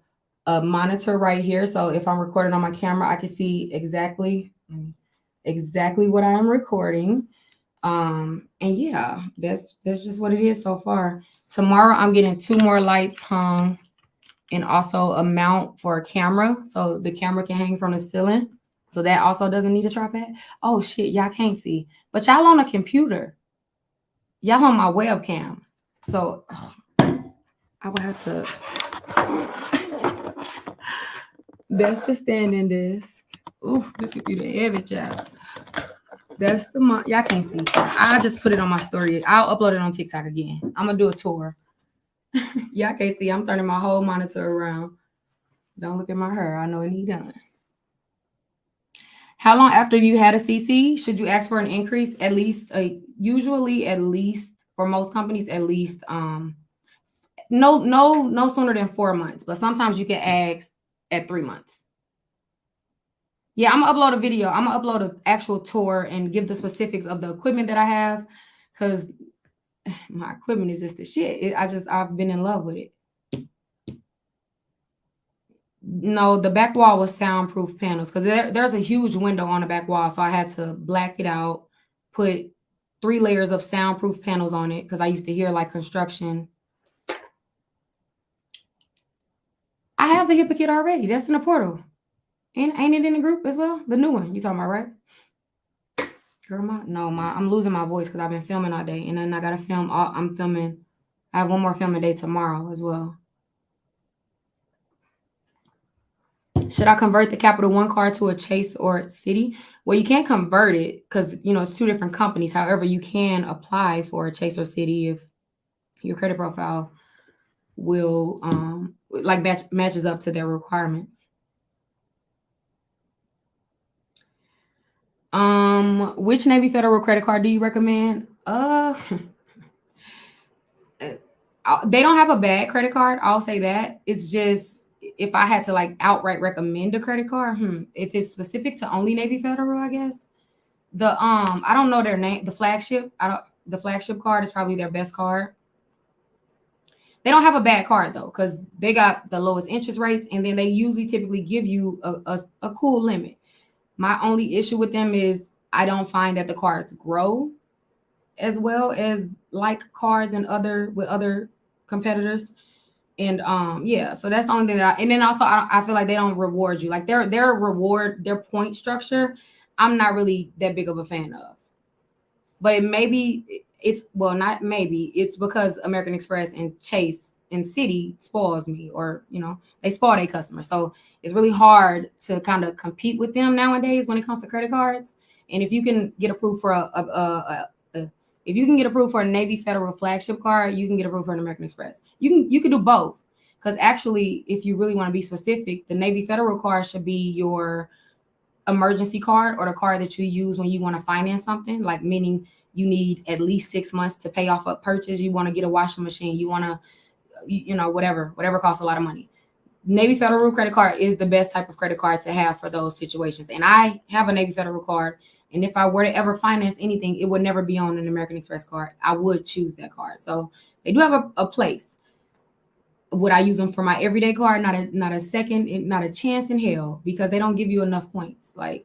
a monitor right here. So if I'm recording on my camera, I can see exactly what I am recording. And yeah, that's just what it is so far. Tomorrow I'm getting 2 more lights hung and also a mount for a camera. So the camera can hang from the ceiling. So that also doesn't need a tripod. Oh shit, y'all can't see. But y'all on a computer. Y'all on my webcam. So I would have to. That's the standing desk. Ooh, this could be the heavy job. That's the y'all can't see. I just put it on my story. I'll upload it on TikTok again. I'm gonna do a tour. Y'all can't see. I'm turning my whole monitor around. Don't look at my hair. I know it need done. How long after you had a CC should you ask for an increase? At least, usually, at least for most companies, at least no sooner than 4 months. But sometimes you can ask at 3 months. Yeah, I'm gonna upload a video. I'm gonna upload an actual tour and give the specifics of the equipment that I have, because my equipment is just the shit. I've been in love with it. No, the back wall was soundproof panels because there's a huge window on the back wall, so I had to black it out, put 3 layers of soundproof panels on it because I used to hear like construction. I have the HIPAA kit already. That's in the portal. Ain't it in the group as well? The new one you talking about, right? Girl, I'm losing my voice because I've been filming all day, and then I gotta film. I'm filming. I have one more filming day tomorrow as well. Should I convert the Capital One card to a Chase or Citi? Well, you can't convert it because it's 2 different companies. However, you can apply for a Chase or Citi if your credit profile will matches up to their requirements. Which Navy Federal credit card do you recommend? They don't have a bad credit card. I'll say that. It's just if I had to like outright recommend a credit card, if it's specific to only Navy Federal, I guess. I don't know their name. The flagship card is probably their best card. They don't have a bad card though, because they got the lowest interest rates, and then they usually typically give you a cool limit. My only issue with them is I don't find that the cards grow as well as like cards and other competitors. And yeah, so that's the only thing and then also I feel like they don't reward you. Like their point structure, I'm not really that big of a fan of. But it's because American Express and Chase and Citi spoils me, or they spoil their customers. So it's really hard to kind of compete with them nowadays when it comes to credit cards. And if you can get approved for if you can get approved for a Navy Federal flagship card, you can get approved for an American Express. You can do both, because actually, if you really want to be specific, the Navy Federal card should be your emergency card, or the card that you use when you want to finance something, like meaning you need at least 6 months to pay off a purchase. You want to get a washing machine. You want to, whatever costs a lot of money. Navy Federal credit card is the best type of credit card to have for those situations. And I have a Navy Federal card. And if I were to ever finance anything, it would never be on an American Express card. I would choose that card. So they do have a place. Would I use them for my everyday card? Not a second, not a chance in hell, because they don't give you enough points. Like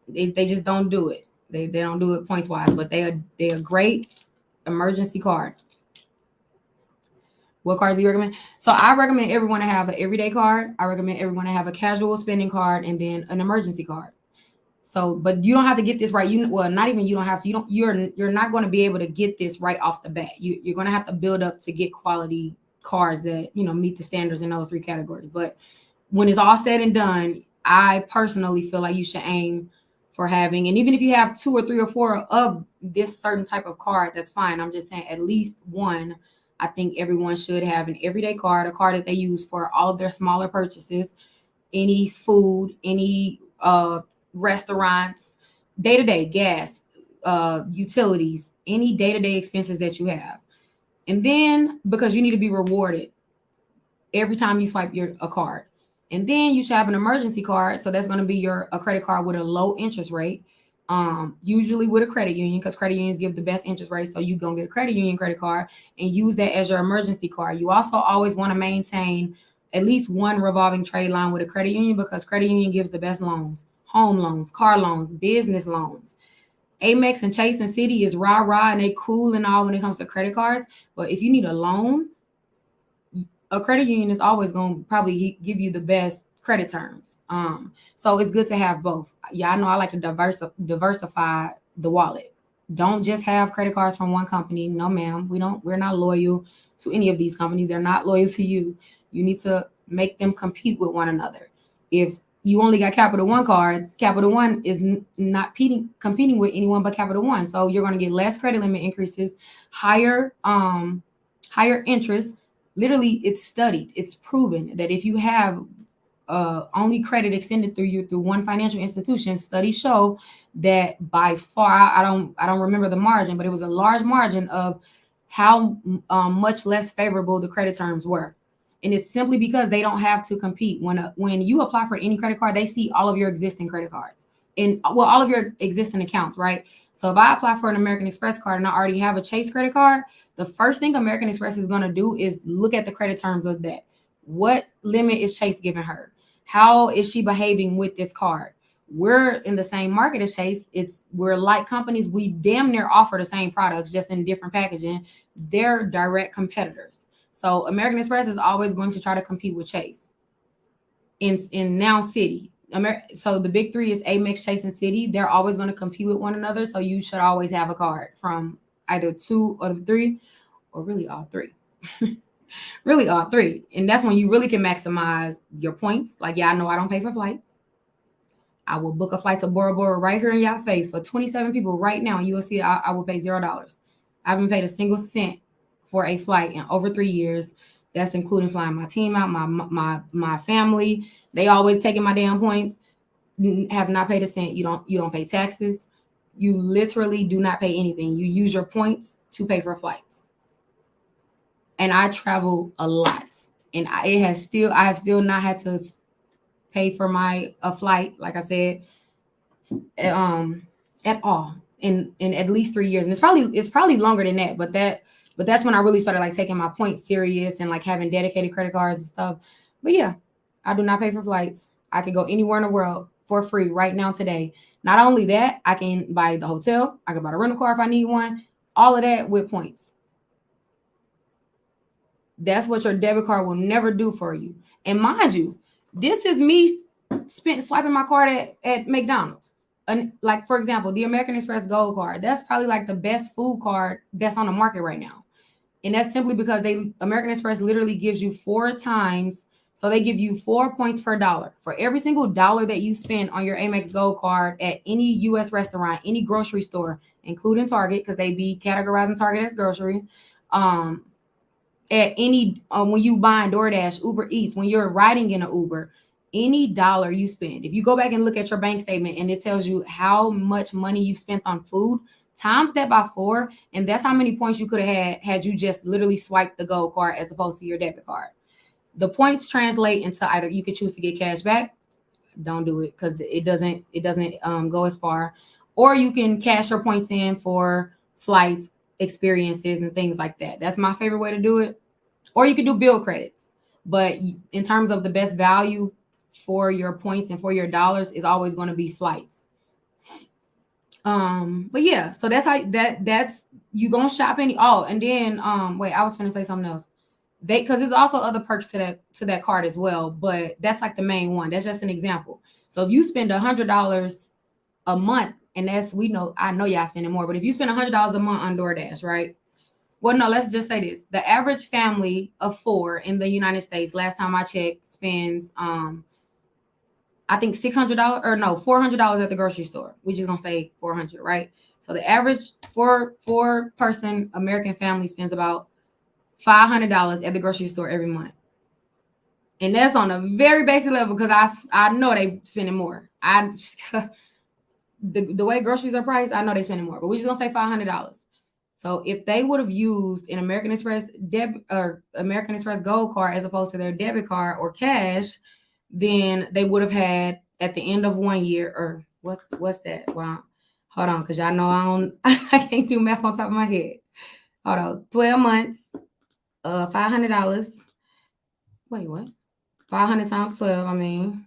they just don't do it. They don't do it points wise, but they're a great emergency card. What cards do you recommend? So I recommend everyone to have an everyday card. I recommend everyone to have a casual spending card, and then an emergency card. So, but you don't have to get this right. Not even you don't have to. You're not going to be able to get this right off the bat. You're going to have to build up to get quality cards that meet the standards in those 3 categories. But when it's all said and done, I personally feel like you should aim for having, and even if you have 2 or 3 or 4 of this certain type of card, that's fine. I'm just saying at least one. I think everyone should have an everyday card, a card that they use for all of their smaller purchases, any food, any restaurants, day-to-day gas, utilities, any day-to-day expenses that you have. And then, because you need to be rewarded every time you swipe a card. And then you should have an emergency card. So that's going to be a credit card with a low interest rate, usually with a credit union, because credit unions give the best interest rate. So you're going to get a credit union credit card and use that as your emergency card. You also always want to maintain at least one revolving trade line with a credit union, because credit union gives the best loans: home loans, car loans, business loans. Amex and Chase and Citi is rah-rah, and they cool and all when it comes to credit cards. But if you need a loan, a credit union is always going to probably give you the best credit terms. So it's good to have both. Yeah, I know I like to diversify the wallet. Don't just have credit cards from one company. No, ma'am. We're not loyal to any of these companies. They're not loyal to you. You need to make them compete with one another. If you only got Capital One cards, Capital One is not competing with anyone but Capital One. So you're going to get less credit limit increases, higher interest. Literally, it's studied. It's proven that if you have only credit extended through one financial institution, studies show that by far, I don't remember the margin, but it was a large margin of how much less favorable the credit terms were. And it's simply because they don't have to compete. When you apply for any credit card, they see all of your existing credit cards. in well, all of your existing accounts, right? So if I apply for an American Express card and I already have a Chase credit card, the first thing American Express is going to do is look at the credit terms of that. What limit is Chase giving her? How is she behaving with this card? We're in the same market as Chase. We're like companies. We damn near offer the same products, just in different packaging. They're direct competitors. So American Express is always going to try to compete with Chase. In now City. So the big three is Amex, Chase, and City. They're always going to compete with one another. So you should always have a card from either two or three, or really all three. Really all three. And that's when you really can maximize your points. Like, yeah, I know I don't pay for flights. I will book a flight to Bora Bora right here in your face for 27 people right now. You will see I will pay $0. I haven't paid a single cent for a flight in over 3 years. That's including flying my team out, my family. They always taking my damn points. Have not paid a cent. You don't pay taxes. You literally do not pay anything. You use your points to pay for flights. And I travel a lot, and I have still not had to pay for a flight, like I said, at all in at least 3 years. And it's probably longer than that, but that's when I really started like taking my points serious and like having dedicated credit cards and stuff. But yeah, I do not pay for flights. I can go anywhere in the world for free right now today. Not only that, I can buy the hotel. I can buy a rental car if I need one. All of that with points. That's what your debit card will never do for you. And mind you, this is me swiping my card at McDonald's. And like, for example, the American Express Gold card, that's probably like the best food card that's on the market right now. And that's simply because American Express literally gives you 4 times. So they give you 4 points per dollar. For every single dollar that you spend on your Amex Gold card at any U.S. restaurant, any grocery store, including Target, because they be categorizing Target as grocery, at any when you buy DoorDash, Uber Eats, when you're riding in an Uber, any dollar you spend, if you go back and look at your bank statement and it tells you how much money you spent on food, times that by 4, and that's how many points you could have had you just literally swiped the Gold card as opposed to your debit card. The points translate into either you could choose to get cash back. Don't do it because it doesn't go as far, or you can cash your points in for flights, experiences, and things like that. That's my favorite way to do it. Or you could do bill credits. But in terms of the best value for your points and for your dollars is always going to be flights. But yeah, so that's how that's you gonna shop any. Oh, and then wait, I was gonna say something else. Because there's also other perks to that card as well, but that's like the main one. That's just an example. So if you spend $100 a month, and I know y'all spending more, but if you spend $100 a month on DoorDash, right? Well, no, let's just say this. The average family of 4 in the United States, last time I checked, spends I think $600 or no, $400 at the grocery store. We're just gonna say 400, right? So the average four person American family spends about $500 at the grocery store every month. And that's on a very basic level because I know they spending more. The way groceries are priced, I know they spending more, but we're just gonna say $500. So if they would have used an American Express American Express Gold card as opposed to their debit card or cash, then they would have had at the end of 1 year, or what's that? Wow, hold on, because y'all know I can't do math on top of my head. Hold on, 12 months, $500. Wait, what? 500 times 12. I mean,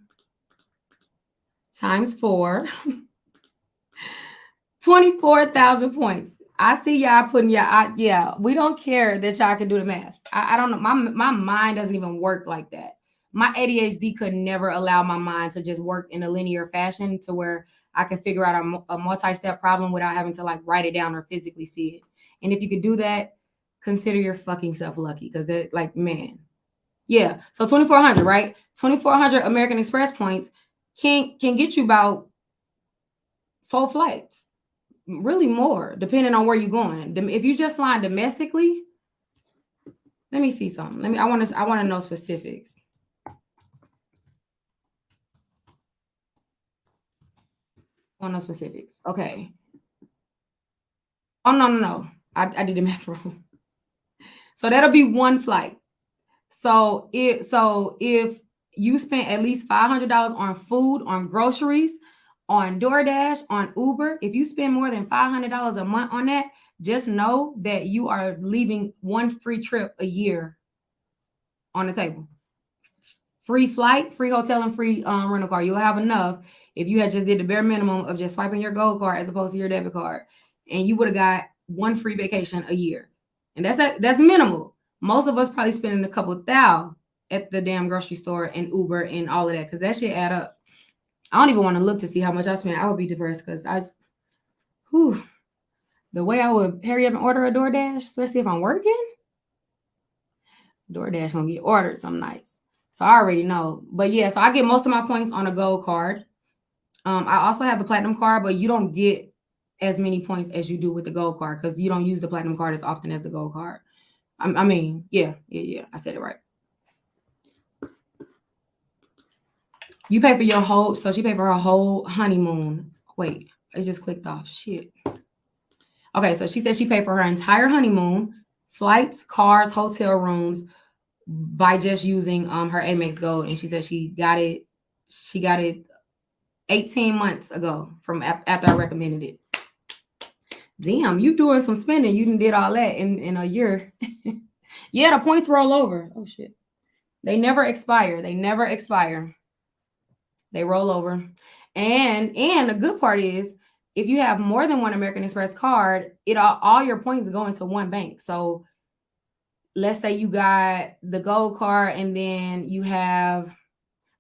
times 4. 24,000 points. I see y'all putting yeah, we don't care that y'all can do the math. I don't know. My mind doesn't even work like that. My ADHD could never allow my mind to just work in a linear fashion to where I can figure out a multi-step problem without having to like write it down or physically see it. And if you could do that, consider your fucking self lucky because they're like, man. Yeah. So 2,400, right? 2,400 American Express points can get you about 4 flights. Really more, depending on where you're going. If you just flying domestically, let me see something. I want to know specifics. I want to know specifics. Okay. Oh no. I did the math wrong. So that'll be 1 flight. So if you spent at least $500 on food, on groceries, On DoorDash, on Uber, if you spend more than $500 a month on that, just know that you are leaving one free trip a year on the table. Free flight, free hotel, and free rental car. You'll have enough if you had just did the bare minimum of just swiping your gold card as opposed to your debit card, and you would have got one free vacation a year. And that's minimal. Most of us probably spending a couple $1,000 at the damn grocery store and Uber and all of that, because that shit add up. I don't even want to look to see how much I spent. I would be depressed because the way I would hurry up and order a DoorDash, especially if I'm working, DoorDash gonna get ordered some nights. So I already know. But yeah, so I get most of my points on a gold card. I also have the platinum card, but you don't get as many points as you do with the gold card because you don't use the platinum card as often as the gold card. I mean, yeah, I said it right. You pay for your whole, so she paid for her whole honeymoon. Wait, it just clicked off. Shit. Okay, so she said she paid for her entire honeymoon, flights, cars, hotel rooms, by just using her Amex Gold, and she said she got it 18 months ago from after I recommended it. Damn, you doing some spending. You did all that in a year. Yeah, the points roll over. Oh shit. They never expire. They roll over. And the good part is if you have more than one American Express card, all your points go into one bank. So let's say you got the gold card and then you have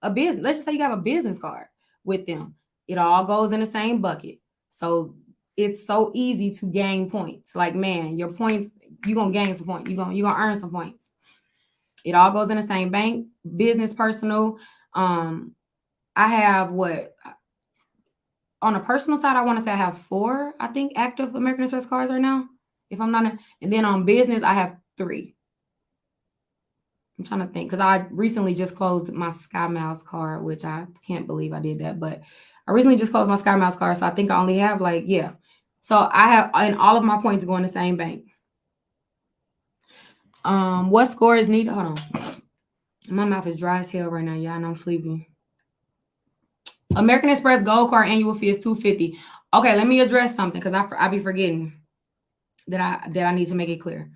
a business. Let's just say you have a business card with them. It all goes in the same bucket. So it's so easy to gain points. Like, man, your points, you're going to gain some points. You're going to earn some points. It all goes in the same bank, business, personal. I have on a personal side, I want to say I have 4, I think, active American Express cards right now, if I'm not. And then on business, I have 3. I'm trying to think because I recently just closed my Sky Miles card, which I can't believe I did that. But I recently just closed my Sky Miles card, so I think I only have So I have, and all of my points go in the same bank. What score is needed? Hold on. My mouth is dry as hell right now, y'all, and I'm sleepy. American Express Gold Card annual fee is $250. Okay, let me address something because I be forgetting that I need to make it clear.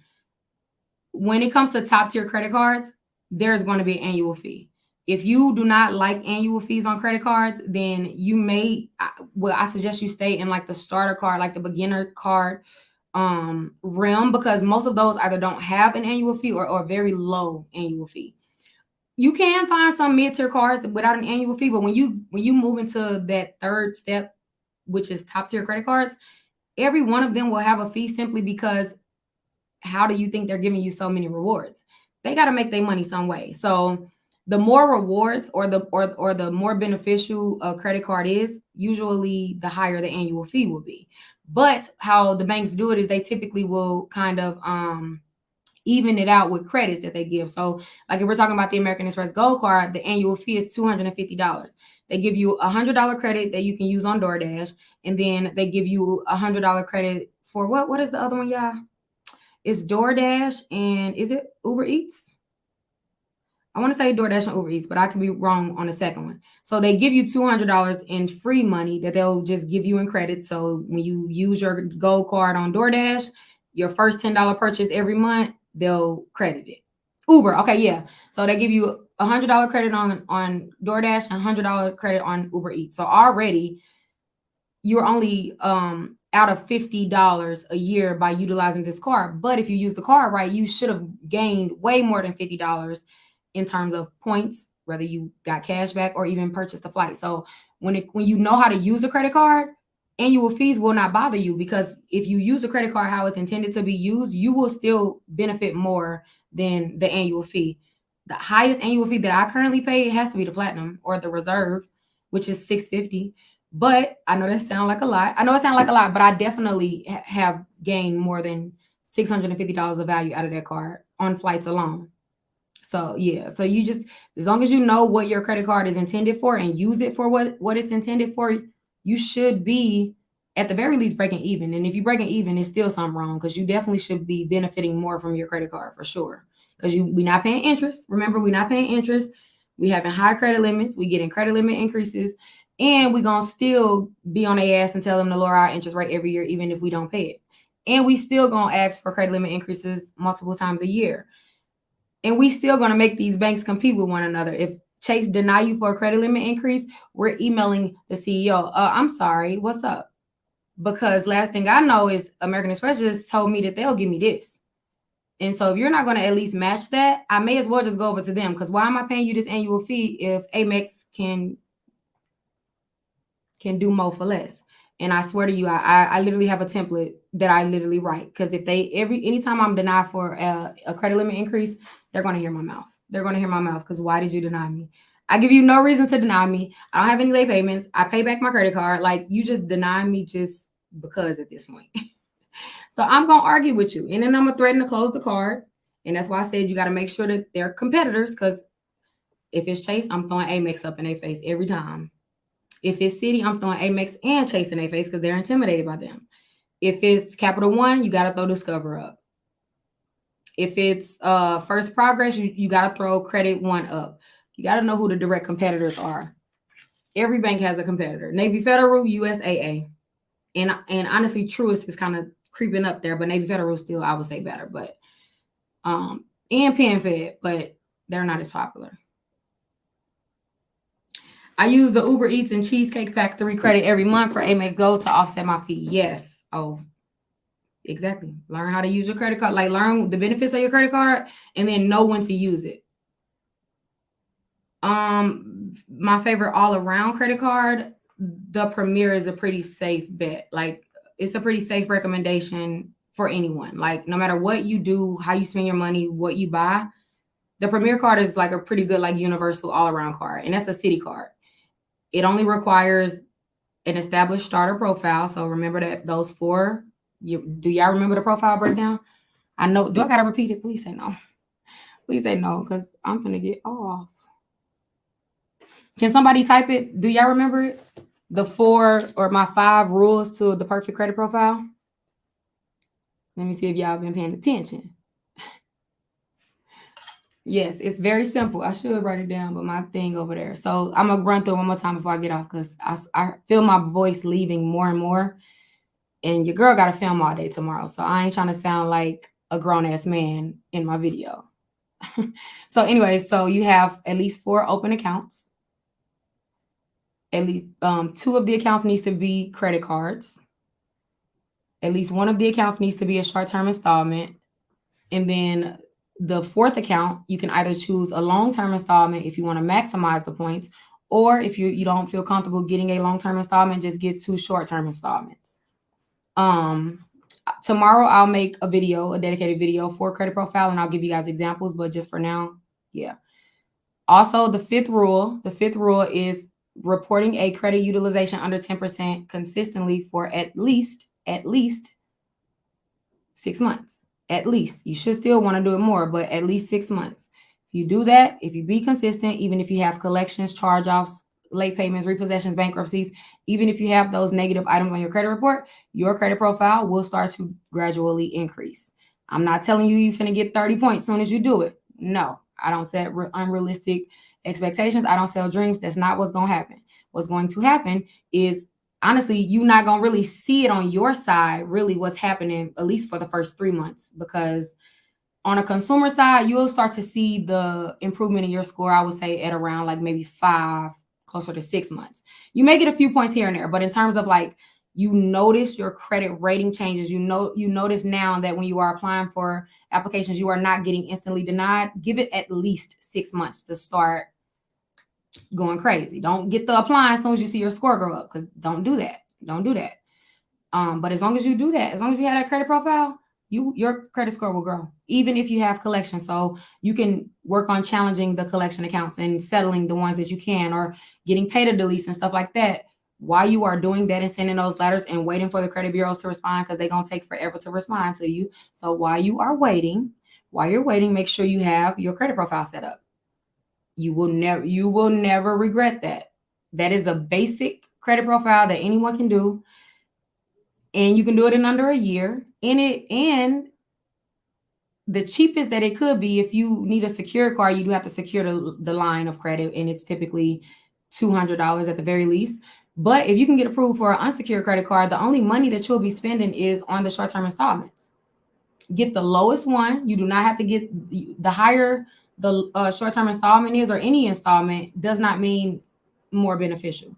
When it comes to top tier credit cards, there's going to be an annual fee. If you do not like annual fees on credit cards, then I suggest you stay in like the starter card, like the beginner card realm, because most of those either don't have an annual fee or very low annual fee. You can find some mid-tier cards without an annual fee, but when you move into that third step, which is top tier credit cards, every one of them will have a fee simply because how do you think they're giving you so many rewards? They got to make their money some way. So the more rewards or the more beneficial a credit card is, usually the higher the annual fee will be. But how the banks do it is they typically will kind of even it out with credits that they give. So like if we're talking about the American Express Gold Card, the annual fee is $250. They give you $100 credit that you can use on DoorDash, and then they give you $100 credit for what is the other one, y'all? It's DoorDash and is it Uber Eats? I want to say DoorDash and Uber Eats, but I could be wrong on the second one. So they give you $200 in free money that they'll just give you in credit. So when you use your gold card on DoorDash, your first $10 purchase every month, they'll credit it. Uber, okay, yeah. So they give you $100 credit on DoorDash and $100 credit on Uber Eats. So already you're only out of $50 a year by utilizing this card. But if you use the card right, you should have gained way more than $50 in terms of points, whether you got cash back or even purchased a flight. So when you know how to use a credit card, annual fees will not bother you, because if you use a credit card how it's intended to be used, you will still benefit more than the annual fee. The highest annual fee that I currently pay has to be the platinum or the reserve, which is $650. But I know that sounds like a lot. But I definitely have gained more than $650 of value out of that card on flights alone. So yeah, so you just, as long as you know what your credit card is intended for and use it for what it's intended for, you should be at the very least breaking even. And if you're breaking even, it's still something wrong, because you definitely should be benefiting more from your credit card for sure. Because we're not paying interest. Remember, we're not paying interest. We having high credit limits. We getting credit limit increases. And we're going to still be on their ass and tell them to lower our interest rate every year, even if we don't pay it. And we still going to ask for credit limit increases multiple times a year. And we still going to make these banks compete with one another. If Chase deny you for a credit limit increase, we're emailing the CEO. I'm sorry, what's up? Because last thing I know is American Express just told me that they'll give me this. And so if you're not going to at least match that, I may as well just go over to them. Because why am I paying you this annual fee if Amex can do more for less? And I swear to you, I literally have a template that I literally write. Because if anytime I'm denied for a credit limit increase, they're going to hear my mouth. They're going to hear my mouth because why did you deny me? I give you no reason to deny me. I don't have any late payments. I pay back my credit card. Like, you just deny me just because at this point. So I'm going to argue with you. And then I'm going to threaten to close the card. And that's why I said you got to make sure that they're competitors. Because if it's Chase, I'm throwing Amex up in their face every time. If it's Citi, I'm throwing Amex and Chase in their face because they're intimidated by them. If it's Capital One, you got to throw Discover up. If it's First Progress, you got to throw Credit One up. You got to know who the direct competitors are. Every bank has a competitor. Navy Federal, USAA. And honestly, Truist is kind of creeping up there, but Navy Federal still, I would say, better. But and PenFed, but they're not as popular. I use the Uber Eats and Cheesecake Factory credit every month for Amex Gold to offset my fee. Yes. Oh, exactly. Learn how to use your credit card. Like, learn the benefits of your credit card and then know when to use it. My favorite all-around credit card, the Premier, is a pretty safe bet. Like, it's a pretty safe recommendation for anyone. Like, no matter what you do, how you spend your money, what you buy, the Premier card is like a pretty good, like, universal all-around card. And that's a Citi card. It only requires an established starter profile. So remember that those four. Do y'all remember the profile breakdown? I know. Do I gotta repeat it? Please say no. Please say no, because I'm gonna get off. Can somebody type it? Do y'all remember it? The 4 or my 5 rules to the perfect credit profile. Let me see if y'all been paying attention. Yes, it's very simple. I should write it down, but my thing over there. So I'm gonna run through one more time before I get off because I feel my voice leaving more and more. And your girl got to film all day tomorrow. So I ain't trying to sound like a grown-ass man in my video. So anyway, so you have at least 4 open accounts. At least 2 of the accounts needs to be credit cards. At least 1 of the accounts needs to be a short-term installment. And then the 4th account, you can either choose a long-term installment if you want to maximize the points, or if you don't feel comfortable getting a long-term installment, just get 2 short-term installments. Tomorrow I'll make a dedicated video for credit profile, and I'll give you guys examples, but just for now, yeah. Also, the fifth rule is reporting a credit utilization under 10% consistently for at least 6 months. At least. You should still want to do it more, but at least 6 months. If you do that, if you be consistent, even if you have collections, charge-offs, late payments, repossessions, bankruptcies, even if you have those negative items on your credit report, your credit profile will start to gradually increase. I'm not telling you're finna get 30 points as soon as you do it. No, I don't set unrealistic expectations. I don't sell dreams. That's not what's going to happen. What's going to happen is, honestly, you're not going to really see it on your side, really what's happening, at least for the first 3 months, because on a consumer side, you'll start to see the improvement in your score, I would say, at around like maybe 5, closer to 6 months. You may get a few points here and there, but in terms of like, you notice your credit rating changes, you notice now that when you are applying for applications, you are not getting instantly denied. Give it at least 6 months to start going crazy. Don't get the applying as soon as you see your score go up, because don't do that. But as long as you do that, as long as you have that credit profile, your credit score will grow, even if you have collection. So you can work on challenging the collection accounts and settling the ones that you can, or getting paid to delete and stuff like that. While you are doing that and sending those letters and waiting for the credit bureaus to respond, because they're going to take forever to respond to you. So while you're waiting, make sure you have your credit profile set up. You will never regret that. That is a basic credit profile that anyone can do. And you can do it in under a year. And the cheapest that it could be, if you need a secure card, you do have to secure the line of credit, and it's typically $200 at the very least. But if you can get approved for an unsecured credit card, the only money that you'll be spending is on the short-term installments. Get the lowest one. You do not have to get the higher the short-term installment is, or any installment does not mean more beneficial.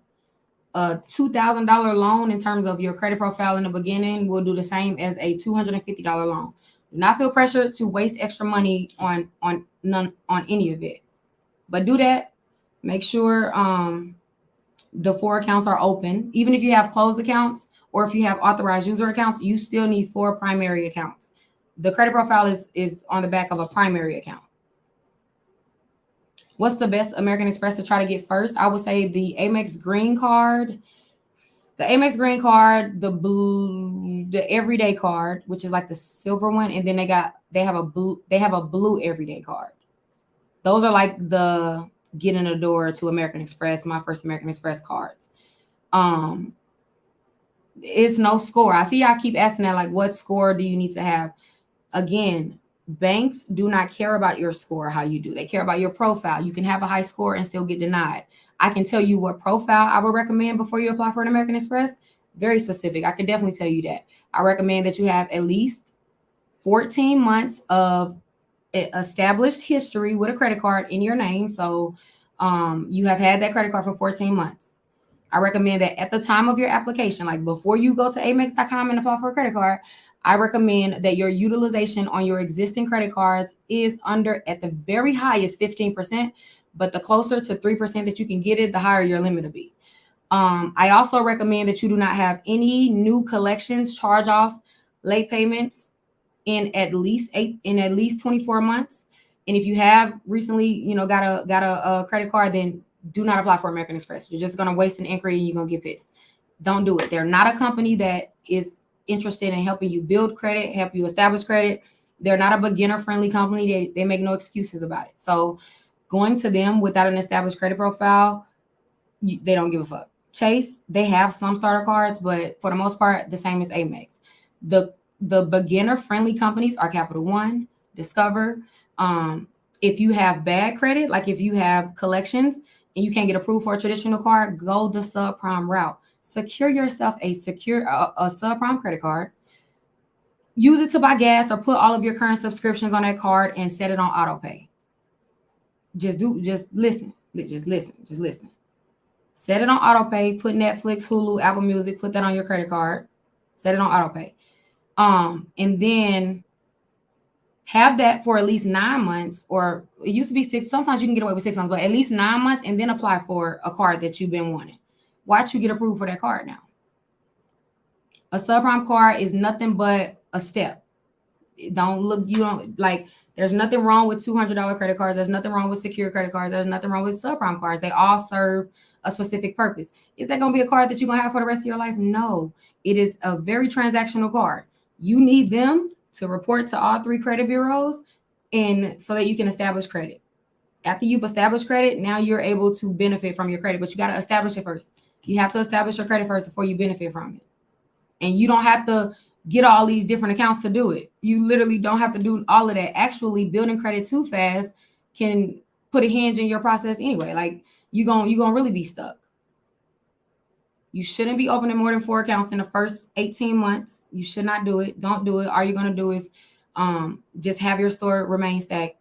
A $2,000 loan in terms of your credit profile in the beginning will do the same as a $250 loan. Do not feel pressure to waste extra money on any of it, but do that. Make sure the 4 accounts are open. Even if you have closed accounts or if you have authorized user accounts, you still need 4 primary accounts. The credit profile is on the back of a primary account. What's the best American Express to try to get first? I would say the Amex Green Card, the Everyday Card, which is like the silver one, and then they have a blue Everyday Card. Those are like the get in the door to American Express, my first American Express cards. It's no score. I see y'all keep asking that, like, what score do you need to have? Again, banks do not care about your score, how you do. They care about your profile. You can have a high score and still get denied. I can tell you what profile I would recommend before you apply for an American Express. Very specific. I can definitely tell you that. I recommend that you have at least 14 months of established history with a credit card in your name. So you have had that credit card for 14 months. I recommend that at the time of your application, like before you go to amex.com and apply for a credit card, I recommend that your utilization on your existing credit cards is under, at the very highest, 15%, but the closer to 3% that you can get it, the higher your limit will be. I also recommend that you do not have any new collections, charge-offs, late payments in at least 24 months. And if you have recently, got a credit card, then do not apply for American Express. You're just going to waste an inquiry and you're going to get pissed. Don't do it. They're not a company that is interested in helping you build credit, help you establish credit. They're not a beginner-friendly company. They make no excuses about it. So going to them without an established credit profile, they don't give a fuck. Chase, they have some starter cards, but for the most part, the same as Amex. The beginner-friendly companies are Capital One, Discover. If you have bad credit, like if you have collections and you can't get approved for a traditional card, go the subprime route. Secure yourself a subprime credit card. Use it to buy gas or put all of your current subscriptions on that card and set it on auto pay. Just listen. Set it on auto pay. Put Netflix, Hulu, Apple Music, put that on your credit card. Set it on auto pay. And then have that for at least 9 months, or it used to be 6. Sometimes you can get away with 6 months, but at least 9 months, and then apply for a card that you've been wanting. Watch you get approved for that card now. A subprime card is nothing but a step. There's nothing wrong with $200 credit cards. There's nothing wrong with secure credit cards. There's nothing wrong with subprime cards. They all serve a specific purpose. Is that going to be a card that you're going to have for the rest of your life? No. It is a very transactional card. You need them to report to all 3 credit bureaus, and so that you can establish credit. After you've established credit, now you're able to benefit from your credit, but you got to establish it first. You have to establish your credit first before you benefit from it. And you don't have to get all these different accounts to do it. You literally don't have to do all of that. Actually, building credit too fast can put a hinge in your process anyway. Like you're gonna really be stuck. You shouldn't be opening more than 4 accounts in the first 18 months. You should not do it. Don't do it. All you're gonna do is just have your score remain stagnant,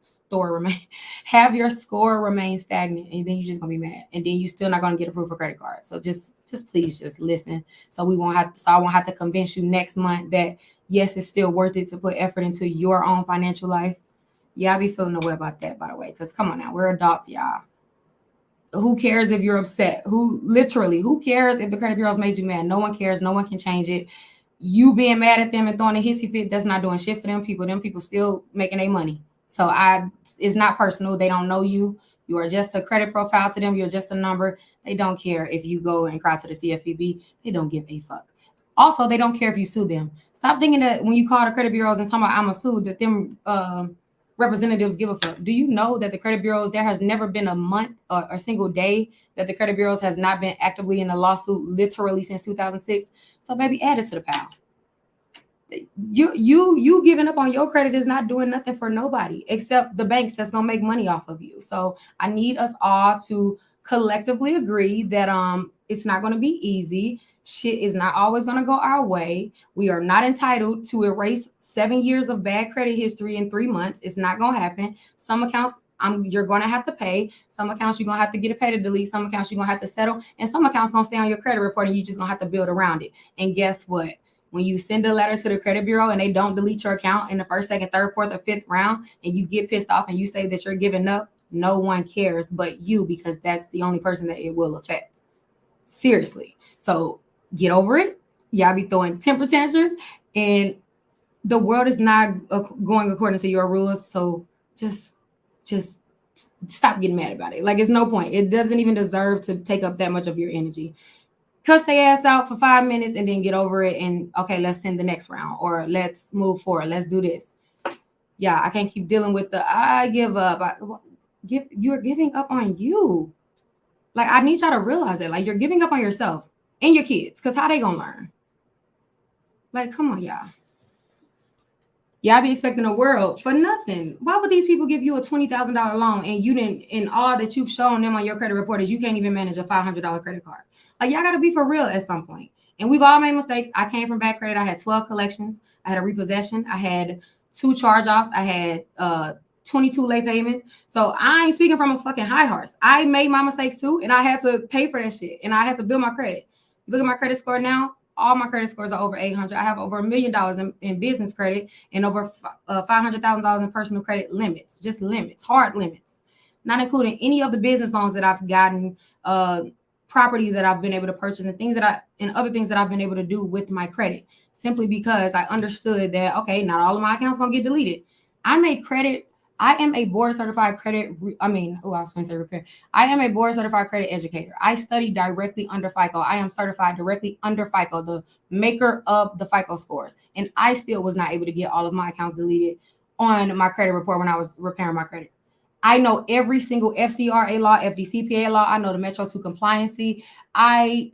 and then you're just gonna be mad, and then you're still not gonna get approved for credit cards. So just please just listen. So I won't have to convince you next month that yes, it's still worth it to put effort into your own financial life. Yeah, I be feeling the way about that, by the way, because come on now, we're adults, y'all. Who cares if you're upset? Who cares if the credit bureau's made you mad? No one cares. No one can change it. You being mad at them and throwing a hissy fit, that's not doing shit for them people. Them people still making their money. So it's not personal. They don't know you. You are just a credit profile to them. You're just a number. They don't care if you go and cry to the CFPB. They don't give a fuck. Also, they don't care if you sue them. Stop thinking that when you call the credit bureaus and talking about I'm a sue, that them representatives give a fuck. Do you know that the credit bureaus, there has never been a month or a single day that the credit bureaus has not been actively in a lawsuit literally since 2006? So baby, add it to the pile. You giving up on your credit is not doing nothing for nobody except the banks that's gonna make money off of you. So I need us all to collectively agree that it's not going to be easy. Shit is not always going to go our way. We are not entitled to erase 7 years of bad credit history in 3 months. It's not going to happen. Some accounts you're going to have to pay. Some accounts you're going to have to get a pay to delete. Some accounts you're going to have to settle. And some accounts going to stay on your credit report and you're just going to have to build around it. And guess what? When you send a letter to the credit bureau and they don't delete your account in the first, second, third, fourth, or fifth round, and you get pissed off and you say that you're giving up, no one cares but you, because that's the only person that it will affect. Seriously. So get over it. Y'all be throwing temper tantrums, and the world is not going according to your rules. So just stop getting mad about it. Like, it's no point. It doesn't even deserve to take up that much of your energy. Cuss their ass out for 5 minutes and then get over it. And okay, let's send the next round, or let's move forward. Let's do this. Yeah, I can't keep dealing with the I give up. You're giving up on you. Like, I need y'all to realize that. Like, you're giving up on yourself and your kids, because how they gonna learn? Like, come on, y'all. Y'all be expecting the world for nothing. Why would these people give you a $20,000 loan and you didn't, and all that you've shown them on your credit report is you can't even manage a $500 credit card? Like, y'all got to be for real at some point. And we've all made mistakes. I came from bad credit. I had 12 collections. I had a repossession. I had 2 charge-offs. I had 22 late payments. So I ain't speaking from a fucking high horse. I made my mistakes too, and I had to pay for that shit. And I had to build my credit. Look at my credit score now. All my credit scores are over 800. I have over $1 million in business credit and over $500,000 in personal credit limits, just limits, hard limits, not including any of the business loans that I've gotten, property that I've been able to purchase, and other things that I've been able to do with my credit, simply because I understood that, okay, not all of my accounts going to get deleted. I am a board certified credit. I was going to say repair. I am a board certified credit educator. I study directly under FICO. I am certified directly under FICO, the maker of the FICO scores. And I still was not able to get all of my accounts deleted on my credit report when I was repairing my credit. I know every single FCRA law, FDCPA law. I know the Metro 2 compliancy. I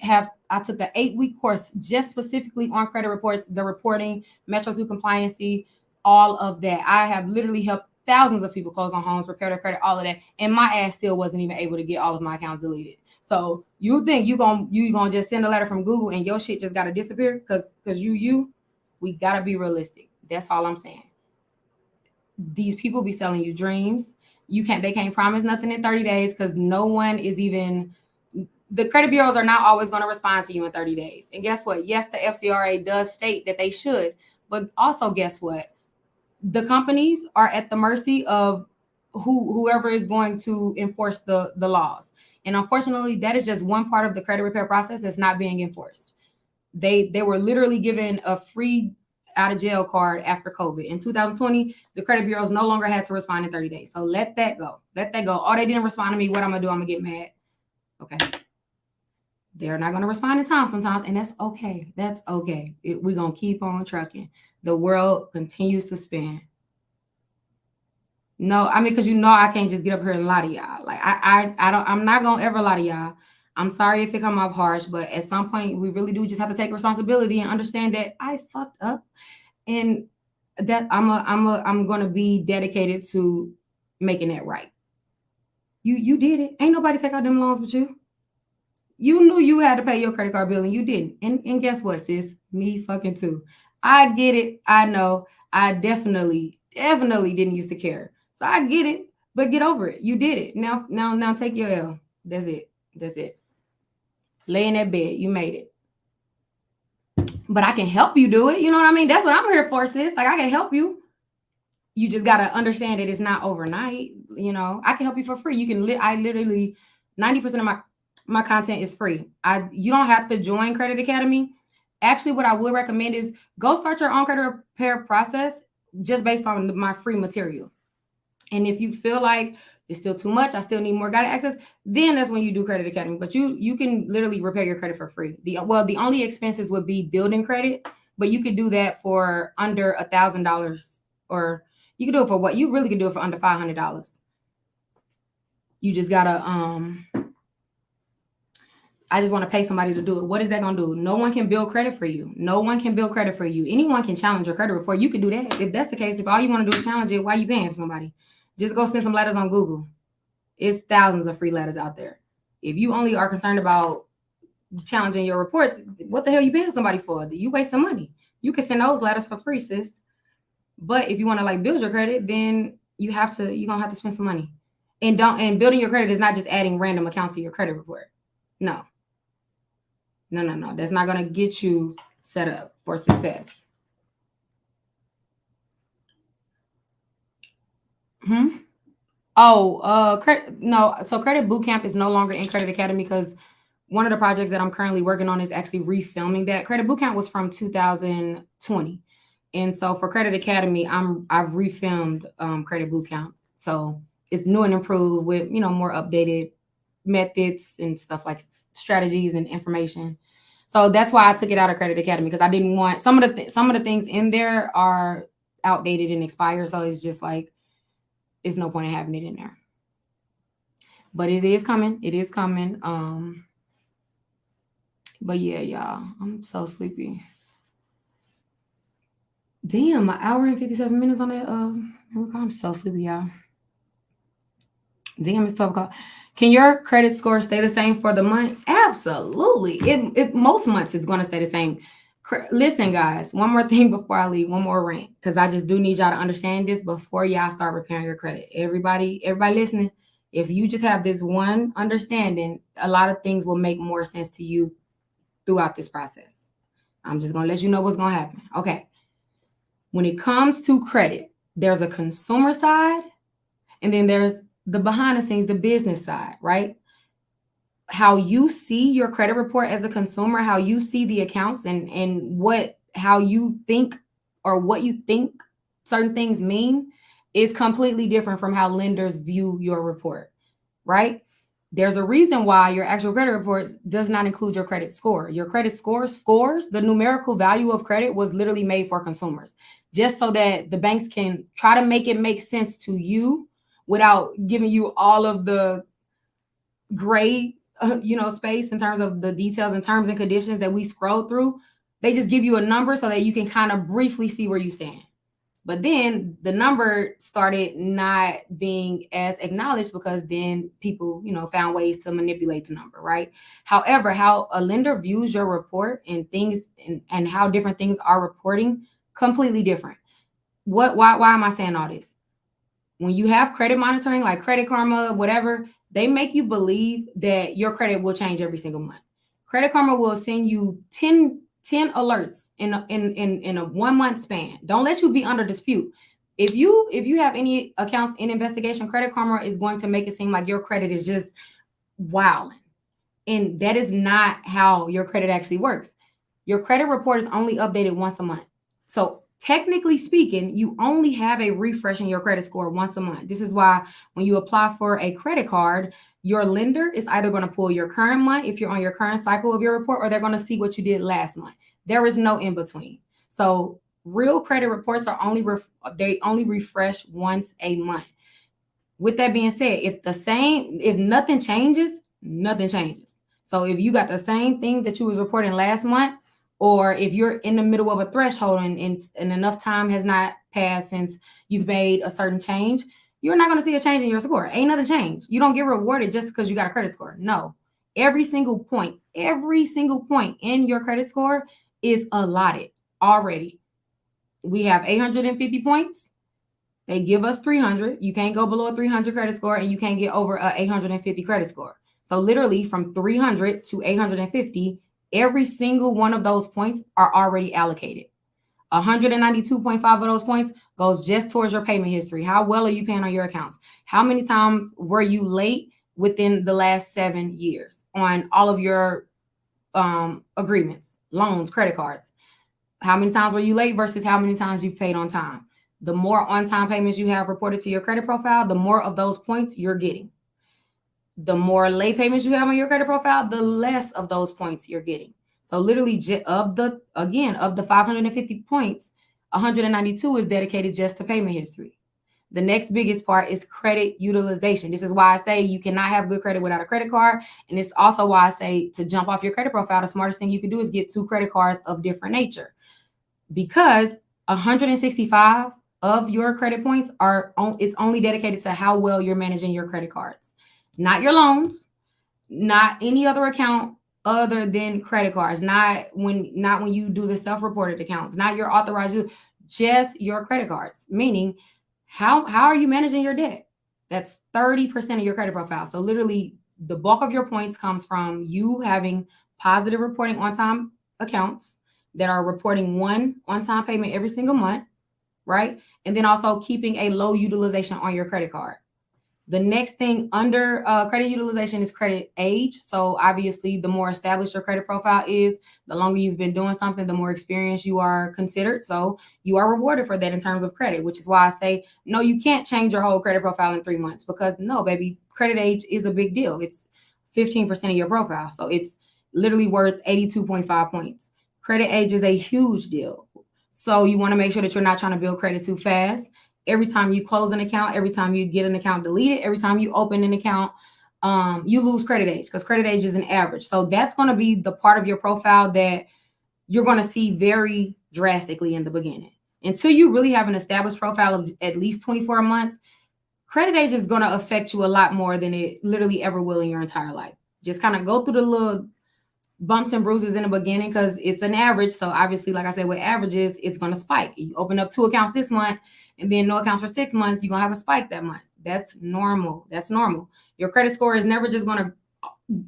took an 8-week course just specifically on credit reports, the reporting, Metro 2 compliancy, all of that. I have literally helped thousands of people close on homes, repair their credit, all of that. And my ass still wasn't even able to get all of my accounts deleted. So you think you gonna just send a letter from Google and your shit just gotta disappear? Because we gotta be realistic. That's all I'm saying. These people be selling you dreams. They can't promise nothing in 30 days because no one is even, the credit bureaus are not always going to respond to you in 30 days. And guess what? Yes, the FCRA does state that they should, but also guess what? The companies are at the mercy of whoever is going to enforce the laws. And unfortunately, that is just one part of the credit repair process that's not being enforced. They were literally given a free out of jail card after COVID. In 2020, the credit bureaus no longer had to respond in 30 days. So let that go. Let that go. Oh, they didn't respond to me. What I'm going to do? I'm going to get mad. Okay. They're not going to respond in time sometimes, and that's okay. That's okay. We're going to keep on trucking. The world continues to spin. No, I mean, because I can't just get up here and lie to y'all. Like, I'm not going to ever lie to y'all. I'm sorry if it come off harsh, but at some point we really do just have to take responsibility and understand that I fucked up, and that I'm going to be dedicated to making that right. You did it. Ain't nobody take out them loans but you. You knew you had to pay your credit card bill and you didn't. And guess what, sis? Me fucking too. I get it. I know. I definitely didn't used to care. So I get it, but get over it. You did it. Now take your L. That's it. Lay in that bed. You made it. But I can help you do it. You know what I mean? That's what I'm here for, sis. Like, I can help you. You just got to understand that it's not overnight. I can help you for free. You can I literally 90% of my content is free. You don't have to join Credit Academy. Actually, what I would recommend is go start your own credit repair process just based on my free material. And if you feel like it's still too much, I still need more guided access, then that's when you do Credit Academy. But you can literally repair your credit for free. The only expenses would be building credit, but you could do that for under $1,000, or you can do it for what you really could do it for under $500. You just gotta I just want to pay somebody to do it. What is that going to do? No one can build credit for you. Anyone can challenge your credit report. You can do that. If that's the case, if all you want to do is challenge it, why are you paying for somebody? Just go send some letters on Google. It's thousands of free letters out there. If you only are concerned about challenging your reports, what the hell you paying somebody for? You wasting money. You can send those letters for free, sis. But if you want to like build your credit, then you're gonna have to spend some money. And building your credit is not just adding random accounts to your credit report. No. That's not gonna get you set up for success. Credit no. So Credit Bootcamp is no longer in Credit Academy because one of the projects that I'm currently working on is actually refilming that. Credit Bootcamp was from 2020. And so for Credit Academy, I've refilmed Credit Bootcamp. So it's new and improved with, more updated methods and stuff like strategies and information. So that's why I took it out of Credit Academy, because I didn't want some of the things in there are outdated and expired. So it's just like, it's no point in having it in there. But it is coming. It is coming. But yeah, y'all, I'm so sleepy. Damn, an hour and 57 minutes on that. I'm so sleepy, y'all. Damn, it's 12 o'clock. Can your credit score stay the same for the month? Absolutely. It most months it's going to stay the same. Listen, guys, one more thing before I leave, one more rant, because I just do need y'all to understand this before y'all start repairing your credit. Everybody listening, if you just have this one understanding, a lot of things will make more sense to you throughout this process. I'm just going to let you know what's going to happen. Okay. When it comes to credit, there's a consumer side, and then there's the behind the scenes, the business side, right? How you see your credit report as a consumer, how you see the accounts and how you think or what you think certain things mean is completely different from how lenders view your report, right? There's a reason why your actual credit report does not include your credit score. Your credit scores, the numerical value of credit was literally made for consumers, just so that the banks can try to make it make sense to you without giving you all of the gray, space in terms of the details and terms and conditions that we scroll through. They just give you a number so that you can kind of briefly see where you stand. But then the number started not being as acknowledged because then people, found ways to manipulate the number, right? However, how a lender views your report and things and how different things are reporting, completely different. Why am I saying all this? When you have credit monitoring, like Credit Karma, whatever, they make you believe that your credit will change every single month. Credit Karma will send you 10 alerts in a 1 month span. Don't let you be under dispute. If you have any accounts in investigation, Credit Karma is going to make it seem like your credit is just wilding. And that is not how your credit actually works. Your credit report is only updated once a month. So technically speaking, you only have a refresh in your credit score once a month. This is why when you apply for a credit card, your lender is either going to pull your current month if you're on your current cycle of your report, or they're going to see what you did last month. There is no in between. So real credit reports are only refresh once a month. With that being said, if nothing changes, nothing changes. So if you got the same thing that you was reporting last month, or if you're in the middle of a threshold and enough time has not passed since you've made a certain change, you're not going to see a change in your score. Ain't nothing changed. You don't get rewarded just because you got a credit score. No. Every single point in your credit score is allotted already. We have 850 points. They give us 300. You can't go below a 300 credit score, and you can't get over a 850 credit score. So literally from 300 to 850, every single one of those points are already allocated. 192.5 of those points goes just towards your payment history. How well are you paying on your accounts? How many times were you late within the last 7 years on all of your agreements, loans, credit cards? How many times were you late versus how many times you paid on time? The more on-time payments you have reported to your credit profile, the more of those points you're getting. The more late payments you have on your credit profile, the less of those points you're getting. So literally of the 550 points, 192 is dedicated just to payment history. The next biggest part is credit utilization. This is why I say you cannot have good credit without a credit card. And it's also why I say to jump off your credit profile, the smartest thing you can do is get 2 credit cards of different nature. Because 165 of your credit points it's only dedicated to how well you're managing your credit cards, not your loans, not any other account other than credit cards, not when you do the self-reported accounts, not your authorized, just your credit cards. Meaning, how are you managing your debt? That's 30% of your credit profile. So literally the bulk of your points comes from you having positive reporting on time accounts that are reporting one on time payment every single month, right? And then also keeping a low utilization on your credit card. The next thing under credit utilization is credit age. So obviously, the more established your credit profile is, the longer you've been doing something, the more experience you are considered. So you are rewarded for that in terms of credit, which is why I say, no, you can't change your whole credit profile in 3 months, because no, baby, credit age is a big deal. It's 15% of your profile. So it's literally worth 82.5 points. Credit age is a huge deal. So you want to make sure that you're not trying to build credit too fast. Every time you close an account, every time you get an account deleted, every time you open an account, you lose credit age, because credit age is an average. So that's going to be the part of your profile that you're going to see very drastically in the beginning. Until you really have an established profile of at least 24 months, credit age is going to affect you a lot more than it literally ever will in your entire life. Just kind of go through the little bumps and bruises in the beginning, because it's an average. So obviously, like I said, with averages, it's going to spike. You open up 2 accounts this month and then no accounts for 6 months, you're going to have a spike that month. That's normal. That's normal. Your credit score is never just going to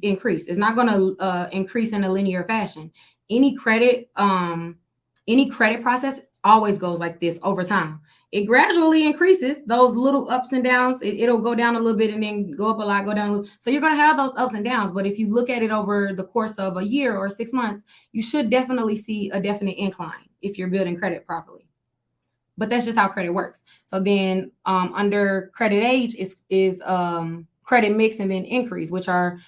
increase. It's not going to increase in a linear fashion. Any credit process always goes like this over time. It gradually increases those little ups and downs. It'll go down a little bit and then go up a lot, go down a little. So you're going to have those ups and downs. But if you look at it over the course of a year or 6 months, you should definitely see a definite incline if you're building credit properly. But that's just how credit works. So then under credit age is credit mix and then increase, which are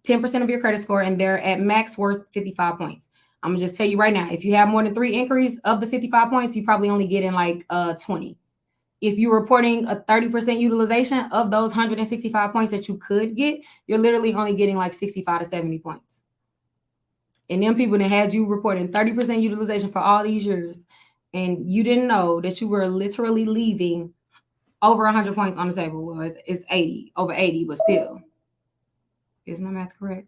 10% of your credit score, and they're at max worth 55 points. I'm gonna just tell you right now, if you have more than 3 increase of the 55 points, you probably only get in like 20. If you're reporting a 30% utilization of those 165 points that you could get, you're literally only getting like 65 to 70 points. And them people that had you reporting 30% utilization for all these years, and you didn't know that you were literally leaving over 100 points on the table. Well, it's 80, over 80, but still. Is my math correct?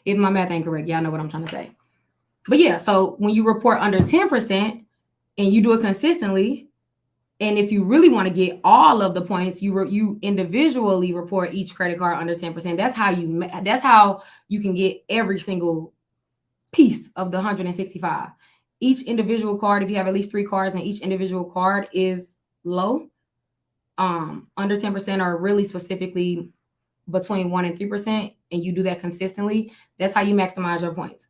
If my math ain't correct, y'all know what I'm trying to say. But yeah, so when you report under 10% and you do it consistently, and if you really want to get all of the points, you individually report each credit card under 10%. That's how you can get every single piece of the 165. Each individual card, if you have at least 3 cards and each individual card is low, under 10%, or really specifically between 1 and 3%, and you do that consistently, that's how you maximize your points.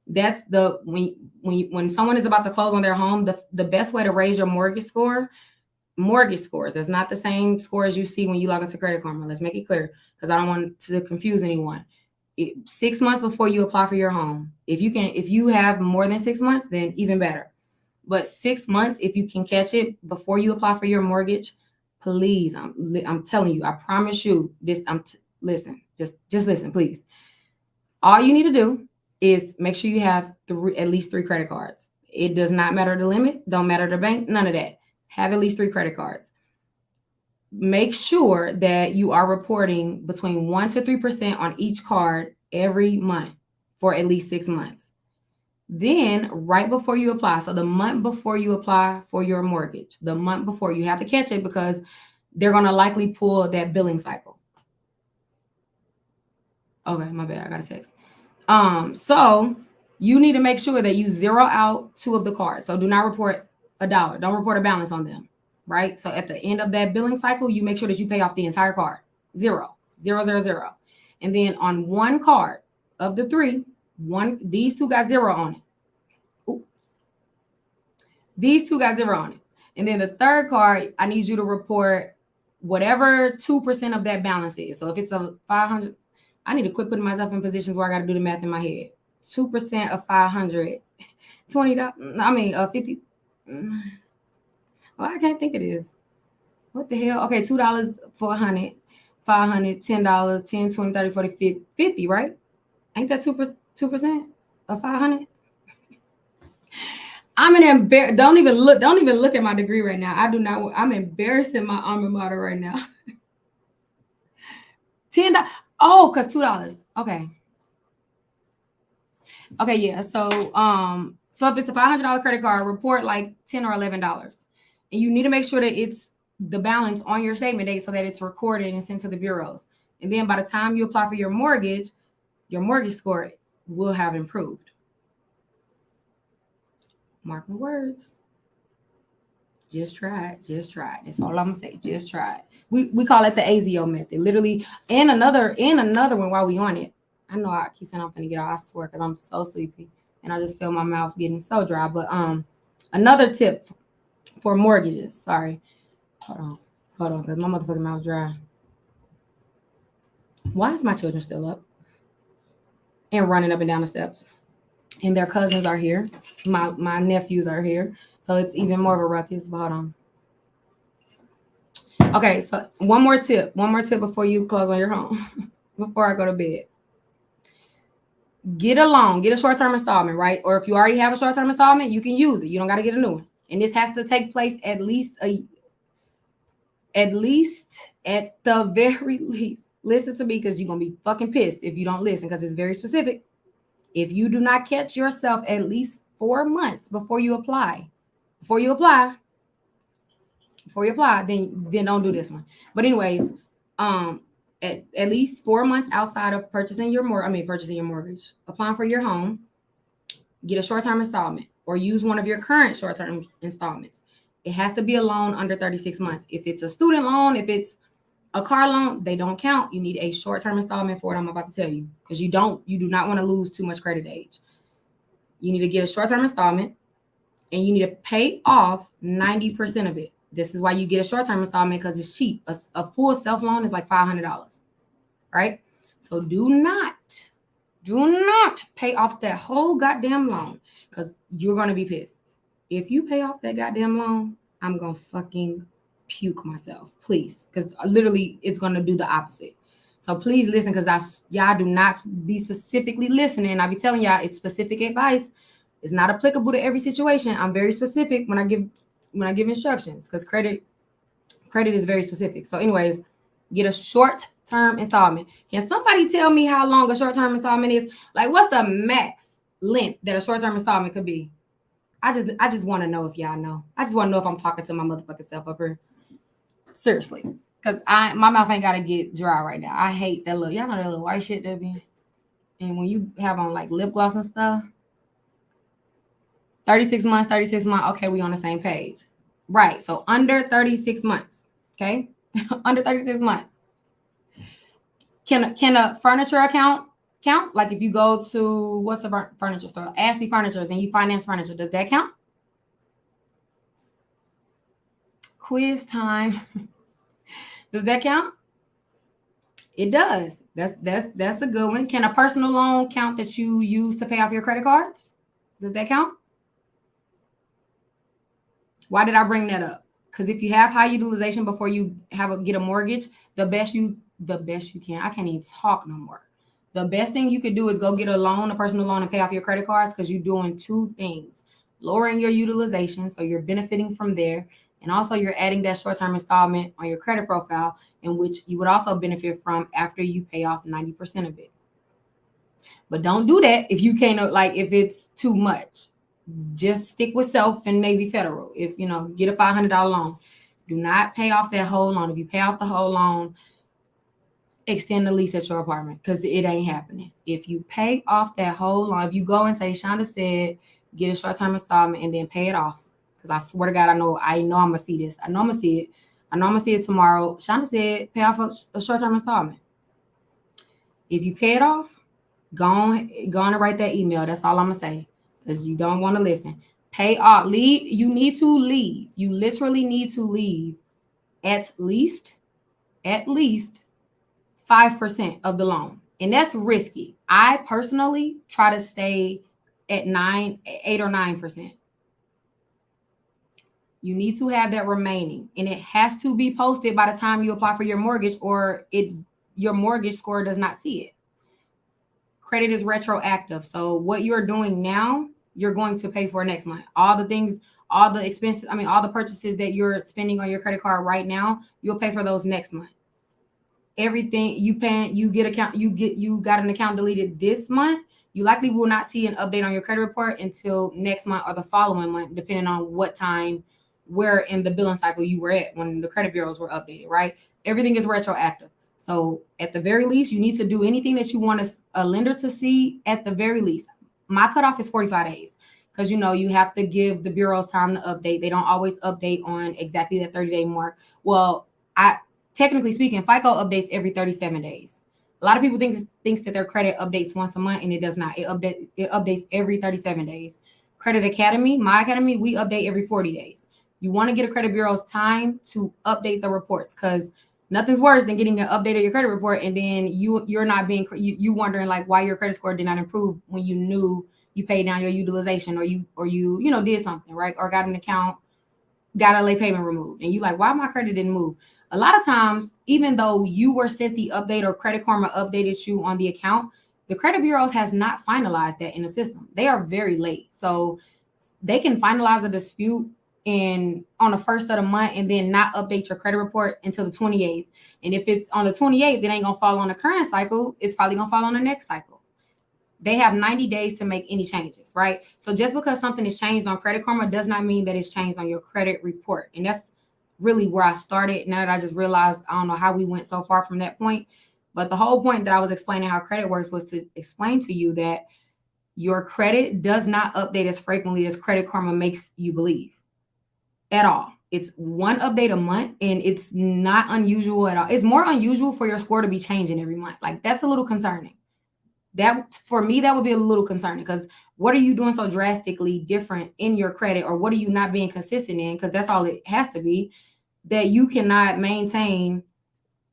That's when someone is about to close on their home, the best way to raise your mortgage scores, that's not the same scores you see when you log into Credit Karma. Let's make it clear, because I don't want to confuse anyone. 6 months before you apply for your home, if you have more than 6 months, then even better. But 6 months, if you can catch it before you apply for your mortgage, please, I'm telling you, I promise you this. Listen, just listen, please. All you need to do is make sure you have at least 3 credit cards. It does not matter the limit, don't matter the bank, none of that. Have at least 3 credit cards. Make sure that you are reporting between 1 to 3% on each card every month for at least 6 months. Then right before you apply, so the month before you apply for your mortgage, the month before, you have to catch it, because they're going to likely pull that billing cycle. Okay, my bad, I got a text. So you need to make sure that you zero out 2 of the cards. So do not report $1. Don't report a balance on them, right? So at the end of that billing cycle, you make sure that you pay off the entire card. 0, 0, 0, 0. And then on 1 card of the 3, these 2 got 0 on it. Ooh. These 2 got 0 on it. And then the 3rd card, I need you to report whatever 2% of that balance is. So if it's a 500, I need to quit putting myself in positions where I got to do the math in my head. 2% of 500, $20. I mean, 50. Well, I can't think it is. What the hell? Okay, $2 for 100, 500, $10, 10, 20, 30, 40, 50, right? Ain't that 2% of 500? I'm an embarrassed. Don't even look at my degree right now. I do not. I'm embarrassing my alma mater right now. $10. Oh, because $2. Okay. Okay, yeah. So if it's a $500 credit card, report like $10 or $11, and you need to make sure that it's the balance on your statement date so that it's recorded and sent to the bureaus. And then by the time you apply for your mortgage score will have improved. Mark my words. Just try it. Just try it. That's all I'm gonna say. Just try it. We call it the AZO method. Literally, and another one while we on it. I know I keep saying I'm gonna get out. I swear, because I'm so sleepy and I just feel my mouth getting so dry. But another tip for mortgages. Sorry, hold on, because my motherfucking mouth dry. Why is my children still up and running up and down the steps? And their cousins are here. My nephews are here, so it's even more of a ruckus. But hold on. Okay, so one more tip before you close on your home, before I go to bed. Get a loan, get a short-term installment, right? Or if you already have a short-term installment, you can use it. You don't got to get a new one. And this has to take place at the very least. Listen to me, because you're going to be fucking pissed if you don't listen, because it's very specific. If you do not catch yourself at least 4 months before you apply, then don't do this one. But anyways, at least 4 months outside of purchasing your mortgage, applying for your home, get a short-term installment or use one of your current short-term installments. It has to be a loan under 36 months. If it's a student loan, if it's a car loan, they don't count. You need a short-term installment for what I'm about to tell you, because you do not want to lose too much credit age. You need to get a short-term installment, and you need to pay off 90% of it. This is why you get a short-term installment, because it's cheap. A full self-loan is like $500, right? So do not pay off that whole goddamn loan, because you're going to be pissed. If you pay off that goddamn loan, I'm going to fucking puke myself, please, because literally it's going to do the opposite. So please listen, because y'all do not be specifically listening. I be telling y'all it's specific advice. It's not applicable to every situation. I'm very specific when I give instructions, because credit is very specific. So anyways, get a short-term installment. Can somebody tell me how long a short-term installment is? Like, what's the max length that a short-term installment could be? I just want to know if y'all know. I just want to know if I'm talking to my motherfucking self up here. Seriously. Because my mouth ain't got to get dry right now. I hate that y'all know that little white shit that be. And when you have on like lip gloss and stuff, 36 months, okay, we on the same page. Right, so under 36 months, okay? Under 36 months. Can a furniture account count? Like if you go to, what's the furniture store? Ashley Furnitures, and you finance furniture, does that count? Quiz time. Does that count? It does. That's a good one. Can a personal loan count that you use to pay off your credit cards? Does that count? Why did I bring that up? Because if you have high utilization before you get a mortgage, the best you can. I can't even talk no more. The best thing you could do is go get a loan, a personal loan, and pay off your credit cards, because you're doing two things: lowering your utilization, so you're benefiting from there, and also you're adding that short-term installment on your credit profile, in which you would also benefit from after you pay off 90% of it. But don't do that if you can't, like if it's too much. Just stick with self and maybe federal. If get a $500 loan, do not pay off that whole loan. If you pay off the whole loan, extend the lease at your apartment, because it ain't happening. If you pay off that whole loan, if you go and say Shonda said get a short-term installment and then pay it off, because I swear to God, I know I'm gonna see this. I know I'm gonna see it tomorrow. Shonda said pay off a short-term installment. If you pay it off, go on and write that email. That's all I'm gonna say, because you don't want to listen. Pay off. Leave. You need to leave. You literally need to leave at least 5% of the loan. And that's risky. I personally try to stay at 8 or 9%. You need to have that remaining, and it has to be posted by the time you apply for your mortgage, or your mortgage score does not see it. Credit is retroactive. So what you're doing now, you're going to pay for next month. All the things, all the expenses, all the purchases that you're spending on your credit card right now, you'll pay for those next month. everything you paying, you got an account deleted this month, you likely will not see an update on your credit report until next month or the following month, depending on what time, where in the billing cycle you were at when the credit bureaus were updated, right? Everything is retroactive. So at the very least, you need to do anything that you want a lender to see at the very least. My cutoff is 45 days because you have to give the bureaus time to update. They don't always update on exactly that 30-day mark. Well, I technically speaking, FICO updates every 37 days. A lot of people thinks that their credit updates once a month, and it does not. It updates every 37 days. Credit Academy, my academy, we update every 40 days. You want to get a credit bureau's time to update the reports because nothing's worse than getting an update of your credit report and then you're not being you wondering like why your credit score did not improve when you knew you paid down your utilization or you did something, right? Or got an account, got a late payment removed, and you like, why my credit didn't move? A lot of times, even though you were sent the update or Credit Karma updated you on the account, the credit bureaus has not finalized that in the system. They are very late. So they can finalize a dispute on the first of the month and then not update your credit report until the 28th. And if it's on the 28th, it ain't gonna fall on the current cycle. It's probably gonna fall on the next cycle. They have 90 days to make any changes, right? So just because something is changed on Credit Karma does not mean that it's changed on your credit report. And that's really where I started. Now that I just realized, I don't know how we went so far from that point. But the whole point that I was explaining how credit works was to explain to you that your credit does not update as frequently as Credit Karma makes you believe at all. It's one update a month, and it's not unusual at all. It's more unusual for your score to be changing every month. Like, that's a little concerning. That, for me, that would be a little concerning because what are you doing so drastically different in your credit, or what are you not being consistent in? Because that's all it has to be, that you cannot maintain.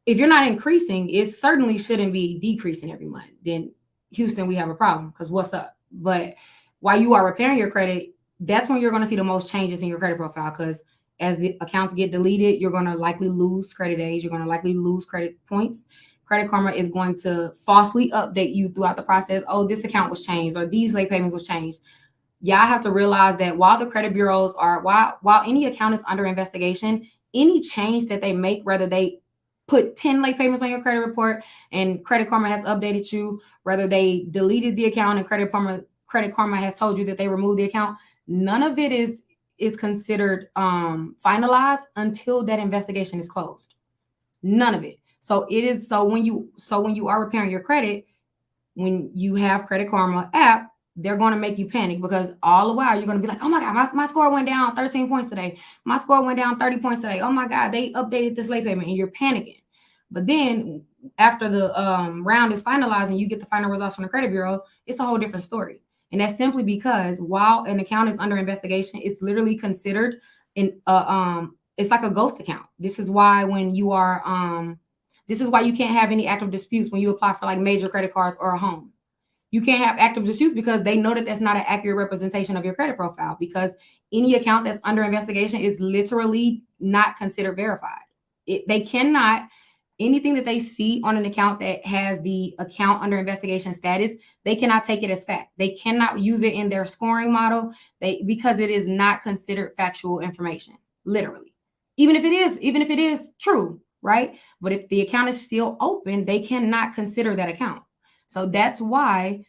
If you're not increasing, it certainly shouldn't be decreasing every month. Then Houston, we have a problem because what's up? But while you are repairing your credit, that's when you're going to see the most changes in your credit profile, because as the accounts get deleted, you're going to likely lose credit days. You're going to likely lose credit points. Credit Karma is going to falsely update you throughout the process. Oh, this account was changed, or these late payments was changed. Y'all have to realize that while the credit bureaus are, while any account is under investigation, any change that they make, whether they put 10 late payments on your credit report and Credit Karma has updated you, whether they deleted the account and Credit Karma has told you that they removed the account, none of it is considered finalized until that investigation is closed. None of it. So when you are repairing your credit, when you have Credit Karma app, they're going to make you panic because all the while you're going to be like, oh my God, my score went down 13 points today. My score went down 30 points today. Oh my God, they updated this late payment, and you're panicking. But then after the round is finalized and you get the final results from the credit bureau, it's a whole different story. And that's simply because while an account is under investigation, it's literally considered it's like a ghost account. This is why this is why you can't have any active disputes when you apply for like major credit cards or a home. You can't have active disputes because they know that that's not an accurate representation of your credit profile, because any account that's under investigation is literally not considered verified. They cannot, anything that they see on an account that has the account under investigation status, they cannot take it as fact. They cannot use it in their scoring model because it is not considered factual information, literally. Even if it is true, right? But if the account is still open, they cannot consider that account. So that's why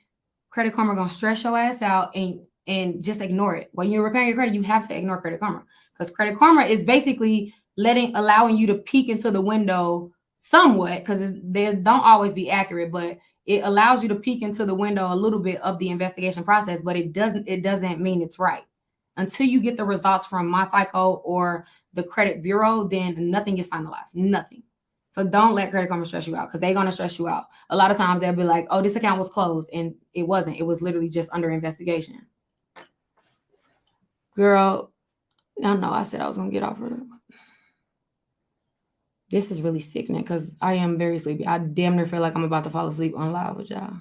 Credit Karma gonna stress your ass out and just ignore it. When you're repairing your credit, you have to ignore Credit Karma, because Credit Karma is basically allowing you to peek into the window somewhat, because they don't always be accurate, but it allows you to peek into the window a little bit of the investigation process, but it doesn't mean it's right. Until you get the results from My FICO or the credit bureau, then nothing is finalized. Nothing. So don't let Credit Karma stress you out, because they're going to stress you out. A lot of times they'll be like, oh, this account was closed, and it wasn't. It was literally just under investigation. Girl, I know I said I was going to get off of it. This is really sickening because I am very sleepy. I damn near feel like I'm about to fall asleep on live with y'all.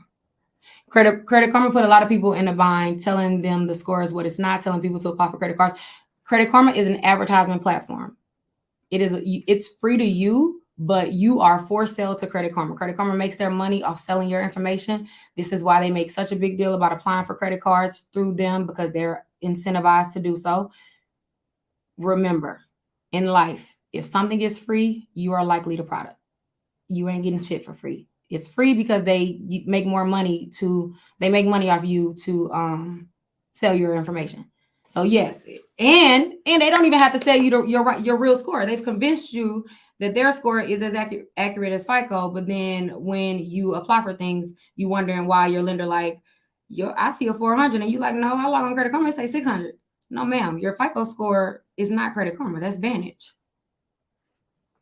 Credit Karma put a lot of people in a bind, telling them the score is what it's not, telling people to apply for credit cards. Credit Karma is an advertisement platform. It's free to you, but you are for sale to Credit Karma. Credit Karma makes their money off selling your information. This is why they make such a big deal about applying for credit cards through them, because they're incentivized to do so. Remember, in life, if something is free, you are likely the product. you ain't getting shit for free. It's free because make more money they make money off you to sell your information. So yes, and they don't even have to sell you your real score. They've convinced you that their score is as accurate as FICO, but then when you apply for things, you wondering why your lender like, I see a 400, and you like, no, how long on Credit Karma? Say 600. No, ma'am, your FICO score is not Credit Karma. That's Vantage.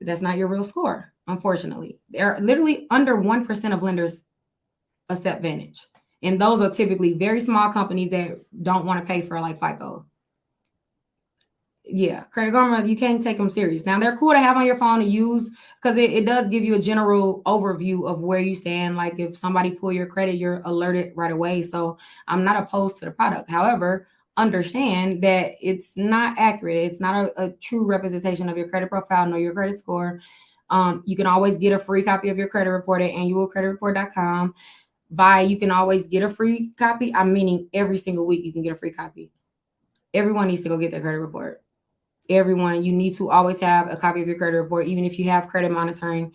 That's not your real score, unfortunately. They're literally under 1% of lenders accept Vantage. And those are typically very small companies that don't want to pay for like FICO. Yeah, Credit Karma, you can't take them serious. Now they're cool to have on your phone to use because it does give you a general overview of where you stand. Like if somebody pull your credit, you're alerted right away. So I'm not opposed to the product. However, understand that it's not accurate. It's not a true representation of your credit profile nor your credit score. You can always get a free copy of your credit report at annualcreditreport.com. You can always get a free copy. I'm meaning every single week you can get a free copy. Everyone needs to go get their credit report. Everyone, you need to always have a copy of your credit report. Even if you have credit monitoring,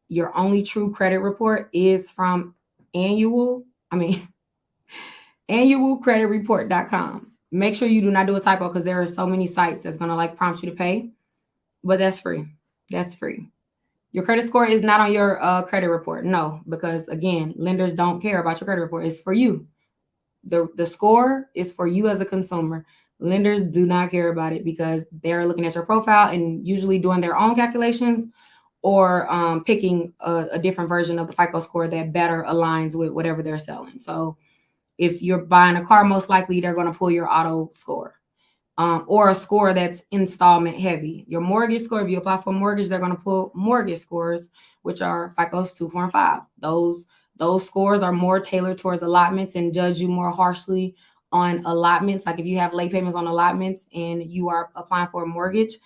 your only true credit report is from annualcreditreport.com. Make sure you do not do a typo because there are so many sites that's going to like prompt you to pay, but that's free. That's free. Your credit score is not on your credit report. No, because again, lenders don't care about your credit report. It's for you. The score is for you as a consumer. Lenders do not care about it because they're looking at your profile and usually doing their own calculations or picking a different version of the FICO score that better aligns with whatever they're selling. So if you're buying a car, most likely they're going to pull your auto score or a score that's installment heavy. Your mortgage score, if you apply for a mortgage, they're going to pull mortgage scores, which are FICO's 2, 4, and 5. Those scores are more tailored towards allotments and judge you more harshly on allotments. Like if you have late payments on allotments and you are applying for a mortgage,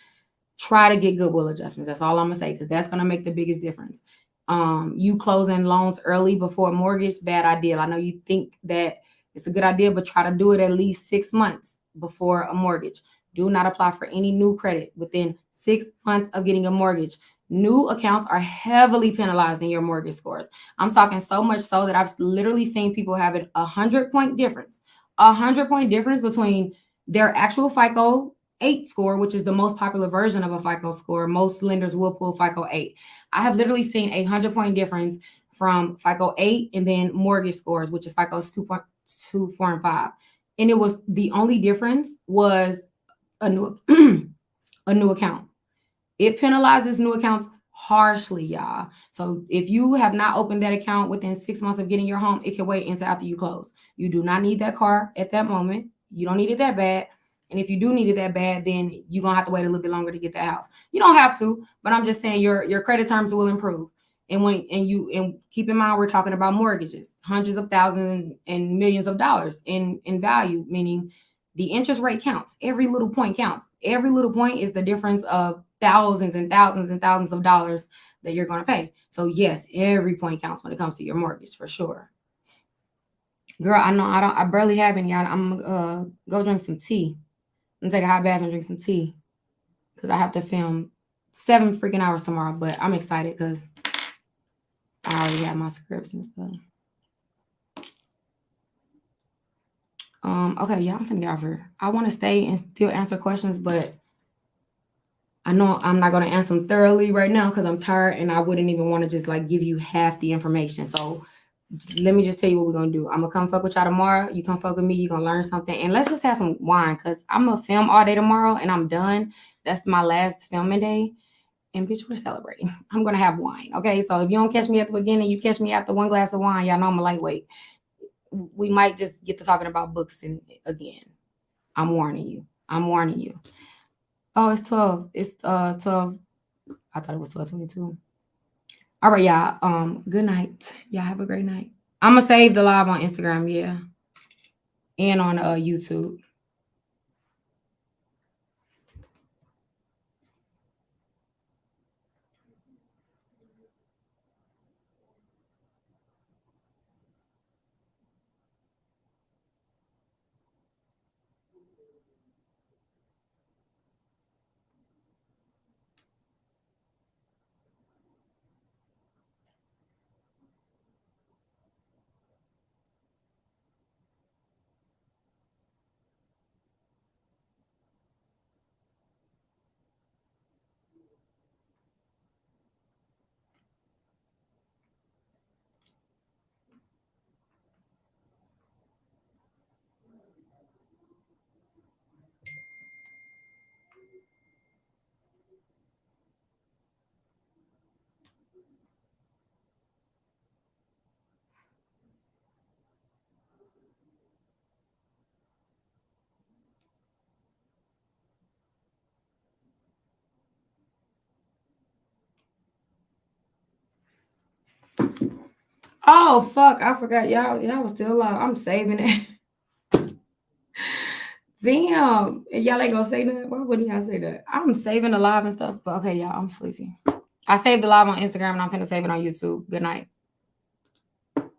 try to get goodwill adjustments. That's all I'm gonna say, because that's gonna make the biggest difference. You closing loans early before a mortgage, bad idea. I know you think that it's a good idea, but try to do it at least 6 months before a mortgage. Do not apply for any new credit within 6 months of getting a mortgage. New accounts are heavily penalized in your mortgage scores. I'm talking so much so that I've literally seen people having 100-point difference, 100-point difference between their actual FICO 8 score, which is the most popular version of a FICO score. Most lenders will pull FICO 8. I have literally seen a 100-point difference from FICO 8 and then mortgage scores, which is FICO's 2.2, 4, and 5. And it was the only difference was a new a new account. It penalizes new accounts harshly, y'all. So if you have not opened that account within 6 months of getting your home, it can wait until after you close. You do not need that car at that moment. You don't need it that bad. And if you do need it that bad, then you're gonna have to wait a little bit longer to get that house. You don't have to, but I'm just saying your credit terms will improve. And keep in mind, we're talking about mortgages, hundreds of thousands and millions of dollars in value, meaning the interest rate counts. Every little point counts. Every little point is the difference of thousands and thousands and thousands of dollars that you're going to pay. So yes, every point counts when it comes to your mortgage, for sure. Girl, I barely have any. I'm gonna go drink some tea. I'm gonna take a hot bath and drink some tea because I have to film 7 freaking hours tomorrow. But I'm excited because I already have my scripts and stuff. Okay, yeah, I'm gonna get off here. I want to stay and still answer questions, but I know I'm not gonna answer them thoroughly right now because I'm tired and I wouldn't even want to just like give you half the information. So let me just tell you what we're gonna do. I'm gonna come fuck with y'all tomorrow. You come fuck with me, you're gonna learn something. And let's just have some wine because I'm gonna film all day tomorrow and I'm done. That's my last filming day. And bitch, we're celebrating. I'm gonna have wine. Okay. So if you don't catch me at the beginning, you catch me after one glass of wine, y'all know I'm a lightweight. We might just get to talking about books and again. I'm warning you. I'm warning you. Oh, it's 12. It's 12. I thought it was 12:22. All right, y'all. Good night. Y'all have a great night. I'm gonna save the live on Instagram, yeah. And on YouTube. Oh fuck, I forgot y'all was still alive. I'm saving it. Damn. Y'all ain't gonna say that. Why wouldn't y'all say that? I'm saving the live and stuff. But okay, y'all, I'm sleepy. I saved the live on Instagram and I'm finna save it on YouTube. Good night.